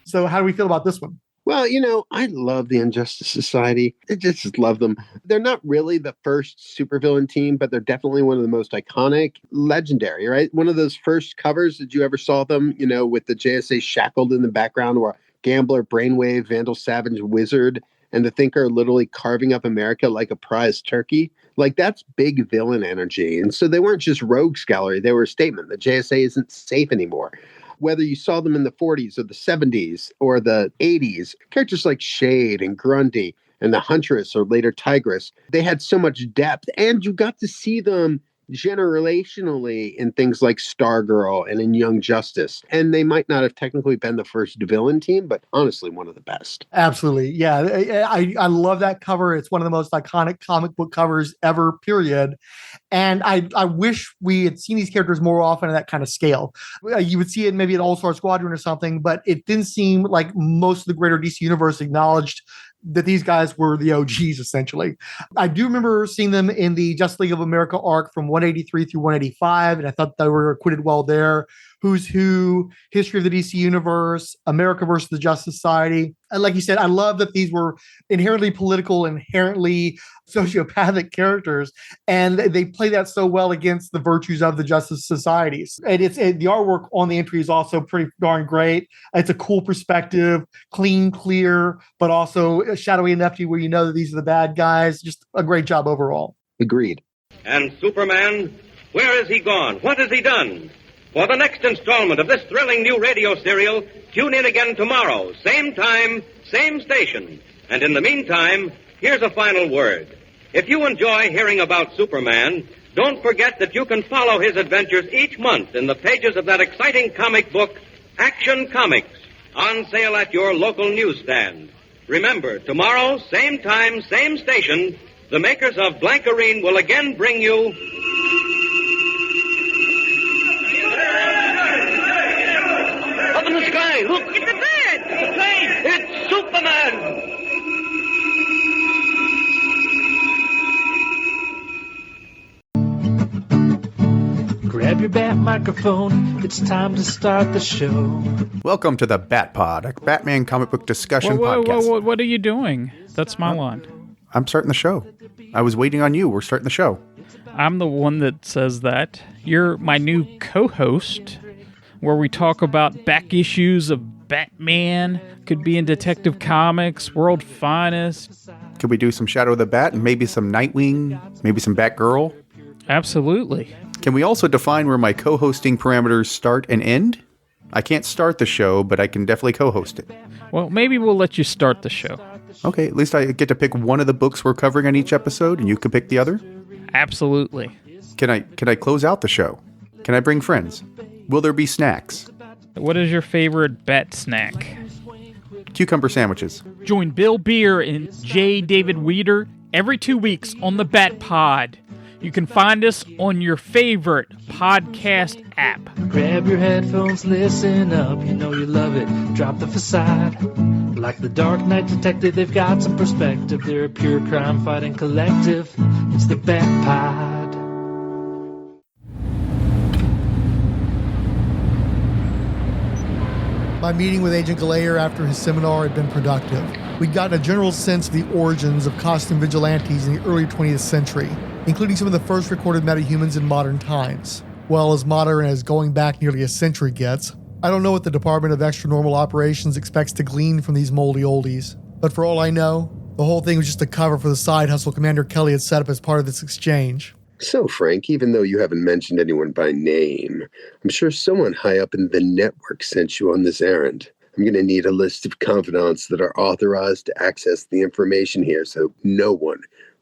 So how do we feel about this one? Well, I love the Injustice Society. I just love them. They're not really the first supervillain team, but they're definitely one of the most iconic, legendary, right? One of those first covers that you ever saw them, with the JSA shackled in the background, where Gambler, Brainwave, Vandal Savage, Wizard, and the Thinker are literally carving up America like a prize turkey. Like, that's big villain energy. And so they weren't just rogues gallery. They were a statement. The JSA isn't safe anymore. Whether you saw them in the 40s or the 70s or the 80s, characters like Shade and Grundy and the Huntress or later Tigress, they had so much depth, and you got to see them generationally in things like Stargirl and in Young Justice. And they might not have technically been the first villain team, but honestly, one of the best. Absolutely. Yeah. I love that cover. It's one of the most iconic comic book covers ever, period. And I wish we had seen these characters more often at that kind of scale. You would see it maybe at All-Star Squadron or something, but it didn't seem like most of the greater DC universe acknowledged that these guys were the OGs, essentially. I do remember seeing them in the Justice League of America arc from 183 through 185, and I thought they were acquitted well there. Who's Who, History of the DC Universe, America versus the Justice Society. And like you said, I love that these were inherently political, inherently sociopathic characters, and they play that so well against the virtues of the Justice Societies. And the artwork on the entry is also pretty darn great. It's a cool perspective, clean, clear, but also shadowy enough to where you know that these are the bad guys. Just a great job overall. Agreed. And Superman, where has he gone? What has he done? For the next installment of this thrilling new radio serial, tune in again tomorrow, same time, same station. And in the meantime, here's a final word. If you enjoy hearing about Superman, don't forget that you can follow his adventures each month in the pages of that exciting comic book, Action Comics, on sale at your local newsstand. Remember, tomorrow, same time, same station, the makers of Blankarine will again bring you... Up in the sky, look! It's a bird! It's a plane! It's Superman! your bat microphone. It's time to start the show. Welcome to the Bat Pod, a Batman comic book discussion podcast. What are you doing? That's my line. I'm starting the show. I was waiting on you. We're starting the show. I'm the one that says that. You're my new co-host, where we talk about back issues of Batman, could be in Detective Comics, World Finest. Could we do some Shadow of the Bat and maybe some Nightwing, maybe some Batgirl? Absolutely. Can we also define where my co-hosting parameters start and end? I can't start the show, but I can definitely co-host it. Well, maybe we'll let you start the show. Okay, at least I get to pick one of the books we're covering on each episode, and you can pick the other? Absolutely. Can I close out the show? Can I bring friends? Will there be snacks? What is your favorite bat snack? Cucumber sandwiches. Join Bill Beer and J. David Weeder every 2 weeks on the Bat Pod. You can find us on your favorite podcast app. Grab your headphones, listen up, you know you love it. Drop the facade. Like the Dark Knight Detective, they've got some perspective. They're a pure crime-fighting collective. It's the Bat Pod. My meeting with Agent Peyer after his seminar had been productive. We'd gotten a general sense of the origins of costume vigilantes in the early 20th century, including some of the first recorded metahumans in modern times. Well, as modern as going back nearly a century gets, I don't know what the Department of Extra-Normal Operations expects to glean from these moldy oldies. But for all I know, the whole thing was just a cover for the side hustle Commander Kelly had set up as part of this exchange. So, Frank, even though you haven't mentioned anyone by name, I'm sure someone high up in the network sent you on this errand. I'm going to need a list of confidants that are authorized to access the information here so no one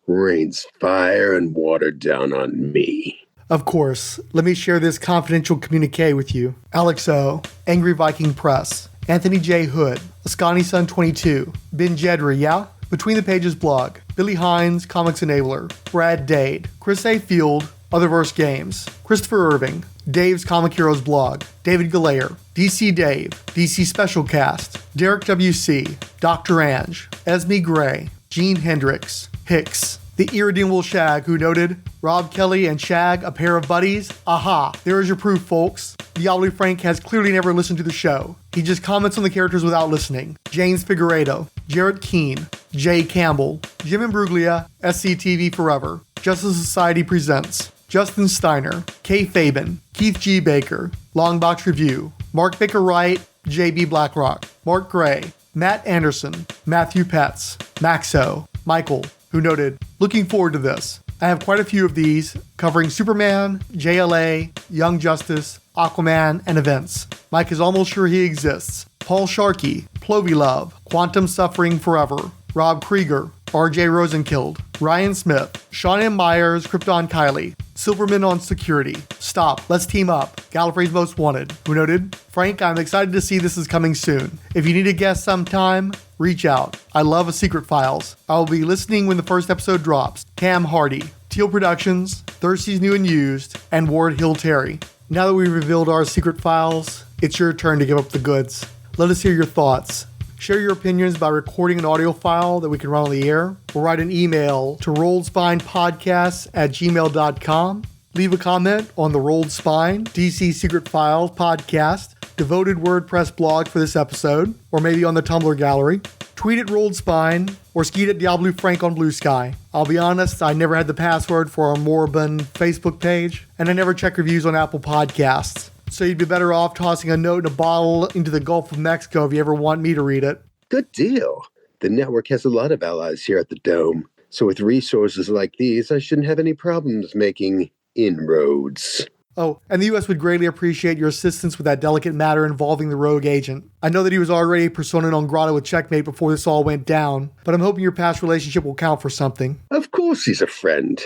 rains fire and water down on me. Of course, let me share this confidential communique with you. Alex O., Angry Viking Press, Anthony J. Hood, Ascani Sun 22, Ben Jedry, yeah? Between the Pages blog, Billy Hines, Comics Enabler, Brad Dade, Chris A. Field, Otherverse Games, Christopher Irving, Dave's Comic Heroes blog, David Galayer, DC Dave, DC Special Cast, Derek W.C., Dr. Ange, Esme Gray, Gene Hendricks, Hicks, the irredeemable Shag, who noted, Rob Kelly and Shag, a pair of buddies? Aha, there is your proof, folks. Diablo Frank has clearly never listened to the show. He just comments on the characters without listening. James Figueredo, Jarrett Keene, Jay Campbell, Jim Imbruglia, SCTV Forever, Justice Society Presents, Justin Steiner, Kay Fabian, Keith G. Baker, Longbox Review, Mark Baker Wright, J.B. Blackrock, Mark Gray, Matt Anderson, Matthew Petz, Maxo, Michael, who noted, looking forward to this. I have quite a few of these, covering Superman, J.L.A., Young Justice, Aquaman, and events. Mike is almost sure he exists. Paul Sharkey, Plovey Love, Quantum Suffering Forever, Rob Krieger, R.J. Rosenkind, Ryan Smith, Sean M. Myers, Krypton Kylie, Silverman on Security, Stop, Let's Team Up, Gallifrey's Most Wanted, who noted, Frank, I'm excited to see this is coming soon. If you need a guest sometime, reach out. I love a Secret Files. I will be listening when the first episode drops. Cam Hardy, Teal Productions, Thirsty's New and Used, and Ward Hill Terry. Now that we've revealed our Secret Files, it's your turn to give up the goods. Let us hear your thoughts. Share your opinions by recording an audio file that we can run on the air, or write an email to rolledspinepodcast@gmail.com. Leave a comment on the Rolled Spine DC Secret Files podcast devoted WordPress blog for this episode, or maybe on the Tumblr gallery. Tweet at Rolled Spine, or skeet at Diablo Frank on Blue Sky. I'll be honest, I never had the password for our moribund Facebook page, and I never check reviews on Apple Podcasts. So you'd be better off tossing a note in a bottle into the Gulf of Mexico if you ever want me to read it. Good deal. The network has a lot of allies here at the Dome. So with resources like these, I shouldn't have any problems making inroads. Oh, and the U.S. would greatly appreciate your assistance with that delicate matter involving the rogue agent. I know that he was already persona non grata with Checkmate before this all went down, but I'm hoping your past relationship will count for something. Of course he's a friend.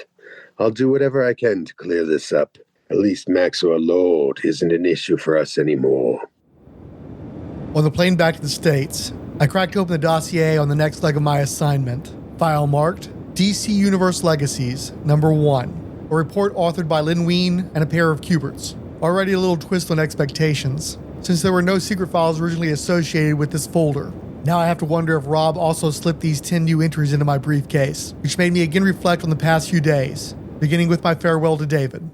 I'll do whatever I can to clear this up. At least Max or Lord isn't an issue for us anymore. On the plane back to the States, I cracked open the dossier on the next leg of my assignment. File marked, DC Universe Legacies, number 1. A report authored by Lynn Wein and a pair of Kuberts. Already a little twist on expectations, since there were no secret files originally associated with this folder. Now I have to wonder if Rob also slipped these 10 new entries into my briefcase, which made me again reflect on the past few days, beginning with my farewell to David.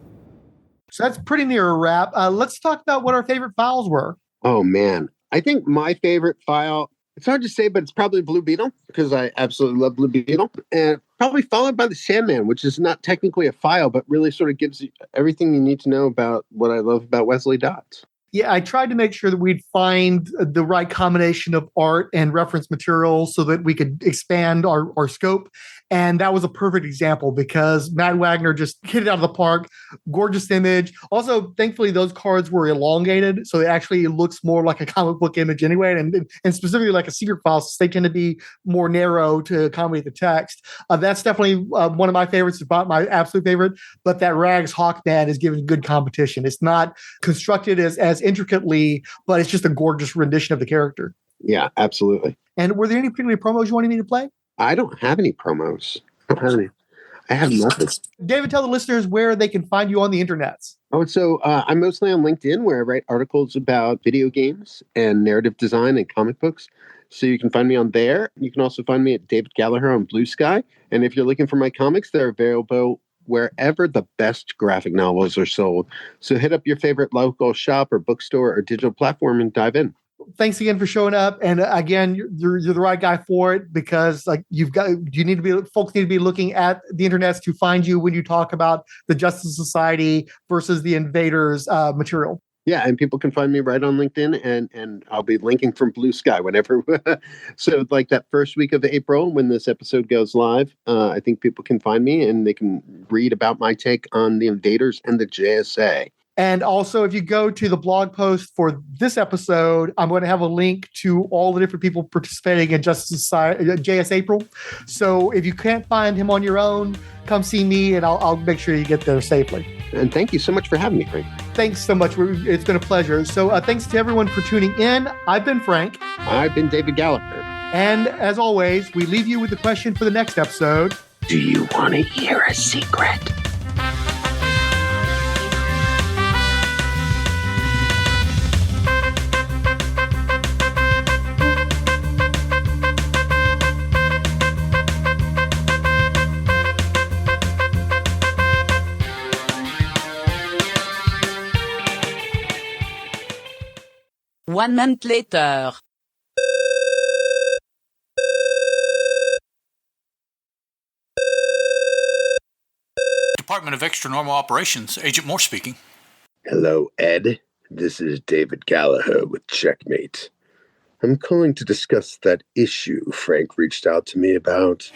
So that's pretty near a wrap. Let's talk about what our favorite files were. Oh, man. I think my favorite file, it's hard to say, but it's probably Blue Beetle, because I absolutely love Blue Beetle. And probably followed by the Sandman, which is not technically a file, but really sort of gives you everything you need to know about what I love about Wesley Dodds. Yeah, I tried to make sure that we'd find the right combination of art and reference material so that we could expand our scope. And that was a perfect example because Matt Wagner just hit it out of the park. Gorgeous image. Also, thankfully, those cards were elongated, so it actually looks more like a comic book image anyway, and specifically like a secret file, since they tend to be more narrow to accommodate the text. That's definitely one of my favorites, about my absolute favorite, but that Rags Hawkman is given good competition. It's not constructed as intricately, but it's just a gorgeous rendition of the character. Yeah, absolutely. And were there any particular promos you wanted me to play? I don't have any promos. I have nothing. David, tell the listeners where they can find you on the internets. Oh, so I'm mostly on LinkedIn, where I write articles about video games and narrative design and comic books. So you can find me on there. You can also find me at David Gallagher on Blue Sky. And if you're looking for my comics, they're available wherever the best graphic novels are sold. So hit up your favorite local shop or bookstore or digital platform and dive in. Thanks again for showing up. And again, you're the right guy for it, because like folks need to be looking at the internets to find you when you talk about the Justice Society versus the Invaders material. Yeah, and people can find me right on LinkedIn, and I'll be linking from Blue Sky whenever. So like that first week of April when this episode goes live, I think people can find me and they can read about my take on the Invaders and the J.S.A. And also, if you go to the blog post for this episode, I'm going to have a link to all the different people participating in Justice Society, J.S. April. So if you can't find him on your own, come see me, and I'll make sure you get there safely. And thank you so much for having me, Frank. Thanks so much. It's been a pleasure. So thanks to everyone for tuning in. I've been Frank. I've been David Gallagher. And as always, we leave you with the question for the next episode. Do you want to hear a secret? One month later. Department of Extra Normal Operations, Agent Moore speaking. Hello, Ed. This is David Gallagher with Checkmate. I'm calling to discuss that issue Frank reached out to me about.